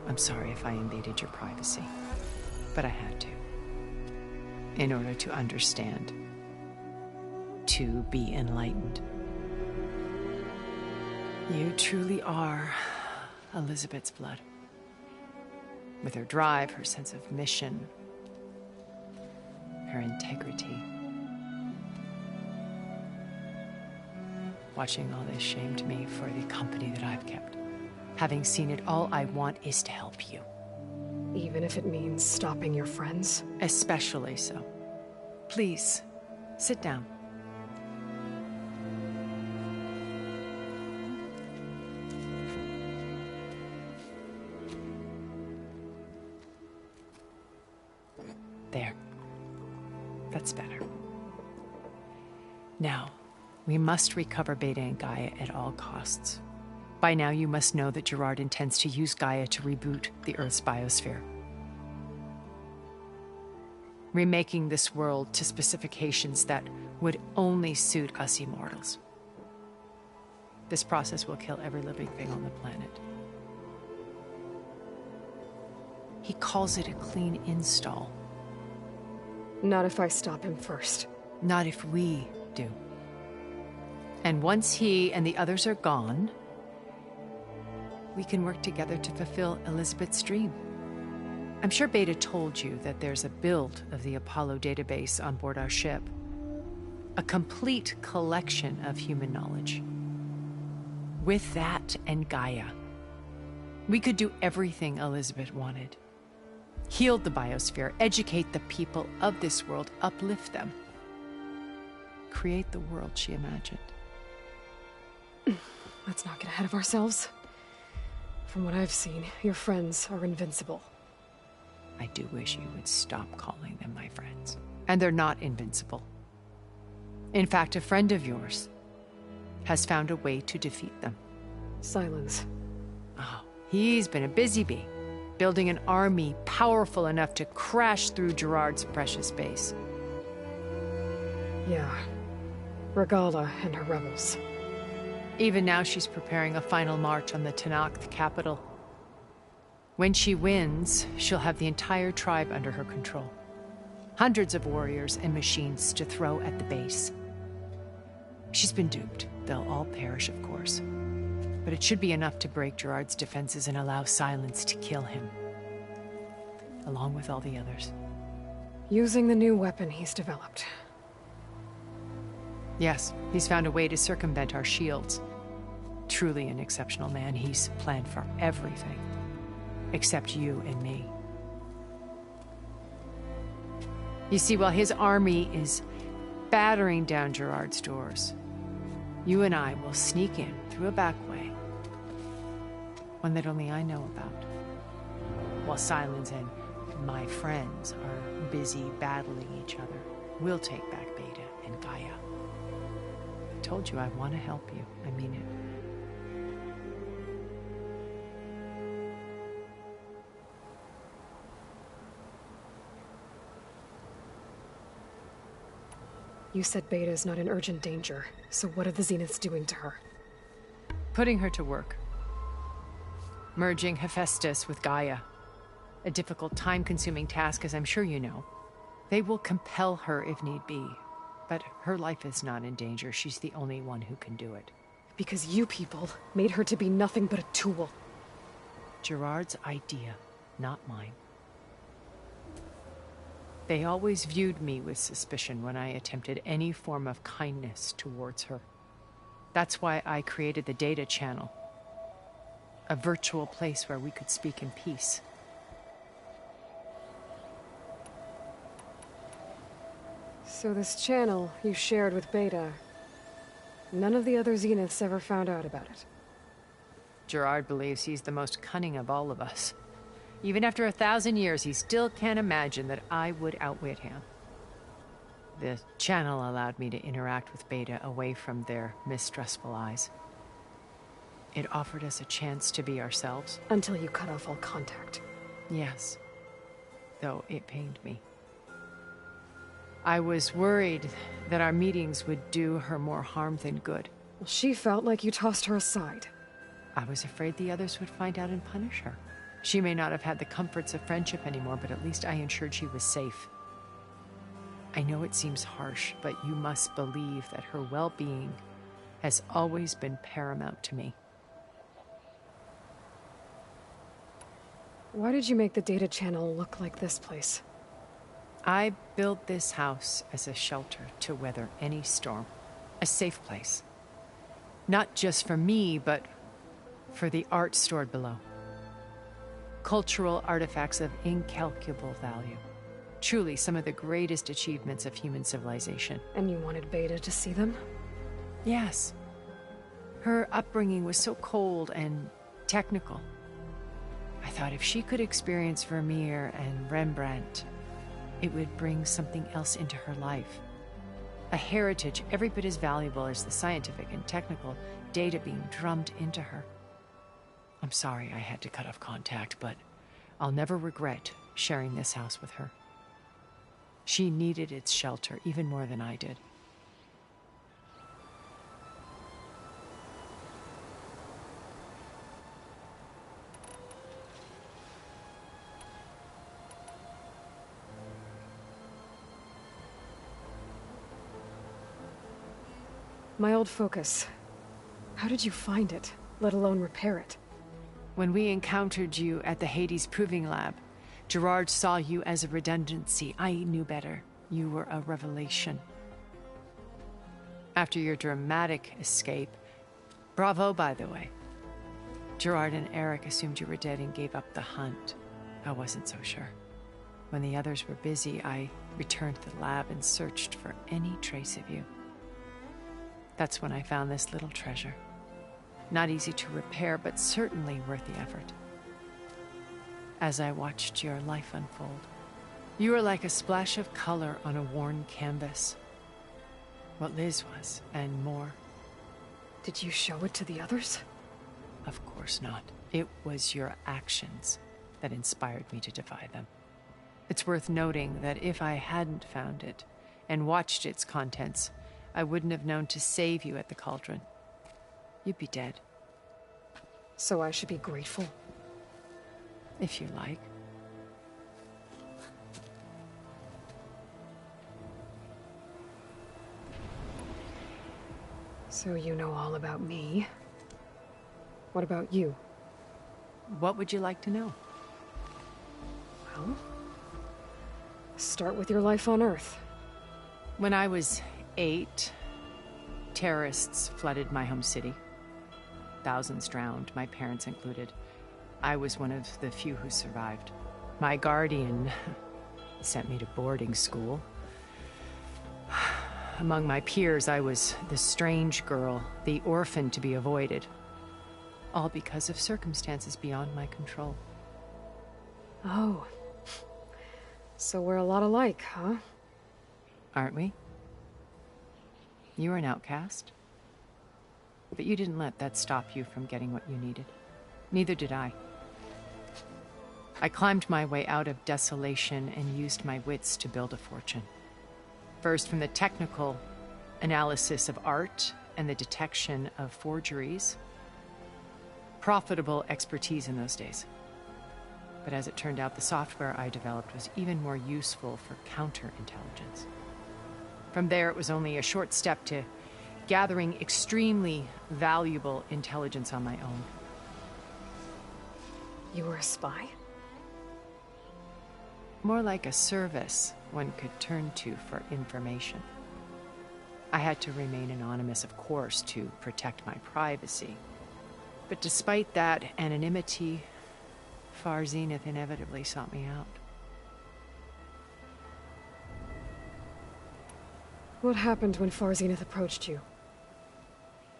I'm sorry if I invaded your privacy, but I had to. In order to understand. To be enlightened. You truly are Elizabeth's blood. With her drive, her sense of mission, her integrity. Watching all this shamed me for the company that I've kept. Having seen it, all I want is to help you. Even if it means stopping your friends? Especially so. Please, sit down. There. That's better. Now, we must recover Beta and Gaia at all costs. By now, you must know that Gerard intends to use Gaia to reboot the Earth's biosphere. Remaking this world to specifications that would only suit us immortals. This process will kill every living thing on the planet. He calls it a clean install. Not if I stop him first. Not if we do. And once he and the others are gone, we can work together to fulfill Elizabeth's dream. I'm sure Beta told you that there's a build of the Apollo database on board our ship. A complete collection of human knowledge. With that and Gaia, we could do everything Elizabeth wanted. Heal the biosphere, educate the people of this world, uplift them. Create the world she imagined. Let's not get ahead of ourselves. From what I've seen, your friends are invincible. I do wish you would stop calling them my friends. And they're not invincible. In fact, a friend of yours, has found a way to defeat them. Silence. Oh, he's been a busy bee, building an army powerful enough to crash through Gerard's precious base. Yeah. Regala and her rebels. Even now she's preparing a final march on the Tenakth capital. When she wins, she'll have the entire tribe under her control. Hundreds of warriors and machines to throw at the base. She's been duped. They'll all perish, of course. But it should be enough to break Gerard's defenses and allow Silence to kill him. Along with all the others. Using the new weapon he's developed. Yes, he's found a way to circumvent our shields. Truly an exceptional man. He's planned for everything. Except you and me. You see, while his army is battering down Gerard's doors, you and I will sneak in through a back way. One that only I know about. While Silence and my friends are busy battling each other, we'll take back Beta and Gaia. I told you I want to help you. I mean it. You said Beta's not in urgent danger, so what are the Zeniths doing to her? Putting her to work. Merging Hephaestus with Gaia. A difficult, time-consuming task, as I'm sure you know. They will compel her if need be. But her life is not in danger. She's the only one who can do it. Because you people made her to be nothing but a tool. Gerard's idea, not mine. They always viewed me with suspicion when I attempted any form of kindness towards her. That's why I created the data channel. A virtual place where we could speak in peace. So this channel you shared with Beta, none of the other Zeniths ever found out about it? Gerard believes he's the most cunning of all of us. Even after 1,000 years, he still can't imagine that I would outwit him. The channel allowed me to interact with Beta away from their mistrustful eyes. It offered us a chance to be ourselves. Until you cut off all contact. Yes. Though it pained me. I was worried that our meetings would do her more harm than good. Well, she felt like you tossed her aside. I was afraid the others would find out and punish her. She may not have had the comforts of friendship anymore, but at least I ensured she was safe. I know it seems harsh, but you must believe that her well-being has always been paramount to me. Why did you make the data channel look like this place? I built this house as a shelter to weather any storm. A safe place. Not just for me, but for the art stored below. Cultural artifacts of incalculable value. Truly some of the greatest achievements of human civilization. And you wanted Beta to see them? Yes. Her upbringing was so cold and technical. I thought if she could experience Vermeer and Rembrandt, it would bring something else into her life. A heritage every bit as valuable as the scientific and technical data being drummed into her. I'm sorry I had to cut off contact, but I'll never regret sharing this house with her. She needed its shelter even more than I did. My old focus. How did you find it, let alone repair it? When we encountered you at the Hades Proving Lab, Gerard saw you as a redundancy. I knew better. You were a revelation. After your dramatic escape, bravo, by the way. Gerard and Eric assumed you were dead and gave up the hunt. I wasn't so sure. When the others were busy, I returned to the lab and searched for any trace of you. That's when I found this little treasure. Not easy to repair, but certainly worth the effort. As I watched your life unfold, you were like a splash of color on a worn canvas. What Liz was, and more. Did you show it to the others? Of course not. It was your actions that inspired me to defy them. It's worth noting that if I hadn't found it and watched its contents, I wouldn't have known to save you at the cauldron. You'd be dead. So I should be grateful? If you like. So you know all about me. What about you? What would you like to know? Well, start with your life on Earth. When I was 8, terrorists flooded my home city. Thousands drowned, my parents included. I was one of the few who survived. My guardian sent me to boarding school. Among my peers, I was the strange girl, the orphan to be avoided. All because of circumstances beyond my control. Oh. So we're a lot alike, huh? Aren't we? You were an outcast. But you didn't let that stop you from getting what you needed. Neither did I. I climbed my way out of desolation and used my wits to build a fortune. First, from the technical analysis of art and the detection of forgeries. Profitable expertise in those days. But as it turned out, the software I developed was even more useful for counterintelligence. From there, it was only a short step to gathering extremely valuable intelligence on my own. You were a spy? More like a service one could turn to for information. I had to remain anonymous, of course, to protect my privacy. But despite that anonymity, Far Zenith inevitably sought me out. What happened when Far Zenith approached you?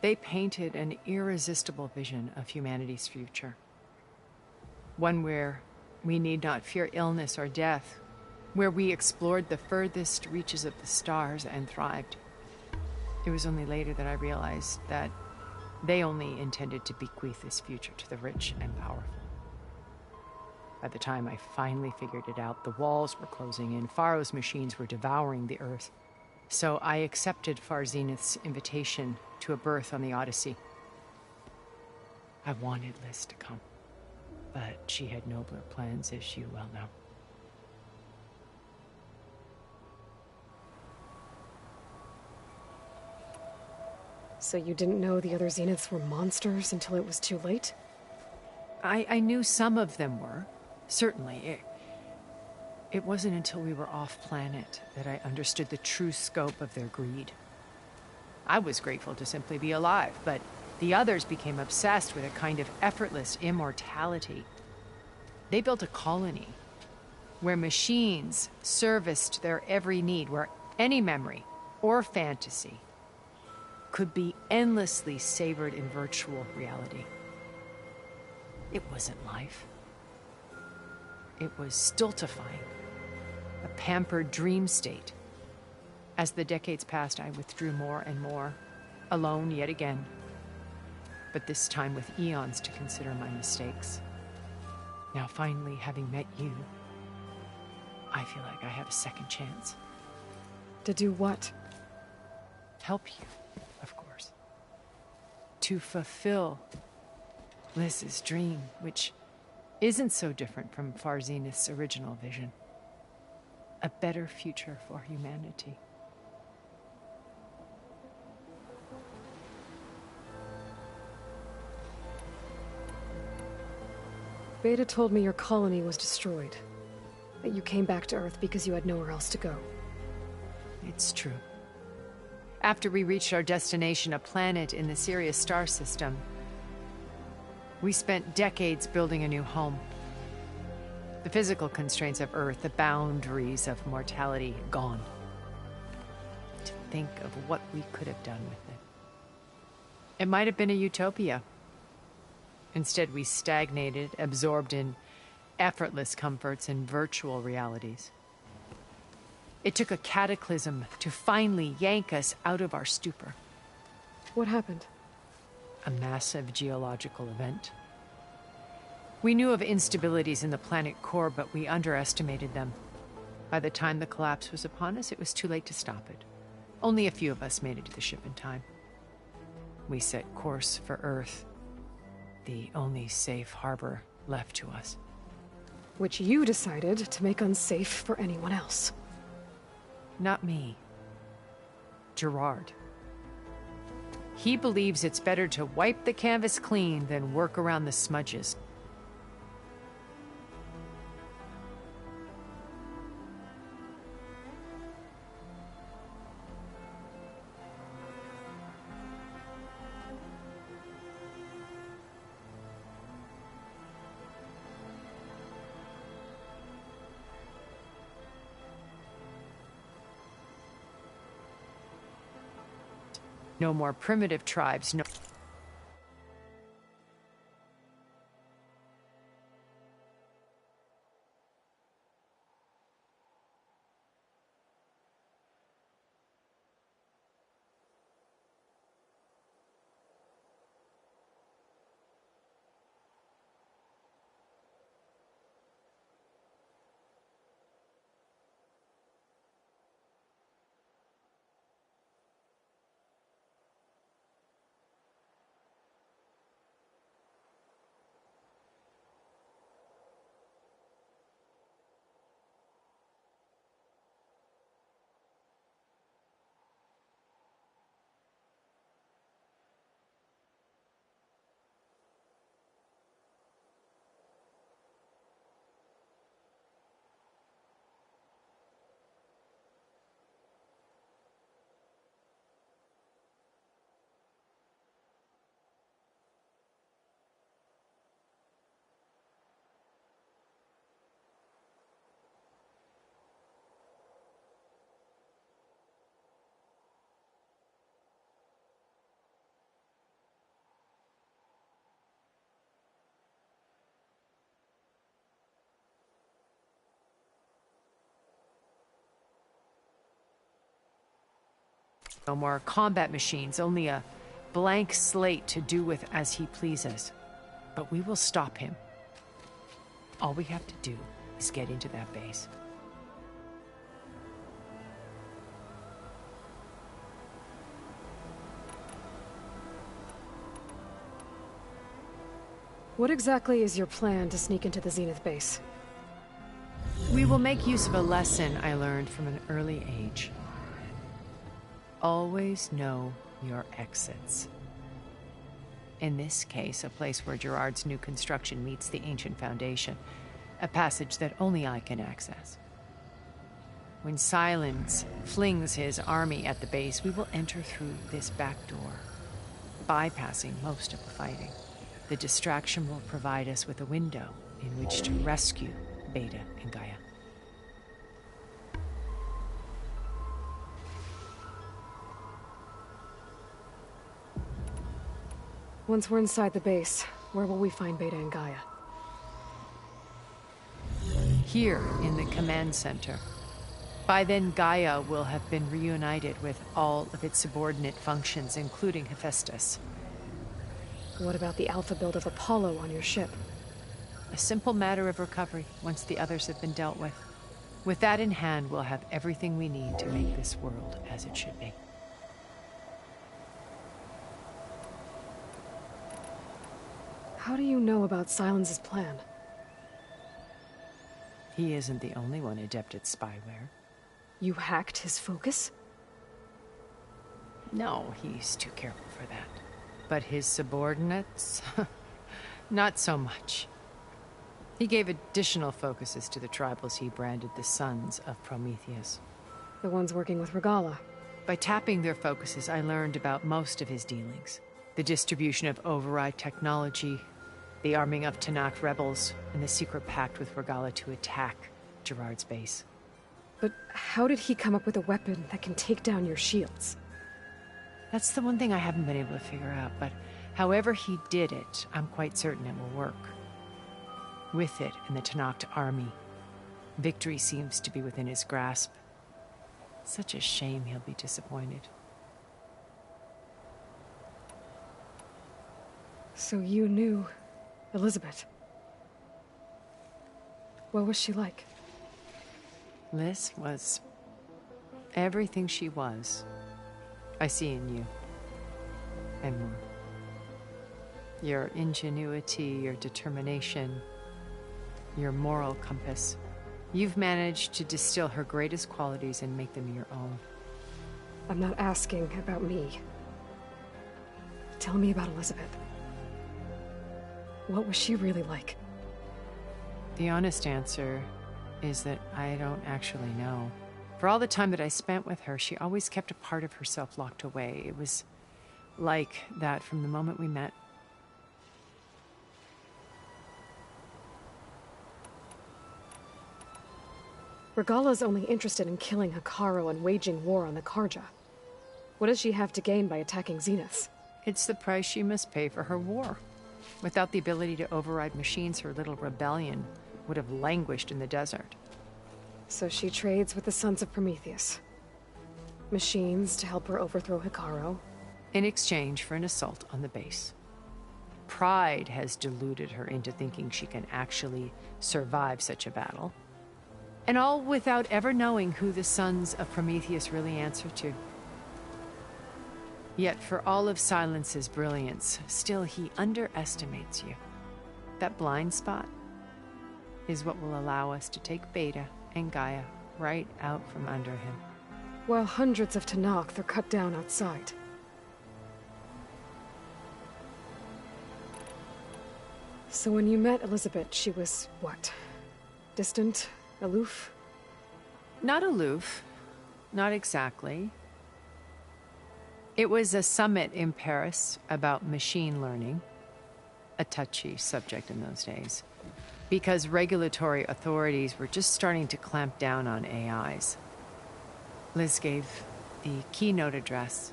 They painted an irresistible vision of humanity's future. One where we need not fear illness or death, where we explored the furthest reaches of the stars and thrived. It was only later that I realized that they only intended to bequeath this future to the rich and powerful. By the time I finally figured it out, the walls were closing in, Pharaoh's machines were devouring the Earth. So I accepted Far Zenith's invitation to a berth on the Odyssey. I wanted Liz to come, but she had nobler plans, as you well know. So you didn't know the other Zeniths were monsters until it was too late? I knew some of them were, certainly. It wasn't until we were off-planet that I understood the true scope of their greed. I was grateful to simply be alive, but the others became obsessed with a kind of effortless immortality. They built a colony where machines serviced their every need, where any memory or fantasy could be endlessly savored in virtual reality. It wasn't life. It was stultifying, a pampered dream state. As the decades passed, I withdrew more and more, alone yet again, but this time with eons to consider my mistakes. Now finally, having met you, I feel like I have a second chance. To do what? Help you, of course. To fulfill Liz's dream, which isn't so different from Far Zenith's original vision. A better future for humanity. Beta told me your colony was destroyed. That you came back to Earth because you had nowhere else to go. It's true. After we reached our destination, a planet in the Sirius star system, we spent decades building a new home. The physical constraints of Earth, the boundaries of mortality, gone. To think of what we could have done with it. It might have been a utopia. Instead, we stagnated, absorbed in effortless comforts and virtual realities. It took a cataclysm to finally yank us out of our stupor. What happened? a massive geological event. We knew of instabilities in the planet core, but we underestimated them. By the time the collapse was upon us, it was too late to stop it. Only a few of us made it to the ship in time. We set course for Earth, the only safe harbor left to us. Which you decided to make unsafe for anyone else. Not me. Gerard. He believes it's better to wipe the canvas clean than work around the smudges. No more primitive tribes, no... No more combat machines, only a blank slate to do with as he pleases. But we will stop him. All we have to do is get into that base. What exactly is your plan to sneak into the Zenith base? We will make use of a lesson I learned from an early age. Always know your exits. In this case, a place where Gerard's new construction meets the ancient foundation, a passage that only I can access. When Silence flings his army at the base, we will enter through this back door, bypassing most of the fighting. The distraction will provide us with a window in which to rescue Beta and Gaia. Once we're inside the base, where will we find Beta and Gaia? Here, in the command center. By then, Gaia will have been reunited with all of its subordinate functions, including Hephaestus. What about the alpha build of Apollo on your ship? A simple matter of recovery, once the others have been dealt with. With that in hand, we'll have everything we need to make this world as it should be. How do you know about Silence's plan? He isn't the only one adept at spyware. You hacked his focus? No, he's too careful for that. But his subordinates? Not so much. He gave additional focuses to the tribals he branded the Sons of Prometheus. The ones working with Regala. By tapping their focuses, I learned about most of his dealings. The distribution of override technology, the arming of Tanakh rebels, and the secret pact with Regala to attack Gerard's base. But how did he come up with a weapon that can take down your shields? That's the one thing I haven't been able to figure out, but however he did it, I'm quite certain it will work. With it and the Tanakh army, victory seems to be within his grasp. Such a shame he'll be disappointed. So you knew Elizabeth. What was she like? Liz was everything she was. I see in you. And more. Your ingenuity, your determination, your moral compass. You've managed to distill her greatest qualities and make them your own. I'm not asking about me. Tell me about Elizabeth. What was she really like? The honest answer is that I don't actually know. For all the time that I spent with her, she always kept a part of herself locked away. It was like that from the moment we met. Regala's only interested in killing Hekarro and waging war on the Karja. What does she have to gain by attacking Zeniths? It's the price she must pay for her war. Without the ability to override machines, her little rebellion would have languished in the desert. So she trades with the Sons of Prometheus. Machines to help her overthrow Hekarro. In exchange for an assault on the base. Pride has deluded her into thinking she can actually survive such a battle. And all without ever knowing who the Sons of Prometheus really answer to. Yet for all of Silence's brilliance, still he underestimates you. That blind spot is what will allow us to take Beta and Gaia right out from under him. While hundreds of Tenakth are cut down outside. So when you met Elizabeth, she was what? Distant? Aloof? Not aloof. Not exactly. It was a summit in Paris about machine learning. A touchy subject in those days. Because regulatory authorities were just starting to clamp down on AIs. Liz gave the keynote address.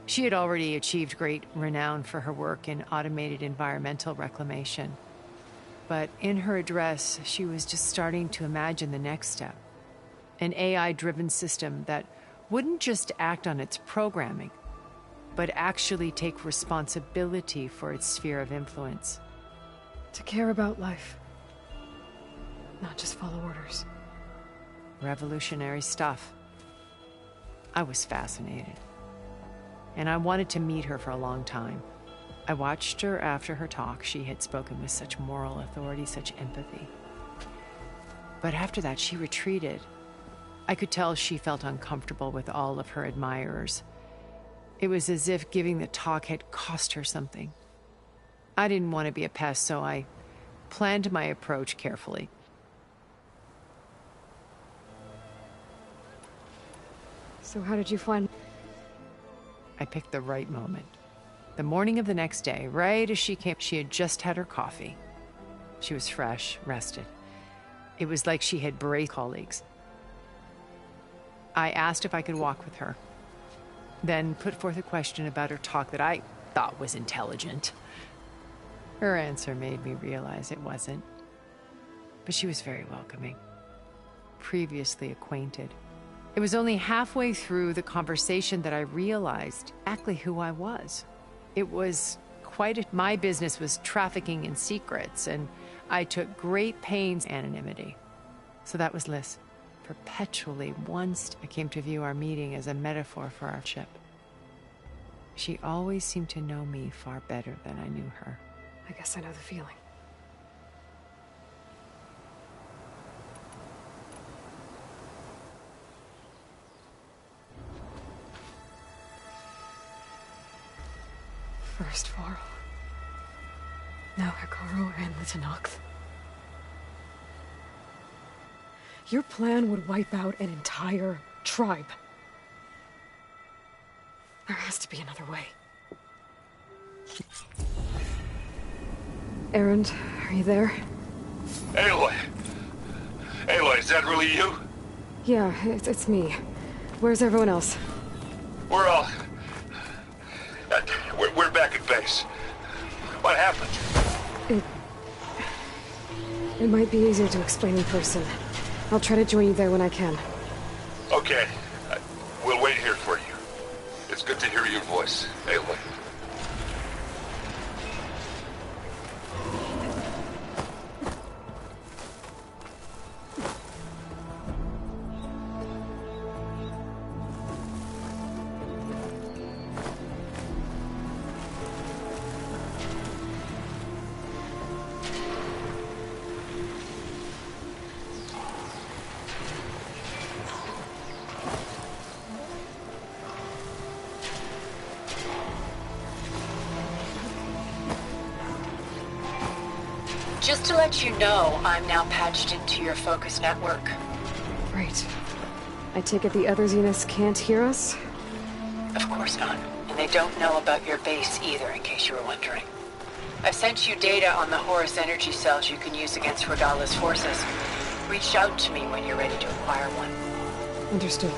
She had already achieved great renown for her work in automated environmental reclamation. But in her address, she was just starting to imagine the next step. An AI-driven system that wouldn't just act on its programming, but actually take responsibility for its sphere of influence. To care about life. Not just follow orders. Revolutionary stuff. I was fascinated. And I wanted to meet her for a long time. I watched her after her talk. She had spoken with such moral authority, such empathy. But after that, she retreated. I could tell she felt uncomfortable with all of her admirers. It was as if giving the talk had cost her something. I didn't want to be a pest, so I planned my approach carefully. So how did you find... I picked the right moment. The morning of the next day, right as she came, she had just had her coffee. She was fresh, rested. It was like she had braced colleagues. I asked if I could walk with her, then put forth a question about her talk that I thought was intelligent. Her answer made me realize it wasn't. But she was very welcoming. Previously acquainted. It was only halfway through the conversation that I realized exactly who I was. It was my business was trafficking in secrets, and I took great pains in anonymity. So that was Liz. Perpetually, once I came to view our meeting as a metaphor for our ship. She always seemed to know me far better than I knew her. I guess I know the feeling. First Varl. Now Hekarro and the Tenakth. Your plan would wipe out an entire tribe. There has to be another way. Erend, are you there? Aloy! Aloy, is that really you? Yeah, it's me. Where's everyone else? We're all... We're back at base. What happened? It might be easier to explain in person. I'll try to join you there when I can. Okay. We'll wait here for you. It's good to hear your voice, Aloy. Just to let you know, I'm now patched into your focus network. Right. I take it the other Zeniths can't hear us? Of course not. And they don't know about your base either, in case you were wondering. I've sent you data on the Horus energy cells you can use against Rodala's forces. Reach out to me when you're ready to acquire one. Understood.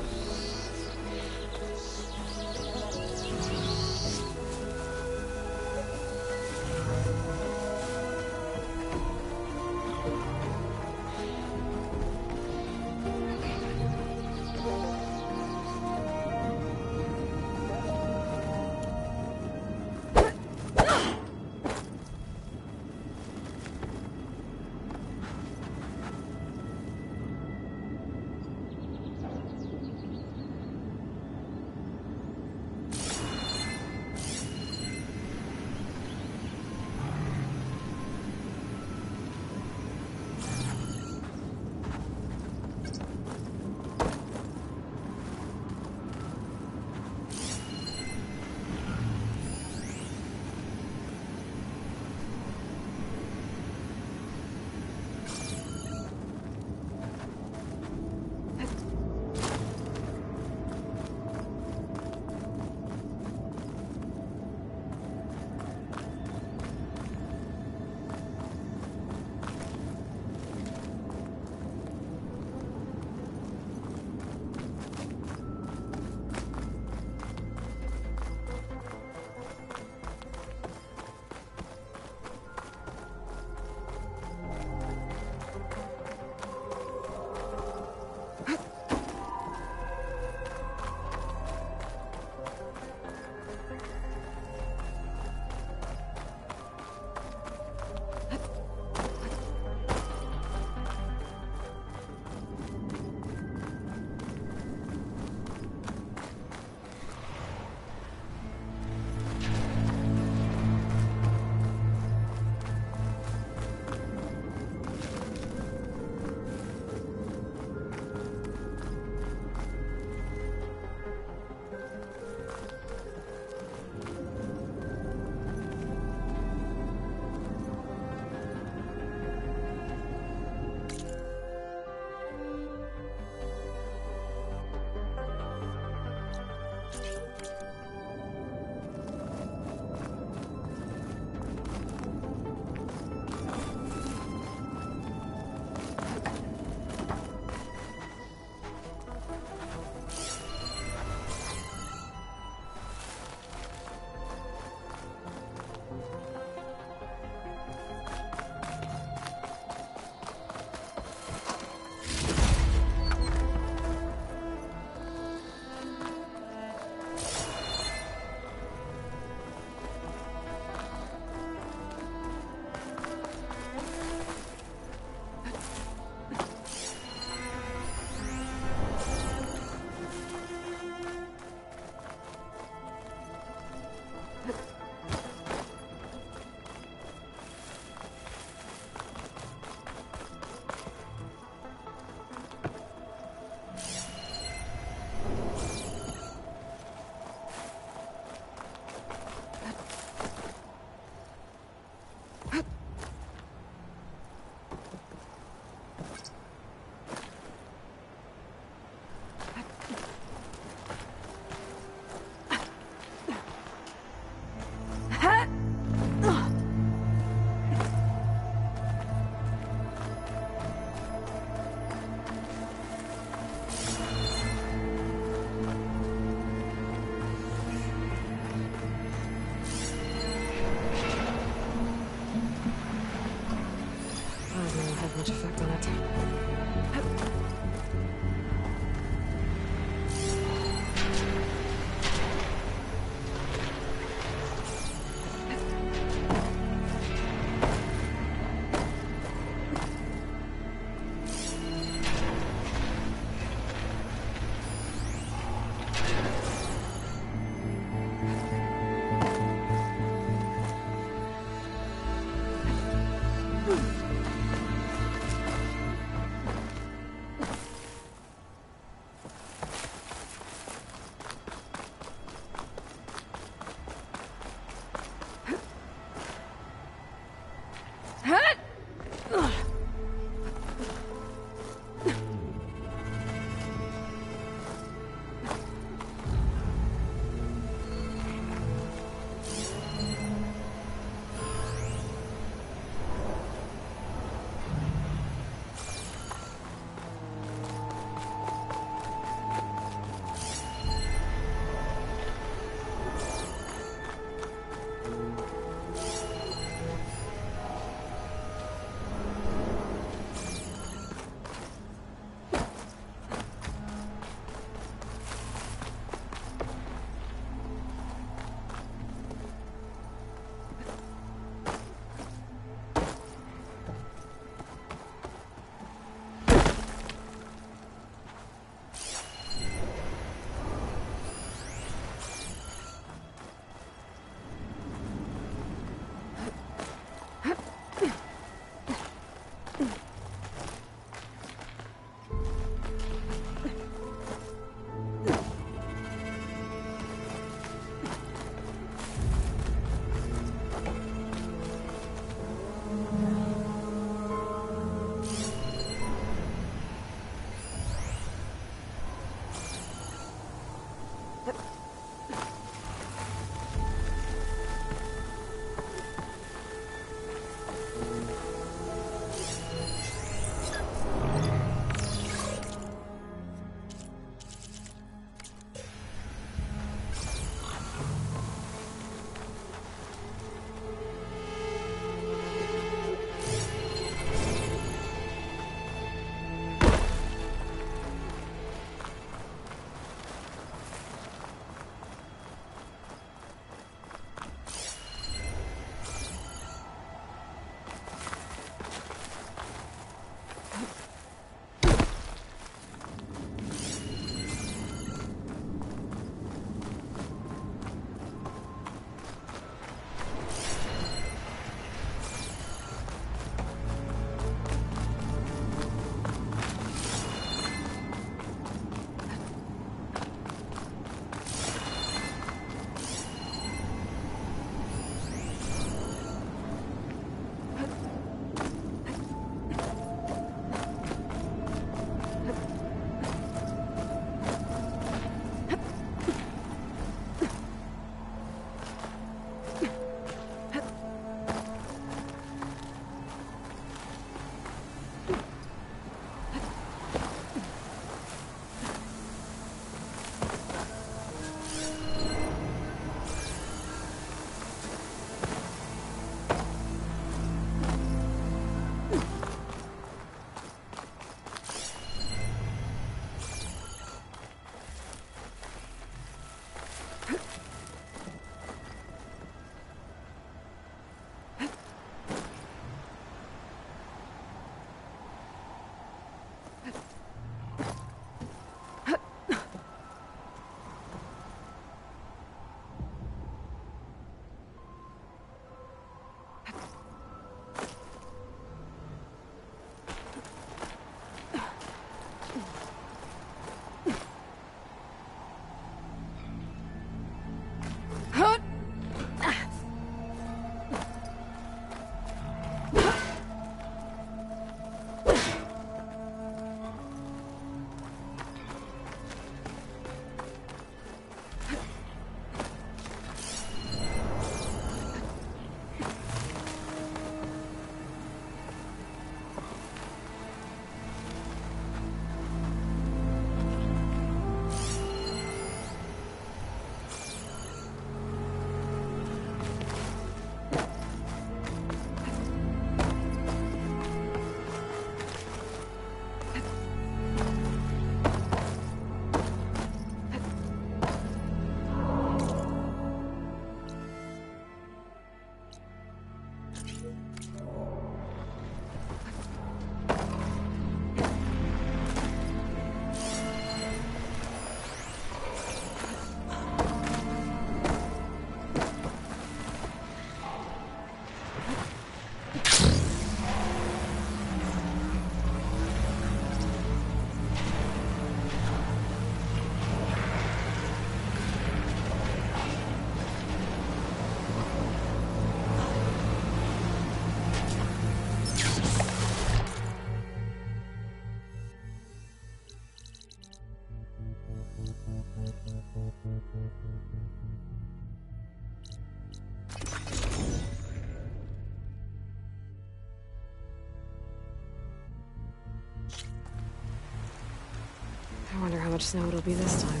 I wonder how much snow it'll be this time.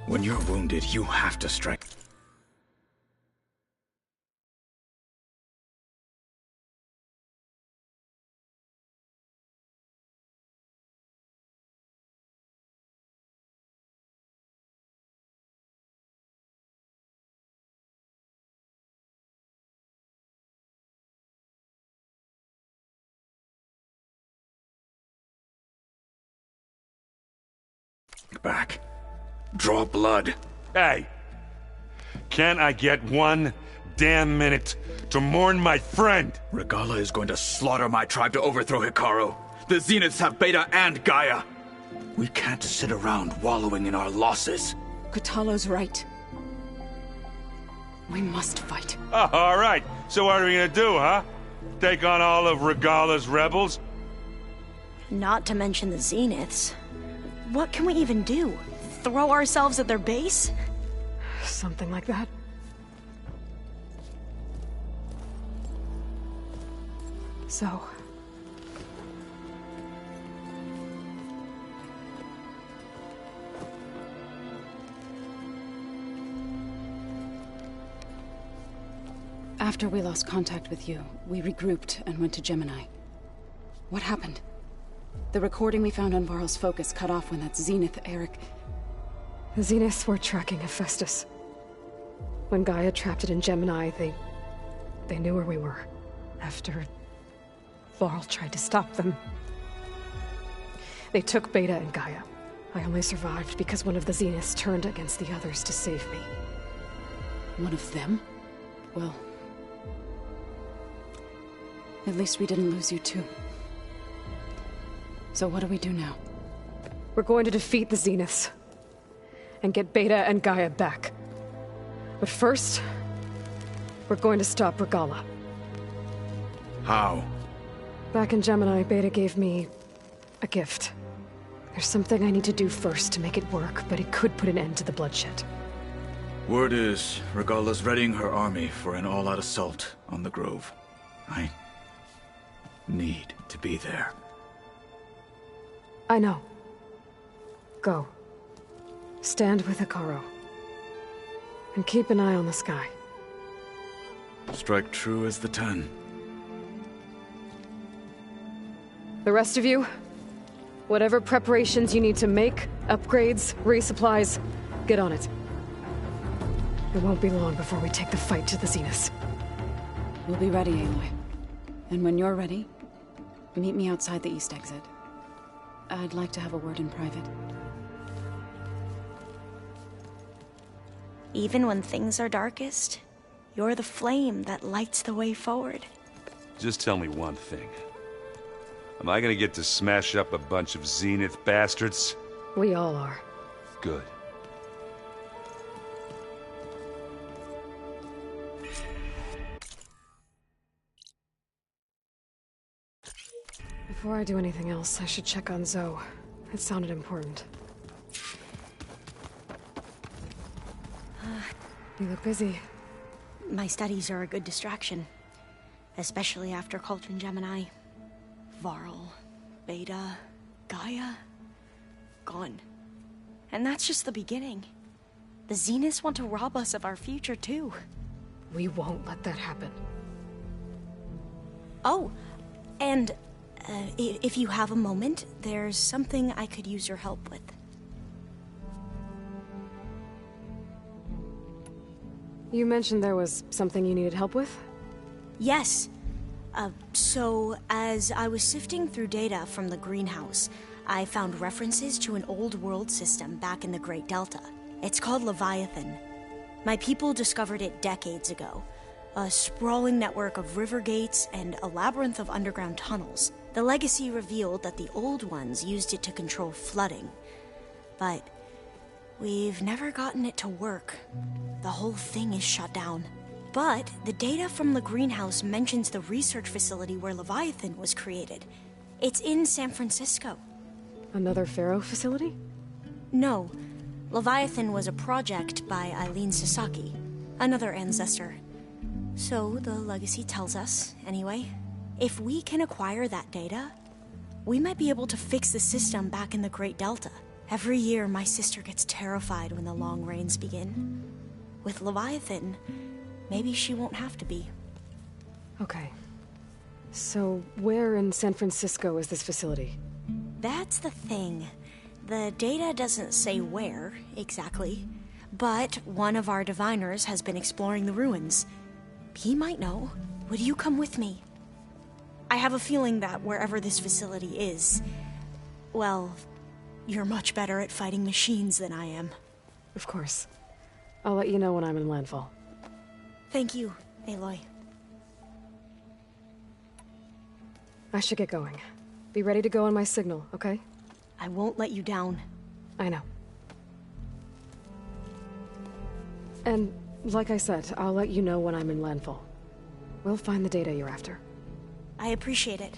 When you're wounded, you have to strike. Back. Draw blood. Hey! Can't I get one damn minute to mourn my friend? Regala is going to slaughter my tribe to overthrow Hikaru. The Zeniths have Beta and Gaia. We can't sit around wallowing in our losses. Kotallo's right. We must fight. Oh, all right. So what are we gonna do, huh? Take on all of Regala's rebels? Not to mention the Zeniths. What can we even do? Throw ourselves at their base? Something like that. So... After we lost contact with you, we regrouped and went to Gemini. What happened? The recording we found on Varl's focus cut off when that Zenith Eric... The Zeniths were tracking Hephaestus. When Gaia trapped it in Gemini, they knew where we were. After Varl tried to stop them. They took Beta and Gaia. I only survived because one of the Zeniths turned against the others to save me. One of them? Well... at least we didn't lose you too. So what do we do now? We're going to defeat the Zeniths. And get Beta and Gaia back. But first, we're going to stop Regala. How? Back in Gemini, Beta gave me a gift. There's something I need to do first to make it work, but it could put an end to the bloodshed. Word is, Regala's readying her army for an all-out assault on the Grove. I need to be there. I know. Go. Stand with Hekarro. And keep an eye on the sky. Strike true as the 10. The rest of you, whatever preparations you need to make, upgrades, resupplies, get on it. It won't be long before we take the fight to the Zeniths. We'll be ready, Aloy. And when you're ready, meet me outside the east exit. I'd like to have a word in private. Even when things are darkest, you're the flame that lights the way forward. Just tell me one thing. Am I gonna get to smash up a bunch of Zenith bastards? We all are. Good. Before I do anything else, I should check on Zoe. It sounded important. You look busy. My studies are a good distraction. Especially after Cauldron Gemini. Varl, Beta, Gaia... gone. And that's just the beginning. The Zeniths want to rob us of our future, too. We won't let that happen. Oh, and... if you have a moment, there's something I could use your help with. You mentioned there was something you needed help with? Yes. So, as I was sifting through data from the greenhouse, I found references to an old world system back in the Great Delta. It's called Leviathan. My people discovered it decades ago. A sprawling network of river gates and a labyrinth of underground tunnels. The legacy revealed that the old ones used it to control flooding. But we've never gotten it to work. The whole thing is shut down. But the data from the greenhouse mentions the research facility where Leviathan was created. It's in San Francisco. Another Pharaoh facility? No. Leviathan was a project by Eileen Sasaki, another ancestor. So the legacy tells us, anyway. If we can acquire that data, we might be able to fix the system back in the Great Delta. Every year, my sister gets terrified when the long rains begin. With Leviathan, maybe she won't have to be. Okay. So, where in San Francisco is this facility? That's the thing. The data doesn't say where, exactly. But one of our diviners has been exploring the ruins. He might know. Would you come with me? I have a feeling that wherever this facility is, well, you're much better at fighting machines than I am. Of course. I'll let you know when I'm in landfall. Thank you, Aloy. I should get going. Be ready to go on my signal, okay? I won't let you down. I know. And, like I said, I'll let you know when I'm in landfall. We'll find the data you're after. I appreciate it.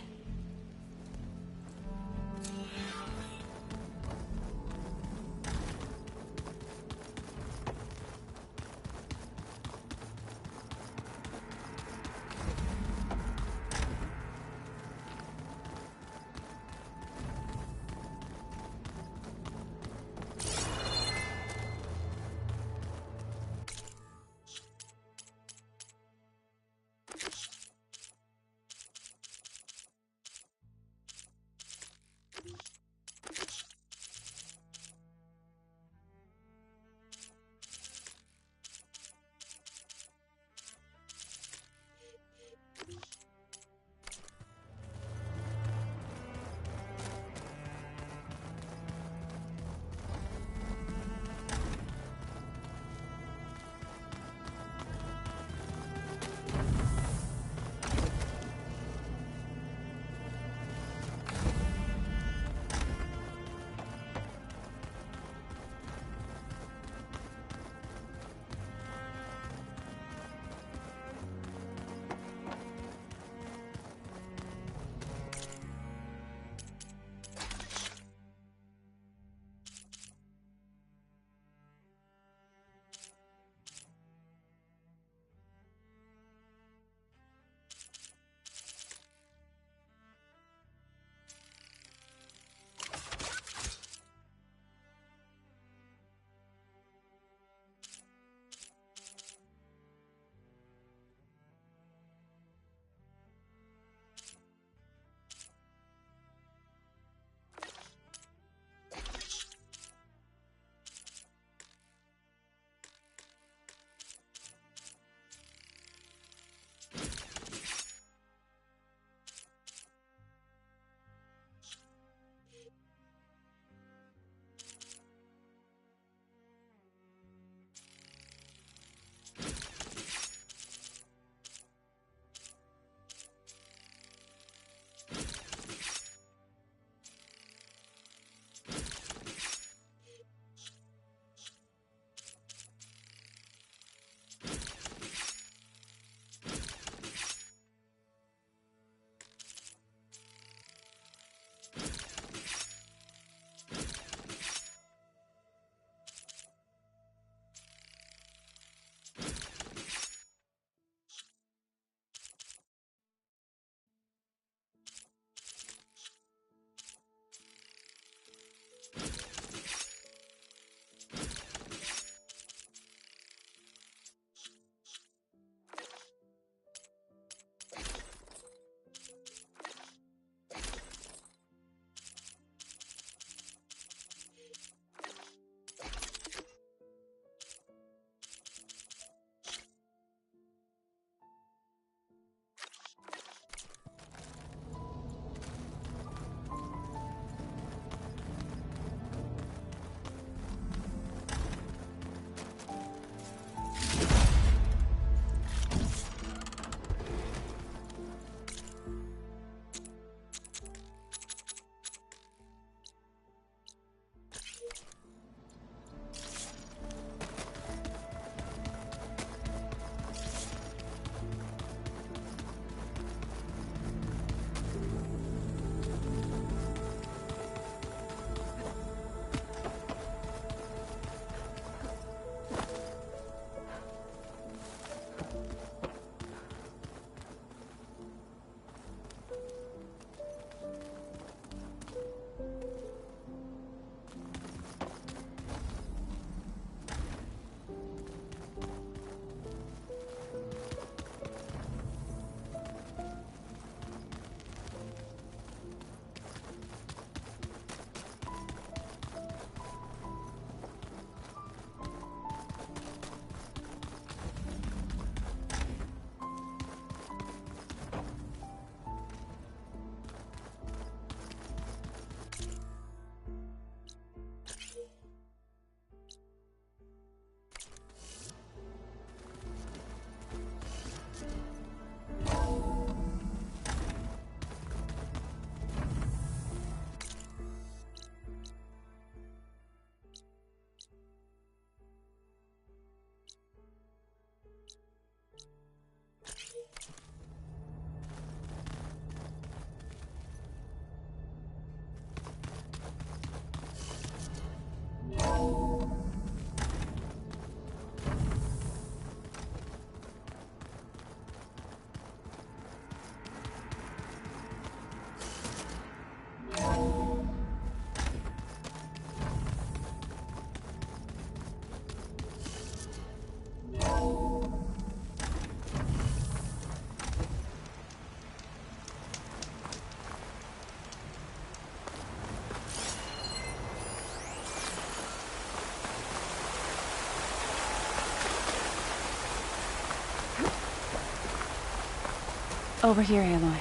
Over here, Aloy.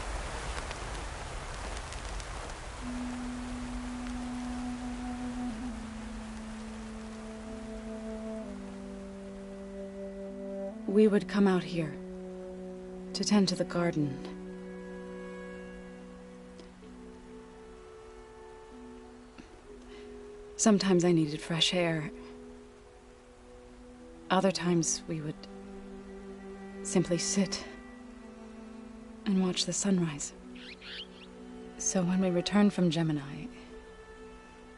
We would come out here to tend to the garden. Sometimes I needed fresh air. Other times we would simply sit and watch the sunrise. So when we returned from Gemini,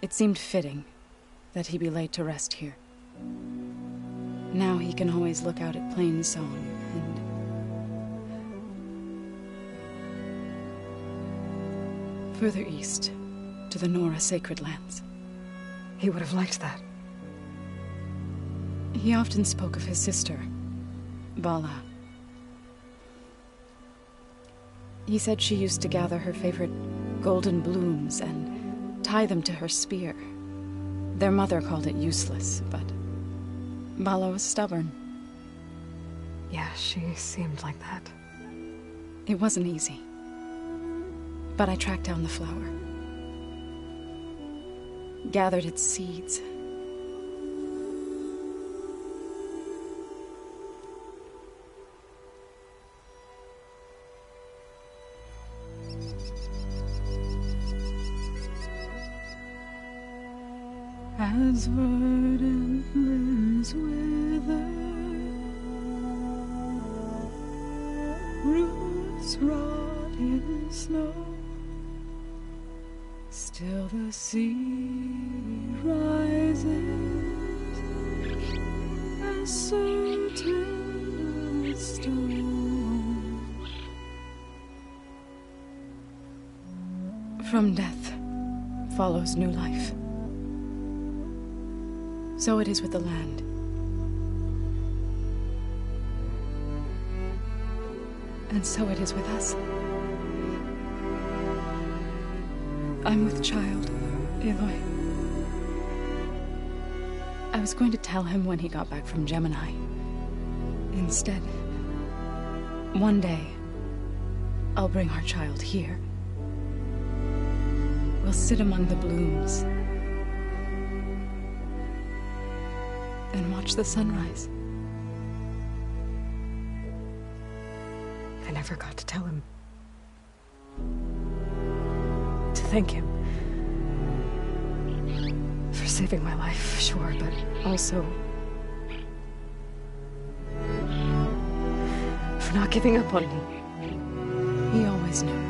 it seemed fitting that he be laid to rest here. Now he can always look out at Plainsong and further east to the Nora Sacred Lands. He would have liked that. He often spoke of his sister, Bala. He said she used to gather her favorite golden blooms and tie them to her spear. Their mother called it useless, but Bala was stubborn. Yeah, she seemed like that. It wasn't easy. But I tracked down the flower. Gathered its seeds. As verdant limbs wither, roots rot in snow, still the sea rises as certain as stone. From death follows new life. So it is with the land. And so it is with us. I'm with child, Aloy. I was going to tell him when he got back from Gemini. Instead, one day, I'll bring our child here. We'll sit among the blooms and watch the sunrise. I never got to tell him. To thank him. For saving my life, sure, but also for not giving up on me. He always knew.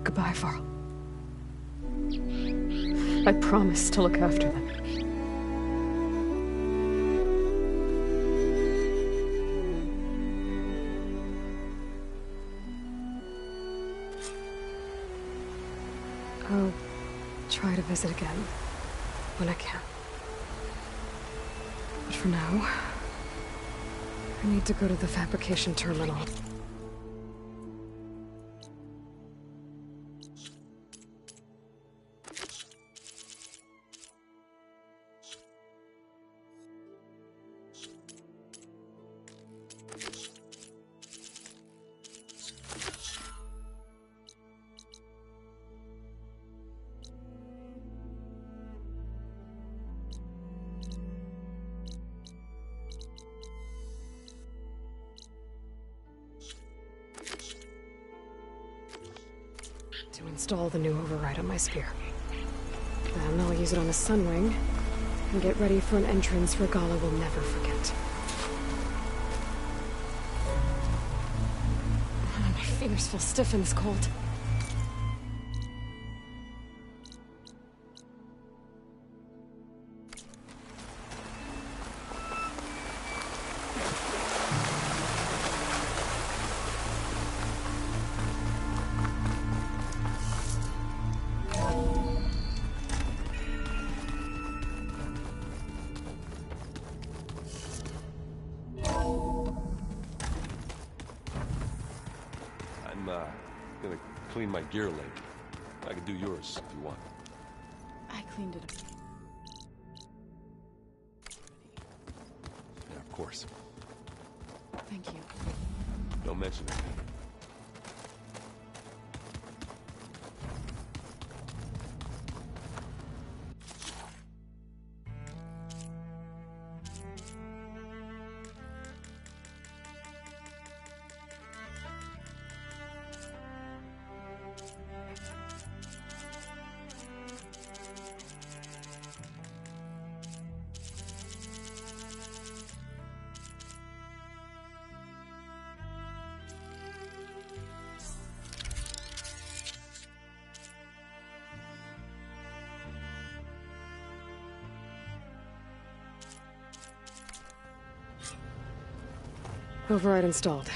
Goodbye, Varl. I promise to look after them. I'll try to visit again when I can. But for now, I need to go to the fabrication terminal. To install the new override on my spear. Then I'll use it on a sun ring and get ready for an entrance Regala will never forget. My fingers feel stiff in this cold. I'm I'm gonna clean my gear later. I can do yours if you want. I cleaned it up. Yeah, of course. Thank you. Don't mention it. Override installed.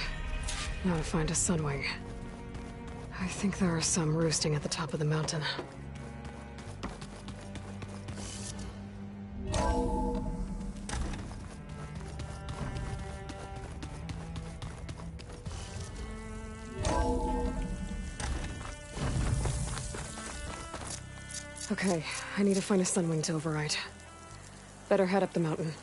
Now to find a sunwing. I think there are some roosting at the top of the mountain. Okay, I need to find a sunwing to override. Better head up the mountain.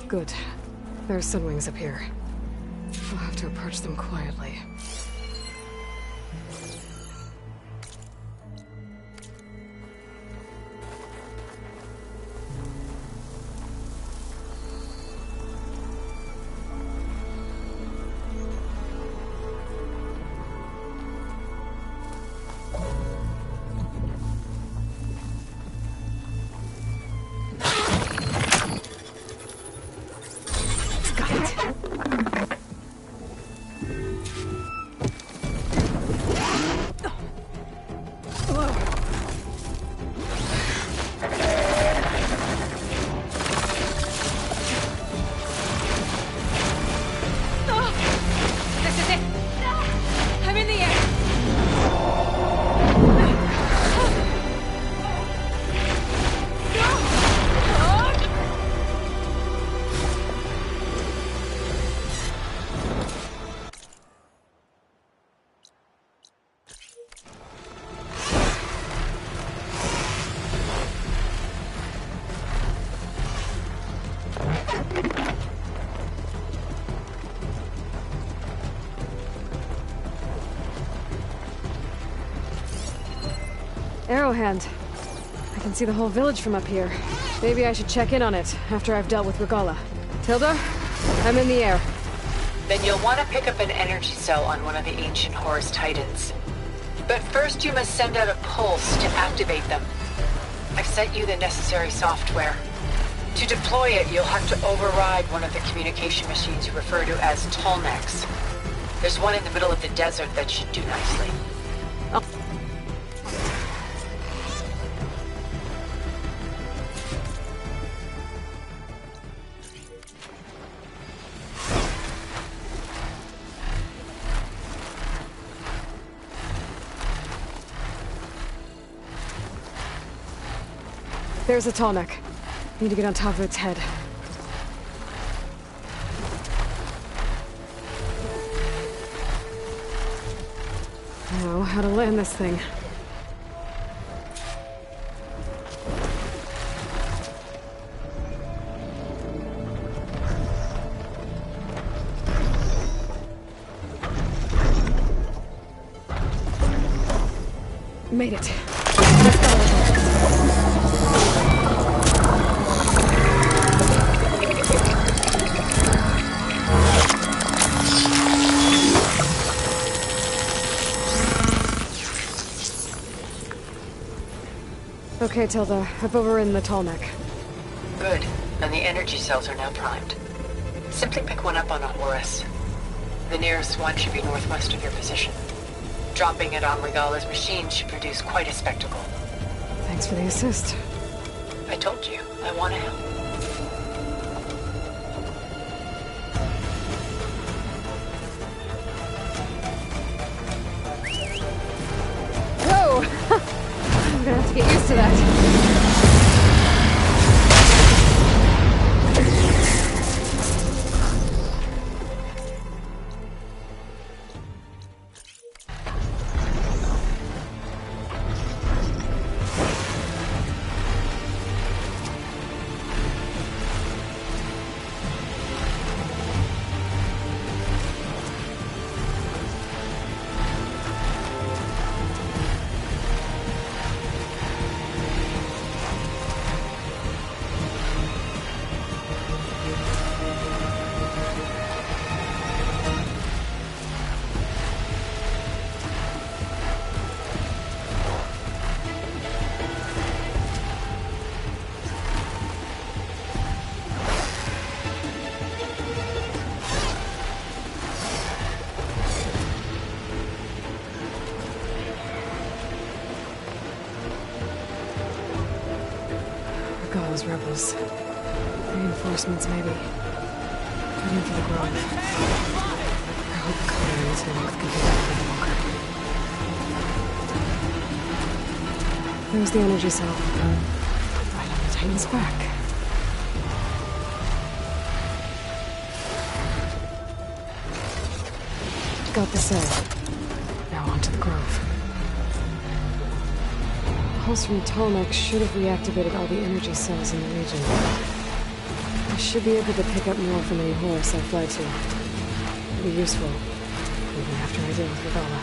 Good. There are sunwings up here. I'll have to approach them quietly. Arrowhand. I can see the whole village from up here. Maybe I should check in on it after I've dealt with Regala. Tilda, I'm in the air. Then you'll want to pick up an energy cell on one of the ancient Horus Titans. But first you must send out a pulse to activate them. I've sent you the necessary software. To deploy it, you'll have to override one of the communication machines you refer to as Tolnecs. There's one in the middle of the desert that should do nicely. There's a Tolnec. Need to get on top of its head. Now, how to land this thing. Made it. Okay, Tilda. Up over in the tall neck. Good. And the energy cells are now primed. Simply pick one up on Horus. The nearest one should be northwest of your position. Dropping it on Regala's machine should produce quite a spectacle. Thanks for the assist. I told you, I want to help. Whoa! I'm gonna have to get used to that. Those rebels. Reinforcements, maybe. Heading for the grove. I hope the colonials North can get out of the bunker. There's the energy cell. Right on the Titan's back. Got the cell. Now onto the grove. The pulse from Tolmec should have reactivated all the energy cells in the region. I should be able to pick up more from any Horus I fly to. It'll be useful, even after I deal with Regala.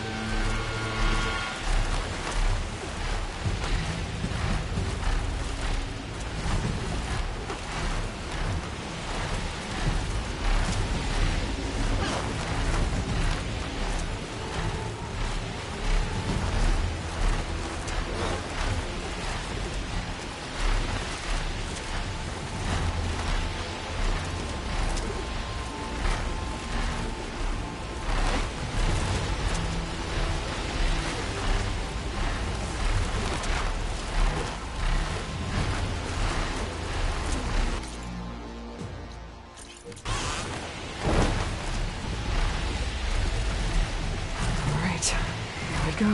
Go.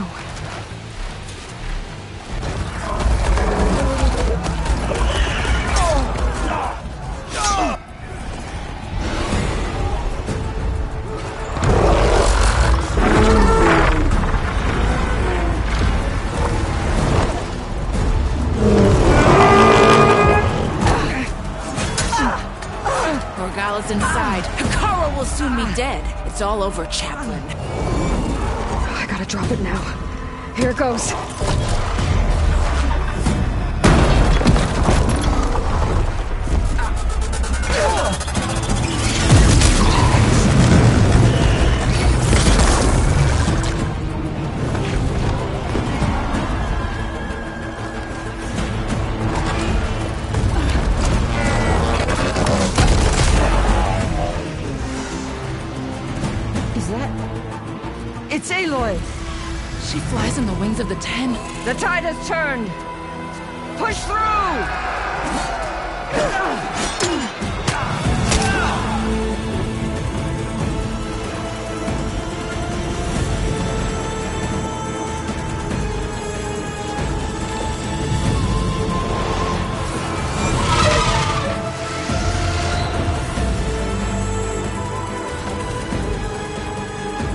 Regala's inside. Hikaru will soon be dead. It's all over, Chaplain. I gotta drop it now. Here it goes. Is that... It's Aloy! She flies on the wings of the 10. The tide has turned! Push through!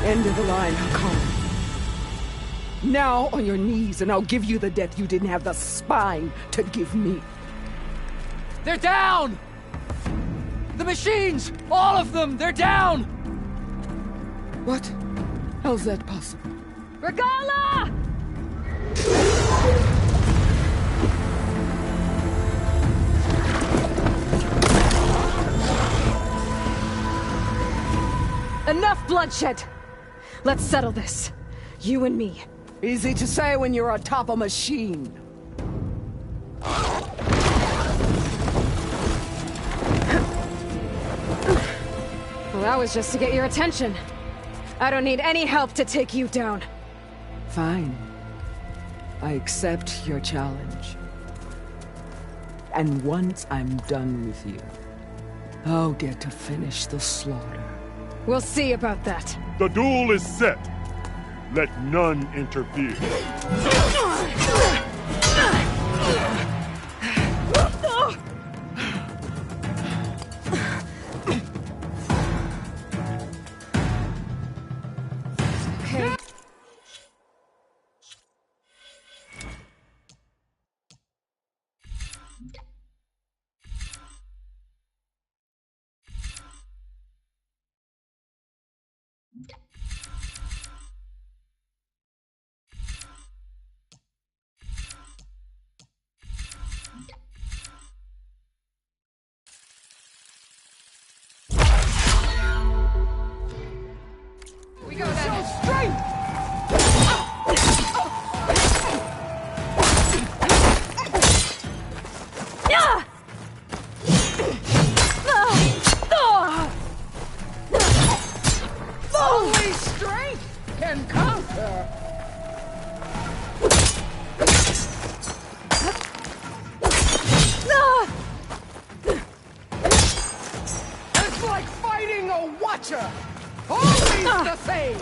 End of the line, Hikaru. Now on your knees, and I'll give you the death you didn't have the spine to give me. They're down! The machines! All of them! They're down! What? How's that possible? Regala! Enough bloodshed! Let's settle this. You and me. Easy to say when you're atop a machine. Well, that was just to get your attention. I don't need any help to take you down. Fine. I accept your challenge. And once I'm done with you, I'll get to finish the slaughter. We'll see about that. The duel is set. Let none interfere. Okay. We go then. Show strength! Only strength can conquer. It's like fighting a watcher. Always the same.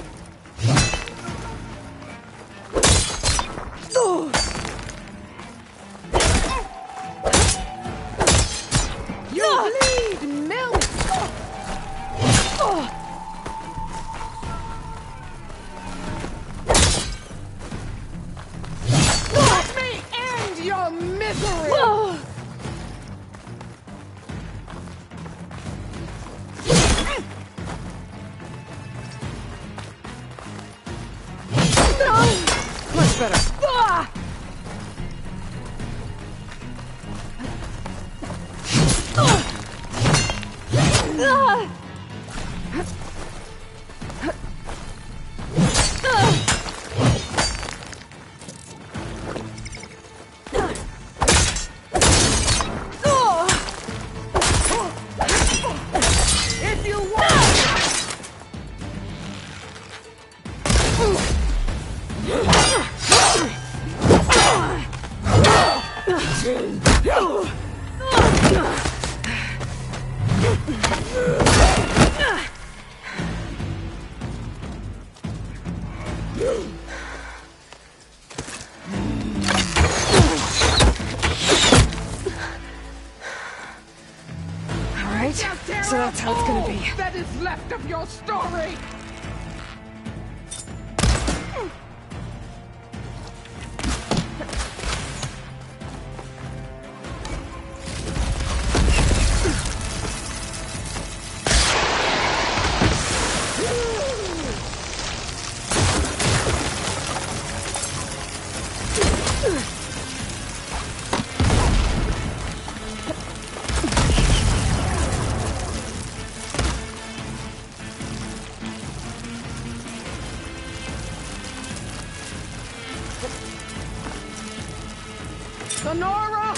You bleed milk. Let me end your misery. Much better. If you want. Alright, so that's how it's gonna be. That is left of your story. Sonora,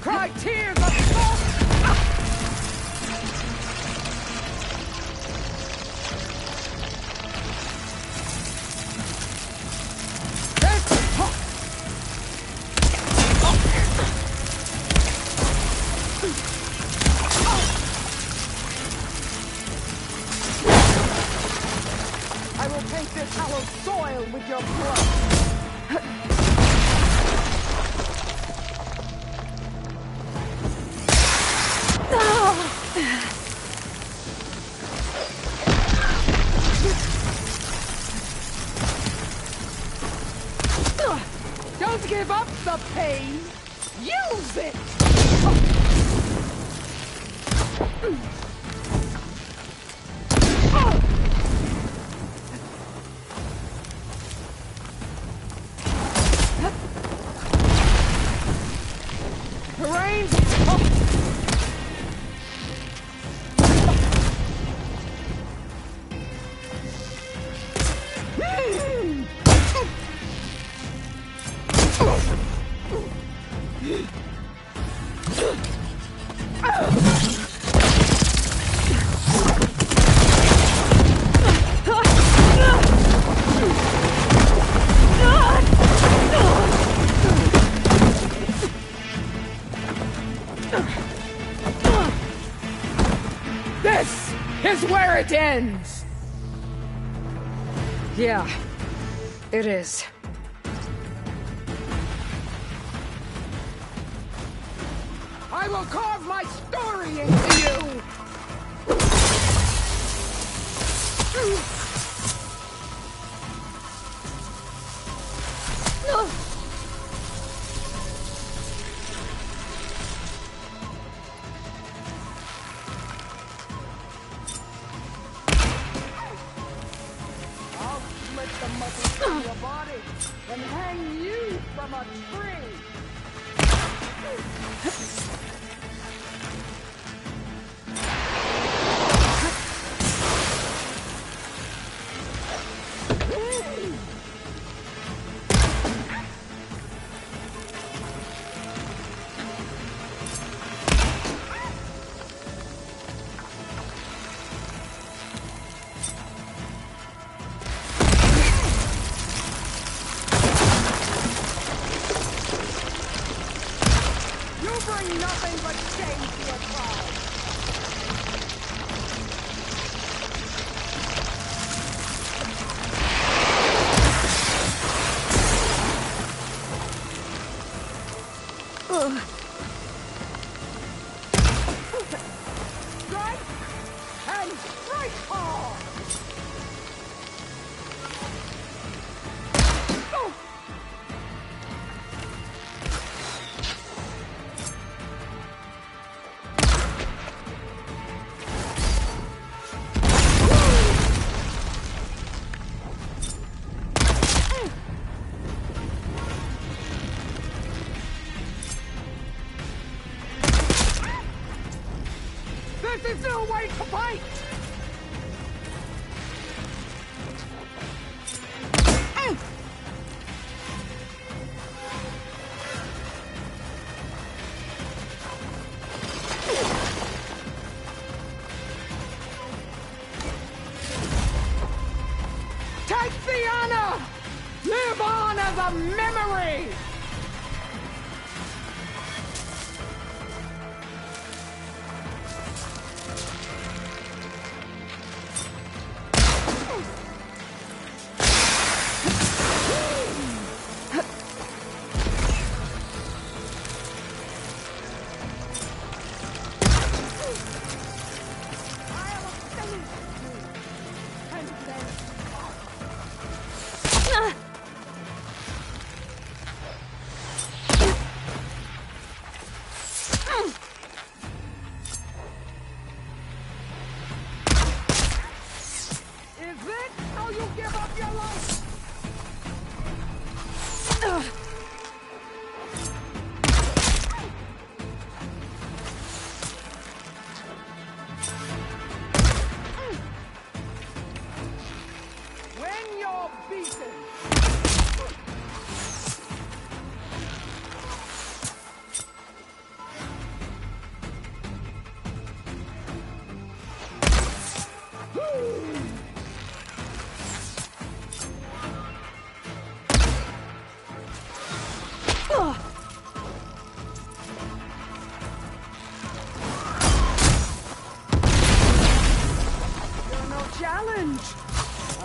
cry tears of smoke. I will paint this hallowed soil with your blood. Don't give up the pain. Use it. Rain. This is where it ends! Yeah, it is. I will carve my story into you! I'll split the muscles from your body and hang you from a tree! There's no way to fight! Take the honor! Live on as a memory!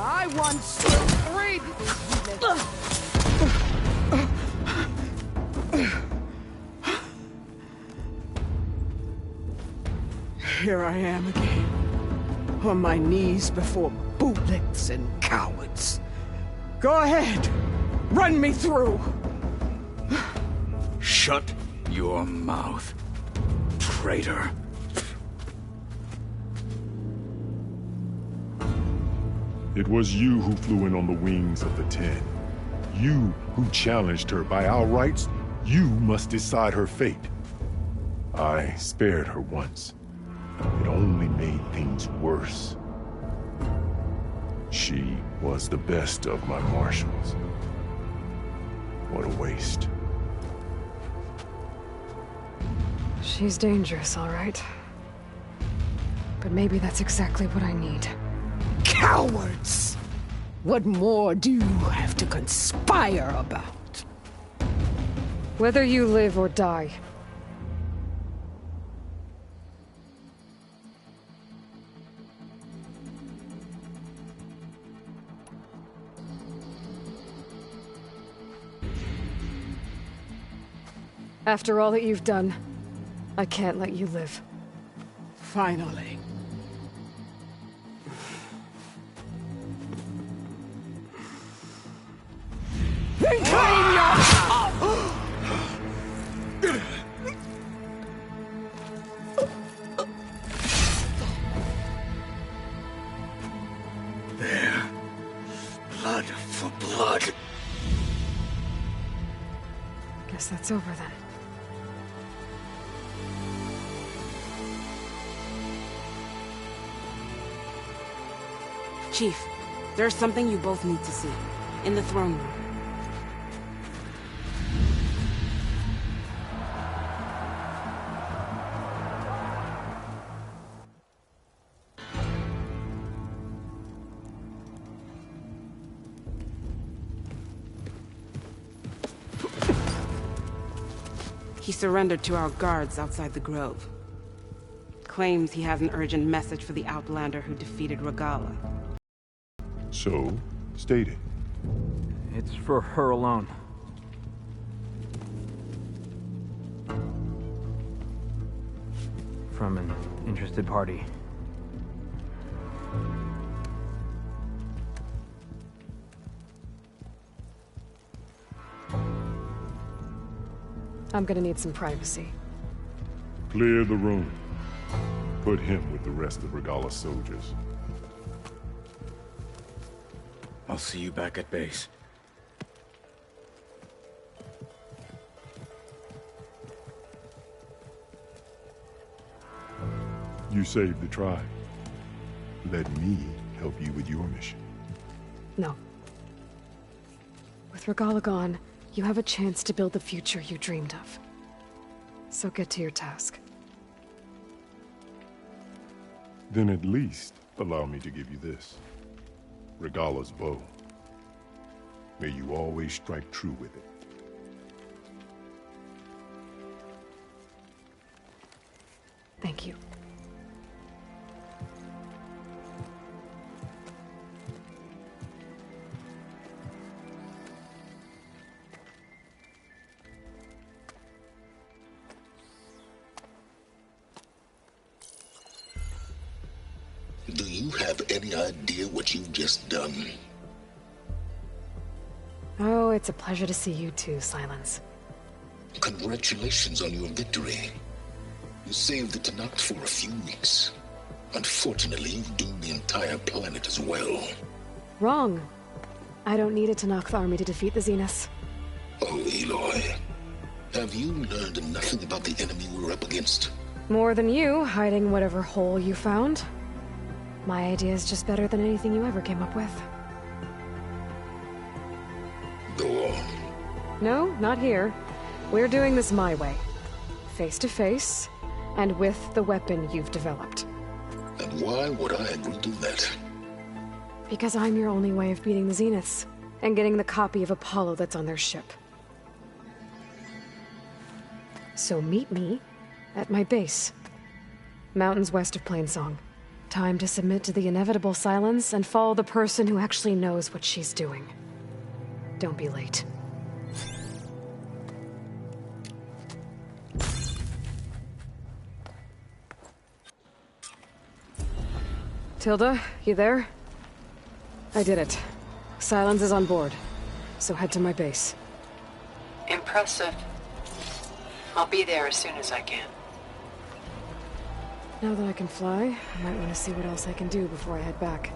I once freed Here I am again, on my knees before bootlicks and cowards. Go ahead, run me through. Shut your mouth, traitor. It was you who flew in on the wings of the 10. You who challenged her. By our rights, you must decide her fate. I spared her once. It only made things worse. She was the best of my marshals. What a waste. She's dangerous, all right. But maybe that's exactly what I need. Cowards! What more do you have to conspire about? Whether you live or die, After all that you've done, I can't let you live. Finally. Reclaim your... There. Blood for blood. Guess that's over then. Chief, there's something you both need to see. In the throne room. He surrendered to our guards outside the grove. Claims he has an urgent message for the Outlander who defeated Regala. So, state it. It's for her alone. From an interested party. I'm gonna need some privacy. Clear the room. Put him with the rest of Regala's soldiers. I'll see you back at base. You saved the tribe. Let me help you with your mission. No. With Regala gone, you have a chance to build the future you dreamed of. So get to your task. Then at least allow me to give you this. Regala's bow. May you always strike true with it. Thank you. Do you have any idea what you've just done? Oh, it's a pleasure to see you too, Silence. Congratulations on your victory. You saved the Tanakh for a few weeks. Unfortunately, you've doomed the entire planet as well. Wrong. I don't need a Tanakh army to defeat the Zeniths. Oh, Aloy. Have you learned nothing about the enemy we're up against? More than you, hiding whatever hole you found. My idea is just better than anything you ever came up with. Go on. No, not here. We're doing this my way. Face to face, and with the weapon you've developed. And why would I agree to that? Because I'm your only way of beating the Zeniths, and getting the copy of Apollo that's on their ship. So meet me at my base. Mountains west of Plainsong. Time to submit to the inevitable silence and follow the person who actually knows what she's doing. Don't be late. Tilda, you there? I did it. Silence is on board, so head to my base. Impressive. I'll be there as soon as I can. Now that I can fly, I might want to see what else I can do before I head back.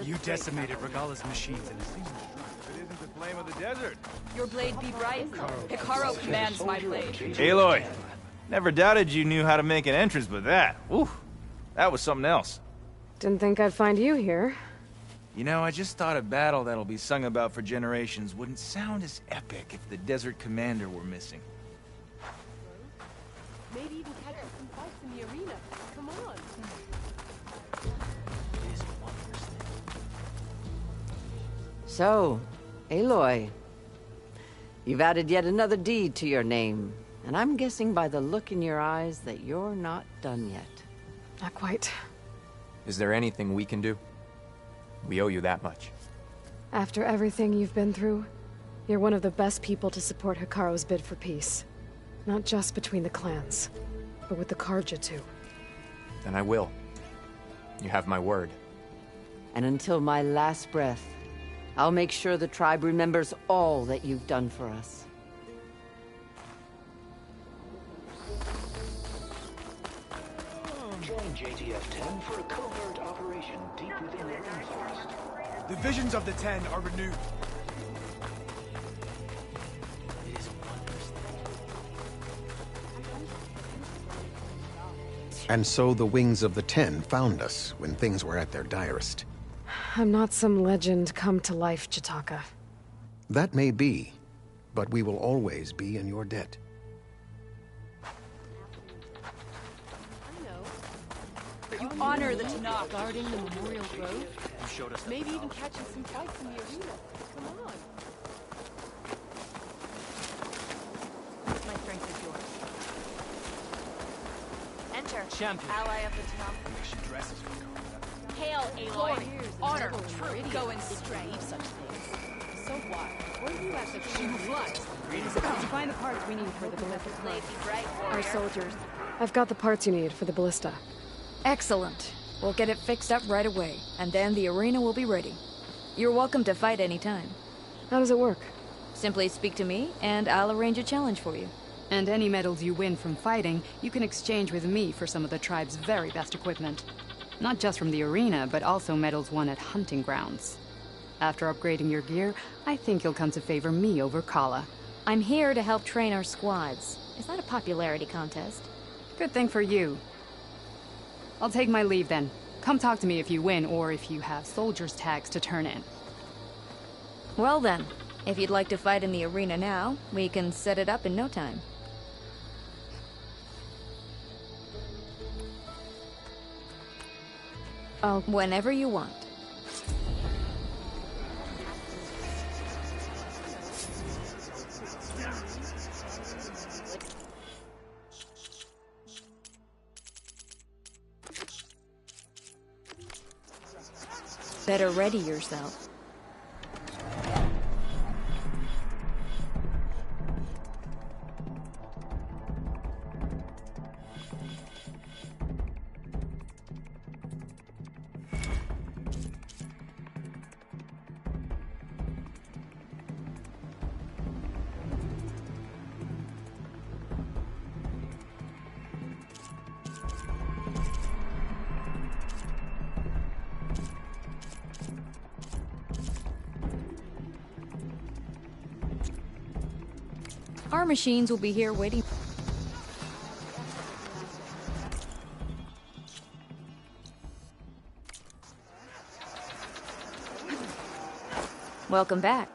You decimated Regala's machines in a season. It isn't the flame of the desert. Your blade be bright. Hikaru commands my blade. Aloy, never doubted you knew how to make an entrance, but that, whew, that was something else. Didn't think I'd find you here. You know, I just thought a battle that'll be sung about for generations wouldn't sound as epic if the Desert Commander were missing. Maybe even catch us some fights in the arena. Come on. So, Aloy, you've added yet another deed to your name, and I'm guessing by the look in your eyes that you're not done yet. Not quite. Is there anything we can do? We owe you that much. After everything you've been through, you're one of the best people to support Hikaru's bid for peace. Not just between the clans, but with the Karja too. Then I will. You have my word. And until my last breath, I'll make sure the tribe remembers all that you've done for us. Join JTF-10 for a covert operation deep within the rainforest. The visions of the Ten are renewed. And so the Wings of the Ten found us when things were at their direst. I'm not some legend come to life, Chitaka. That may be, but we will always be in your debt. You honor the Tanakh. Guarding the Memorial Grove? You showed us. Maybe even catching some fights in the arena. Come on. My strength is yours. Enter. Champion. Ally of the Tanakh. She dresses for combat. Hail, Aloy. Honor, truth, go and straight. Such things. So what? Were you at the King of Blood? Did you find the parts we need for the ballista? Our soldiers. I've got the parts you need for the ballista. Excellent. We'll get it fixed up right away, and then the arena will be ready. You're welcome to fight anytime. How does it work? Simply speak to me, and I'll arrange a challenge for you. And any medals you win from fighting, you can exchange with me for some of the tribe's very best equipment. Not just from the arena, but also medals won at hunting grounds. After upgrading your gear, I think you'll come to favor me over Kala. I'm here to help train our squads. It's not a popularity contest. Good thing for you. I'll take my leave then. Come talk to me if you win, or if you have soldiers' tags to turn in. Well then, if you'd like to fight in the arena now, we can set it up in no time. Whenever you want. Better ready yourself. Our machines will be here waiting. Welcome back.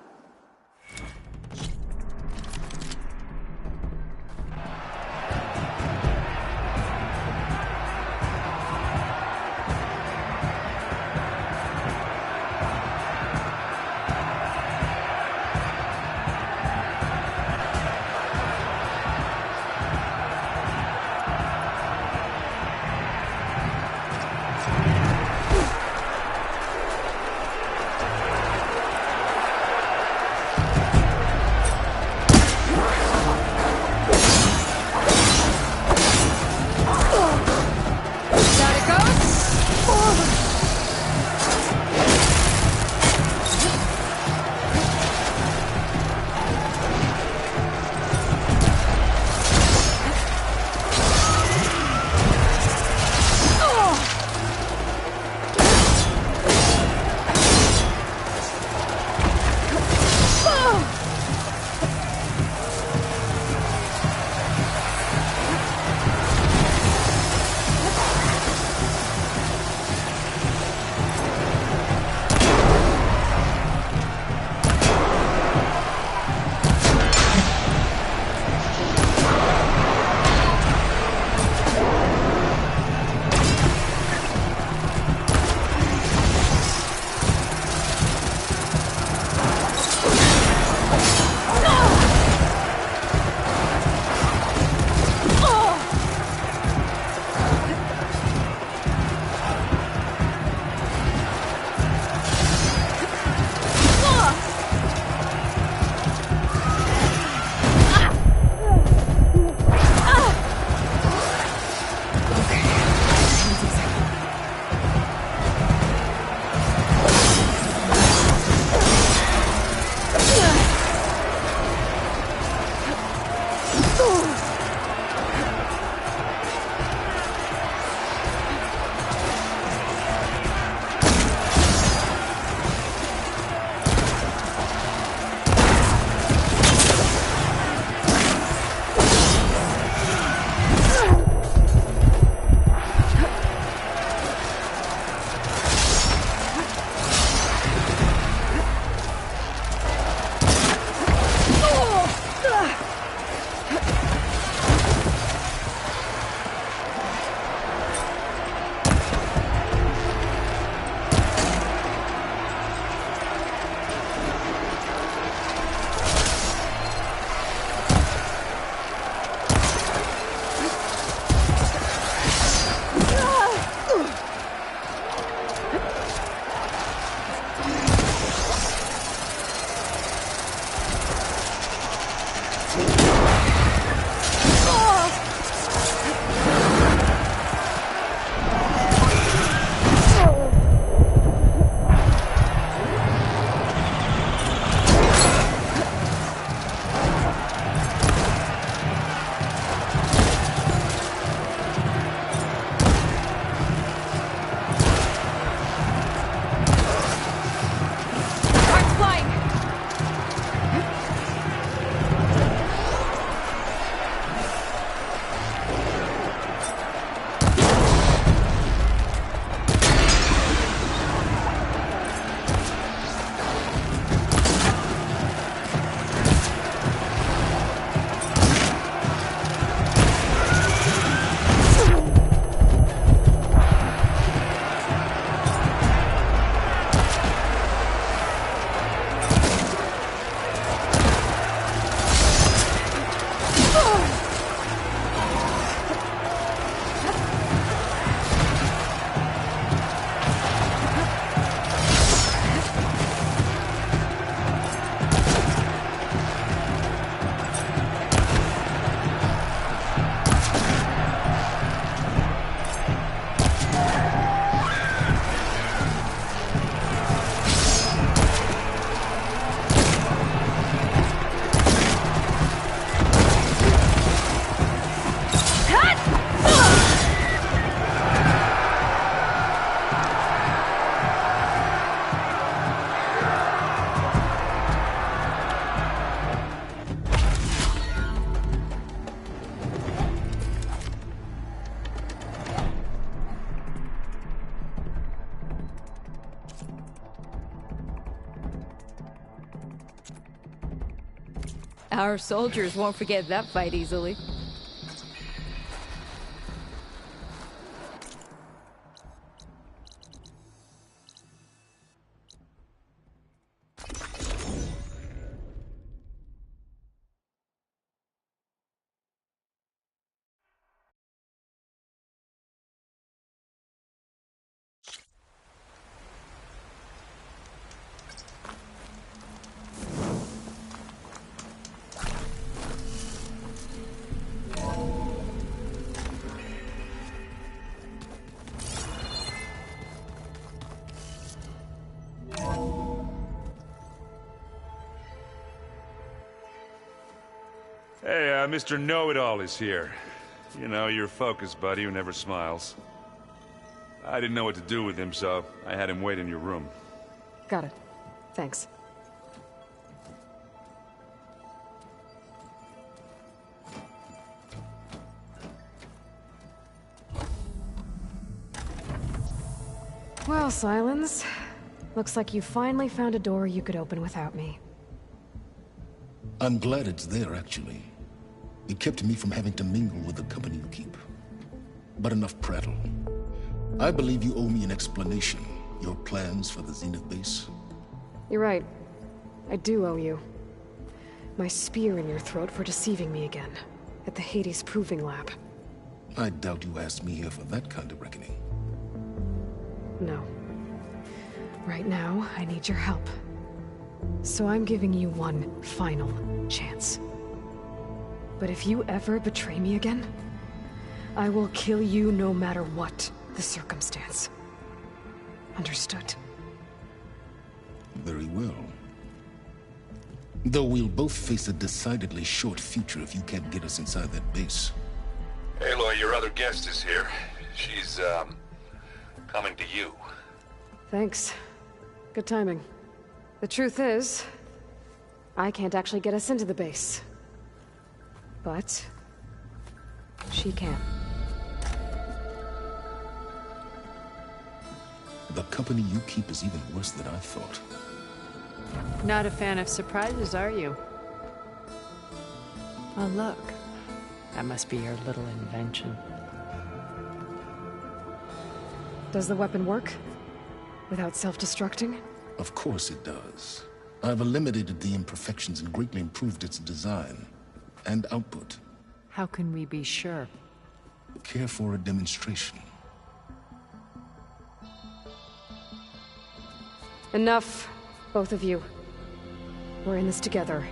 Our soldiers won't forget that fight easily. Hey, Mr. Know-It-All is here. You know, your focus buddy who never smiles. I didn't know what to do with him, so I had him wait in your room. Got it. Thanks. Well, Silence. Looks like you finally found a door you could open without me. I'm glad it's there, actually. It kept me from having to mingle with the company you keep. But enough prattle. I believe you owe me an explanation. Your plans for the Zenith base? You're right. I do owe you. My spear in your throat for deceiving me again. At the Hades Proving Lab. I doubt you asked me here for that kind of reckoning. No. Right now, I need your help. So I'm giving you one final chance. But if you ever betray me again, I will kill you no matter what the circumstance. Understood? Very well. Though we'll both face a decidedly short future if you can't get us inside that base. Aloy, your other guest is here. She's, coming to you. Thanks. Good timing. The truth is, I can't actually get us into the base. But she can. The company you keep is even worse than I thought. Not a fan of surprises, are you? Oh, look. That must be your little invention. Does the weapon work? Without self-destructing? Of course it does. I've eliminated the imperfections and greatly improved its design and output. How can we be sure? Care for a demonstration? Enough, both of you. We're in this together,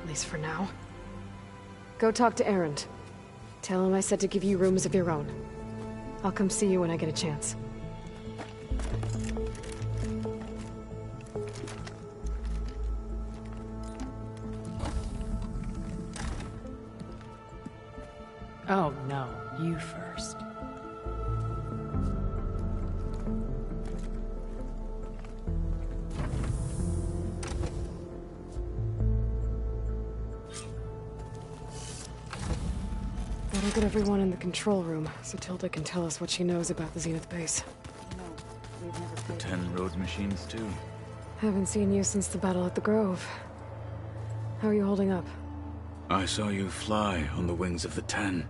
at least for now. Go talk to Erend. Tell him I said to give you rooms of your own. I'll come see you when I get a chance. Oh, no. You first. Better get everyone in the control room, so Tilda can tell us what she knows about the Zenith base. The 10 Rhodes machines, too. Haven't seen you since the battle at the Grove. How are you holding up? I saw you fly on the wings of the 10,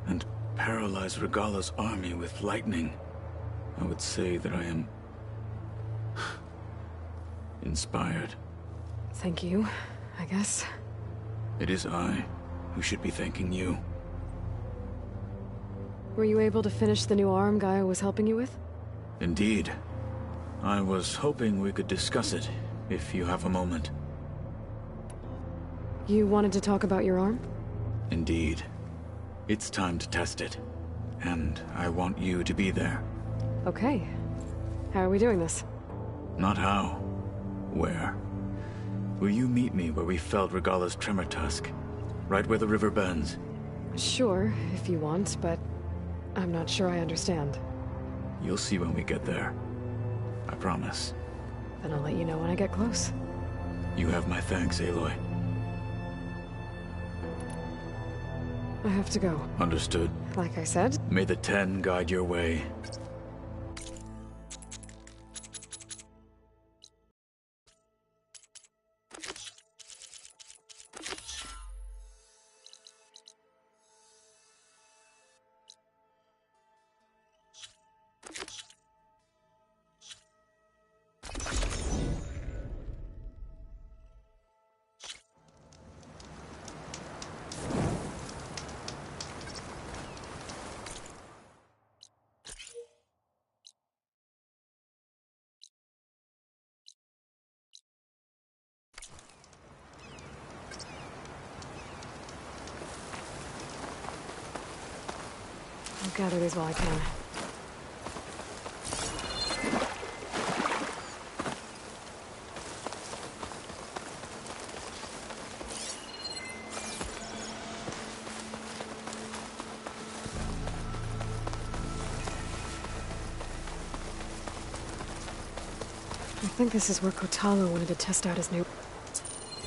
and paralyze Regala's army with lightning. I would say that I am inspired. Thank you, I guess. It is I who should be thanking you. Were you able to finish the new arm Gaia was helping you with? Indeed. I was hoping we could discuss it, if you have a moment. You wanted to talk about your arm? Indeed. It's time to test it. And I want you to be there. Okay. How are we doing this? Not how. Where. Will you meet me where we felled Regala's tremor tusk? Right where the river bends? Sure, if you want, but I'm not sure I understand. You'll see when we get there. I promise. Then I'll let you know when I get close. You have my thanks, Aloy. I have to go. Understood. Like I said. May the 10 guide your way. gather these while I can. I think this is where Kotalo wanted to test out his new...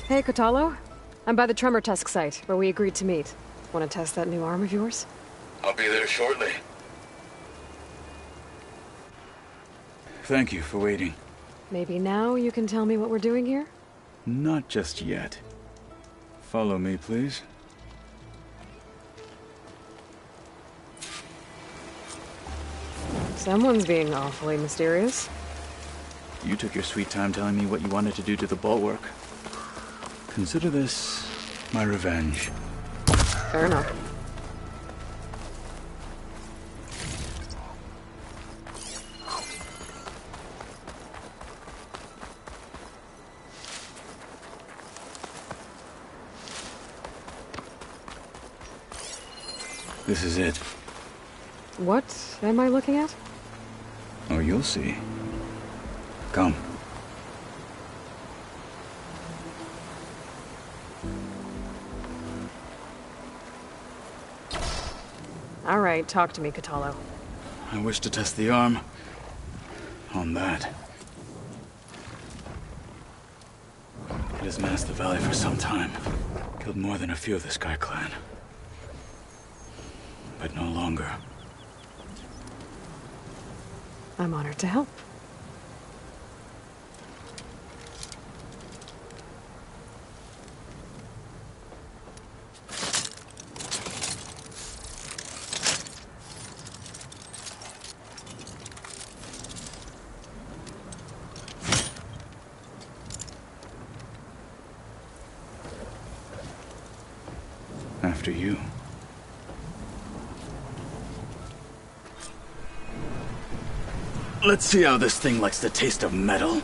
Hey, Kotalo. I'm by the Tremor Tusk site, where we agreed to meet. Want to test that new arm of yours? I'll be there shortly. Thank you for waiting. Maybe now you can tell me what we're doing here? Not just yet. Follow me, please. Someone's being awfully mysterious. You took your sweet time telling me what you wanted to do to the bulwark. Consider this my revenge. Fair enough. This is it. What am I looking at? Oh, you'll see. Come. All right, talk to me, Kotalo. I wish to test the arm on that. It has menaced the valley for some time. Killed more than a few of the Sky Clan. But no longer. I'm honored to help. After you. Let's see how this thing likes the taste of metal.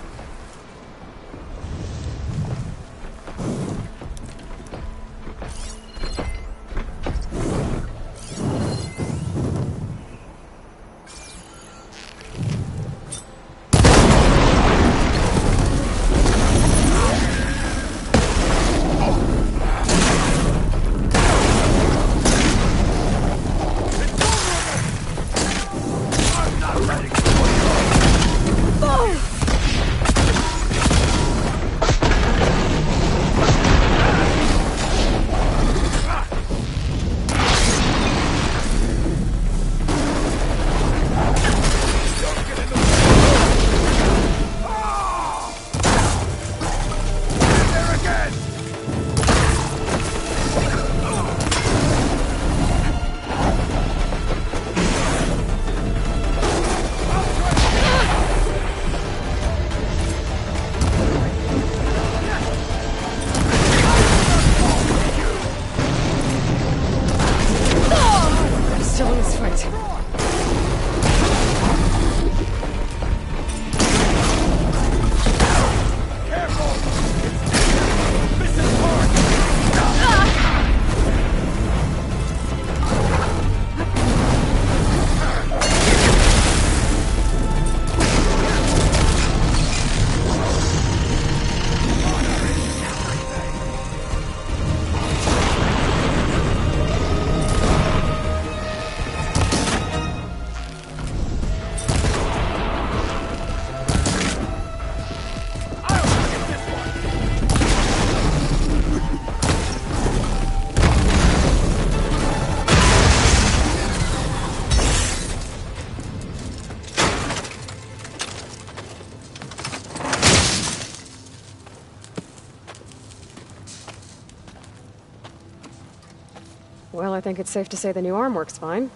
Well, I think it's safe to say the new arm works fine.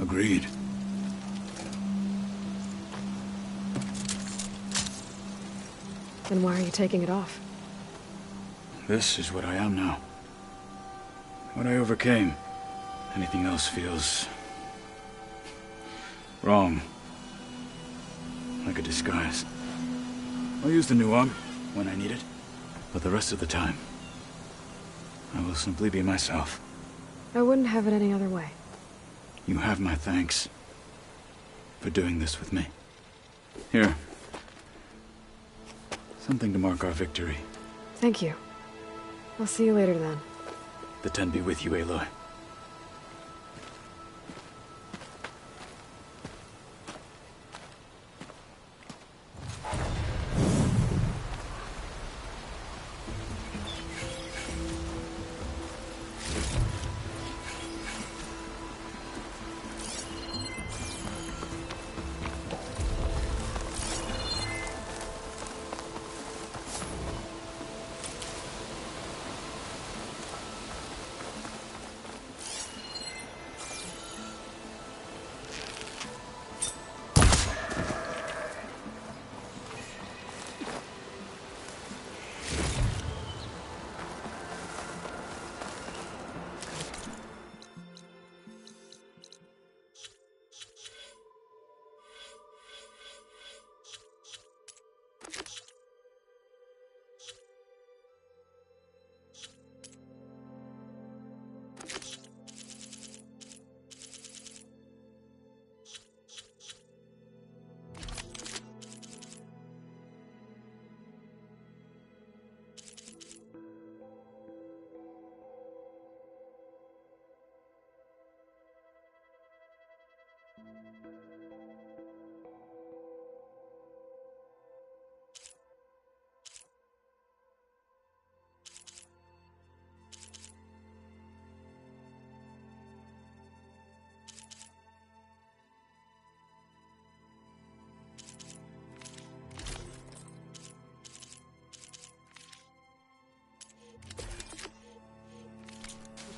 Agreed. Then why are you taking it off? This is what I am now. What I overcame. Anything else feels... wrong. Like a disguise. I'll use the new arm when I need it, but the rest of the time, I will simply be myself. I wouldn't have it any other way. You have my thanks for doing this with me. Here. Something to mark our victory. Thank you. I'll see you later then. The Ten be with you, Aloy.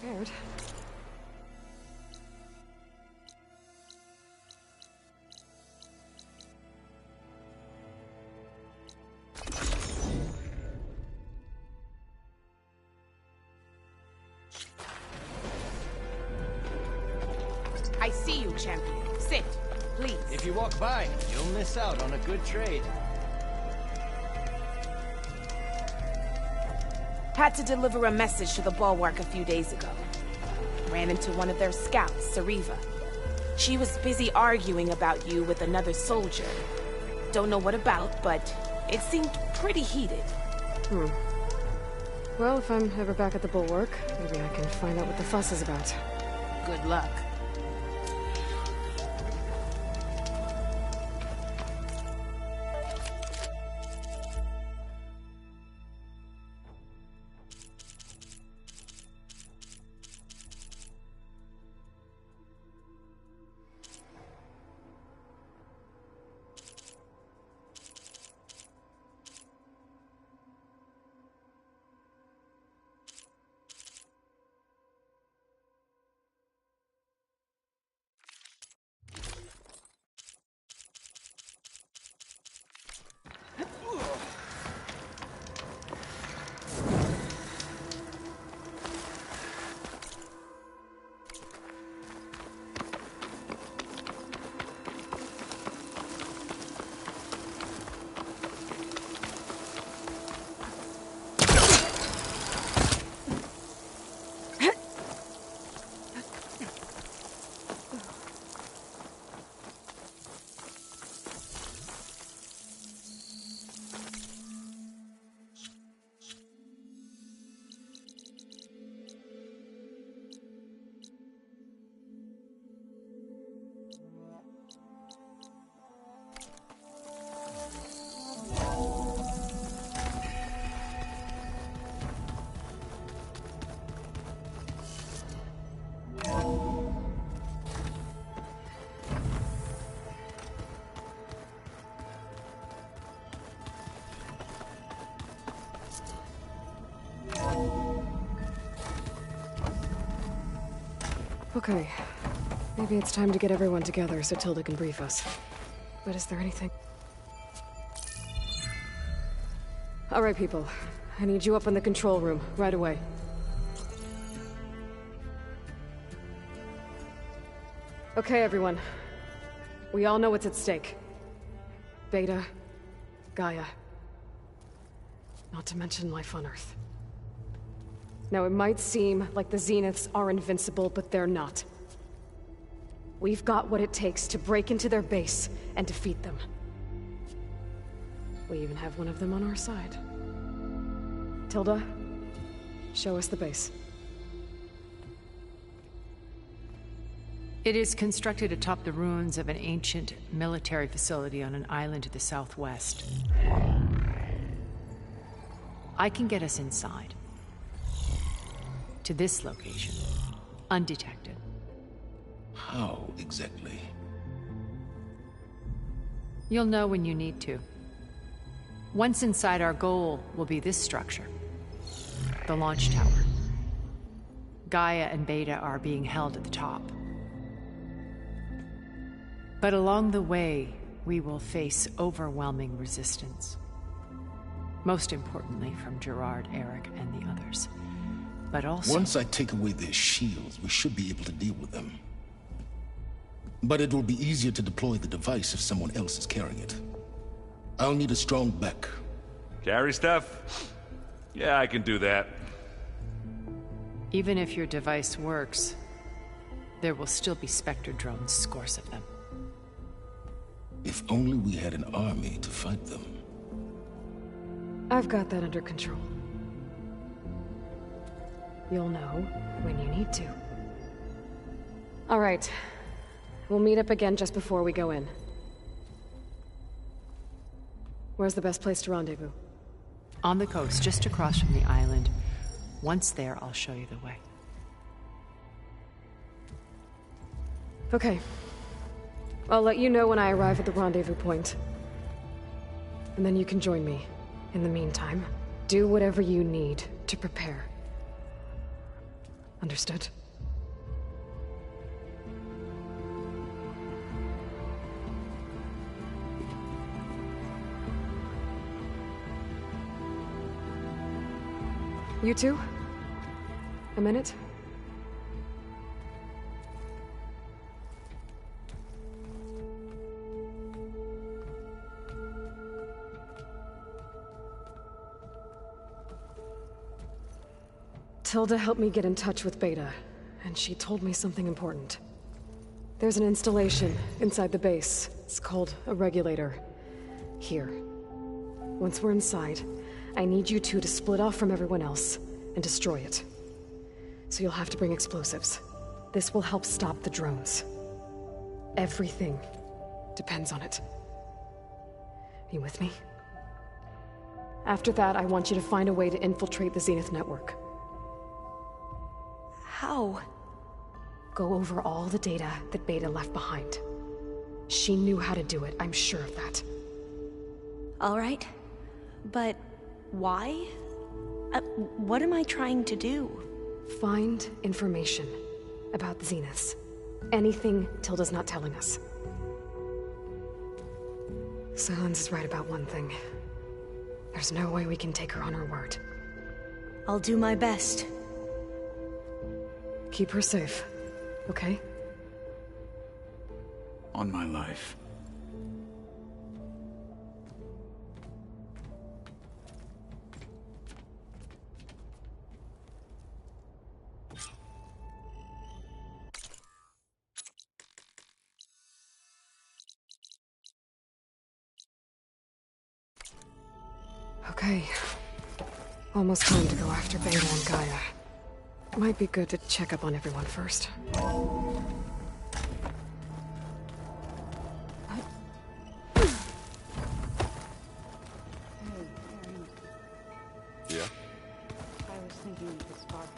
Prepared. I see you, champion. Sit, please. If you walk by, you'll miss out on a good trade. Had to deliver a message to the Bulwark a few days ago. Ran into one of their scouts, Sariva. She was busy arguing about you with another soldier. Don't know what about, but it seemed pretty heated. Well, if I'm ever back at the Bulwark, maybe I can find out what the fuss is about. Good luck. Okay. Maybe it's time to get everyone together so Tilda can brief us. But is there anything... All right, people. I need you up in the control room, right away. Okay, everyone. We all know what's at stake. Beta, Gaia. Not to mention life on Earth. Now, it might seem like the Zeniths are invincible, but they're not. We've got what it takes to break into their base and defeat them. We even have one of them on our side. Tilda, show us the base. It is constructed atop the ruins of an ancient military facility on an island to the southwest. I can get us inside. To this location, undetected. How exactly? You'll know when you need to. Once inside, our goal will be this structure. The launch tower. Gaia and Beta are being held at the top. But along the way, we will face overwhelming resistance. Most importantly from Gerard, Eric, and the others. But also... Once I take away their shields, we should be able to deal with them. But it will be easier to deploy the device if someone else is carrying it. I'll need a strong back. Carry stuff? Yeah, I can do that. Even if your device works, there will still be Spectre drones, scores of them. If only we had an army to fight them. I've got that under control. You'll know when you need to. All right. We'll meet up again just before we go in. Where's the best place to rendezvous? On the coast, just across from the island. Once there, I'll show you the way. Okay. I'll let you know when I arrive at the rendezvous point. And then you can join me. In the meantime, do whatever you need to prepare. Understood? You two? A minute? Tilda helped me get in touch with Beta, and she told me something important. There's an installation inside the base. It's called a regulator. Here. Once we're inside, I need you two to split off from everyone else and destroy it. So you'll have to bring explosives. This will help stop the drones. Everything depends on it. You with me? After that, I want you to find a way to infiltrate the Zenith network. How? Go over all the data that Beta left behind. She knew how to do it, I'm sure of that. All right. But why? What am I trying to do? Find information about the Zeniths. Anything Tilda's not telling us. Silence is right about one thing. There's no way we can take her on her word. I'll do my best. Keep her safe, okay? On my life. Okay. Almost time to go after Beta and Gaia. Might be good to check up on everyone first. Yeah? I was thinking of the spark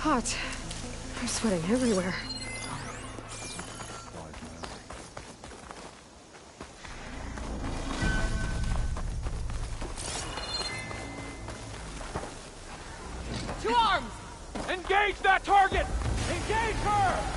hot. I'm sweating everywhere. To arms! Engage that target! Engage her!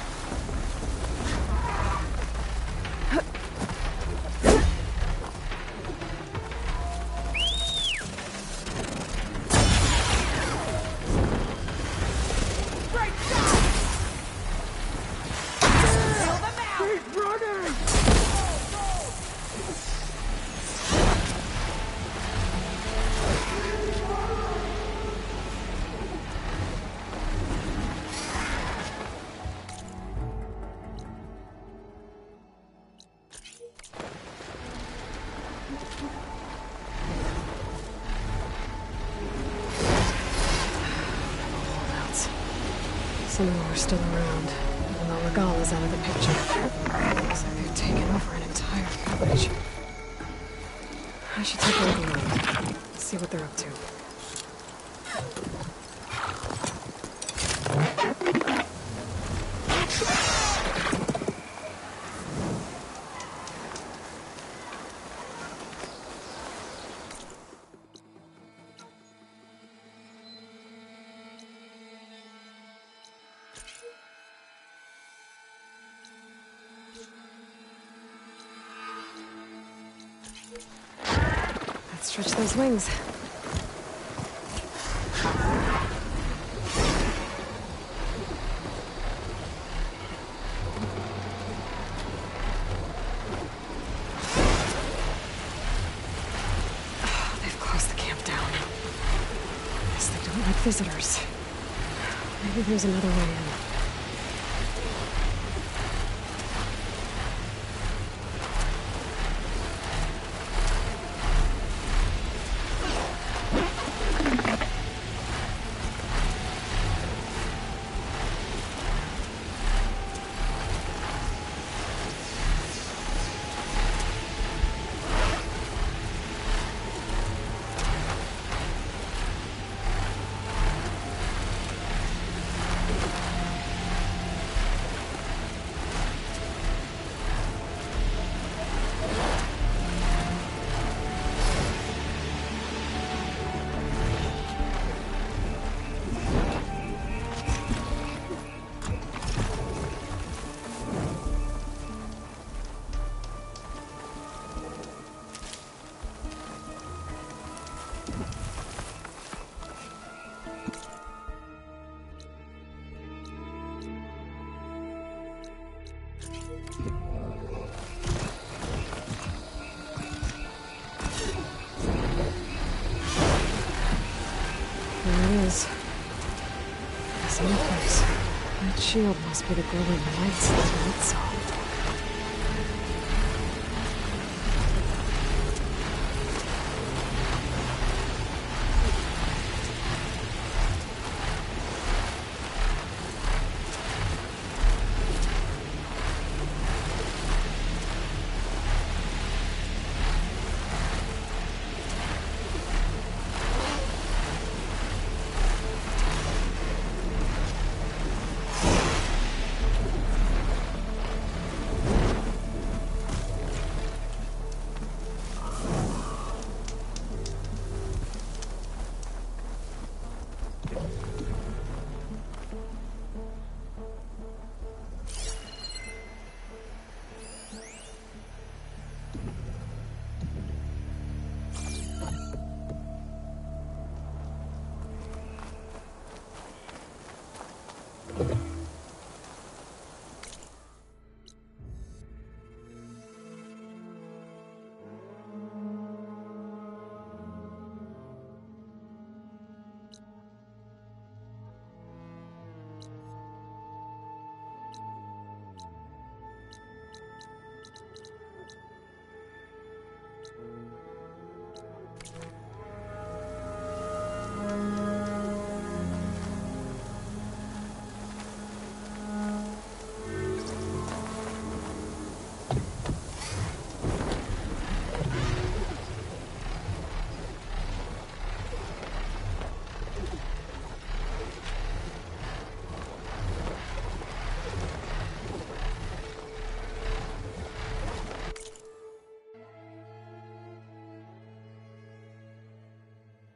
Some of them are still around, even though Regala's out of the picture. Looks like they've taken over an entire village. I should take a look around, see what they're up to. Let's stretch those wings. Oh, they've closed the camp down. Guess they don't like visitors. Maybe there's another way in. That shield must be the glowing lights in the light zone.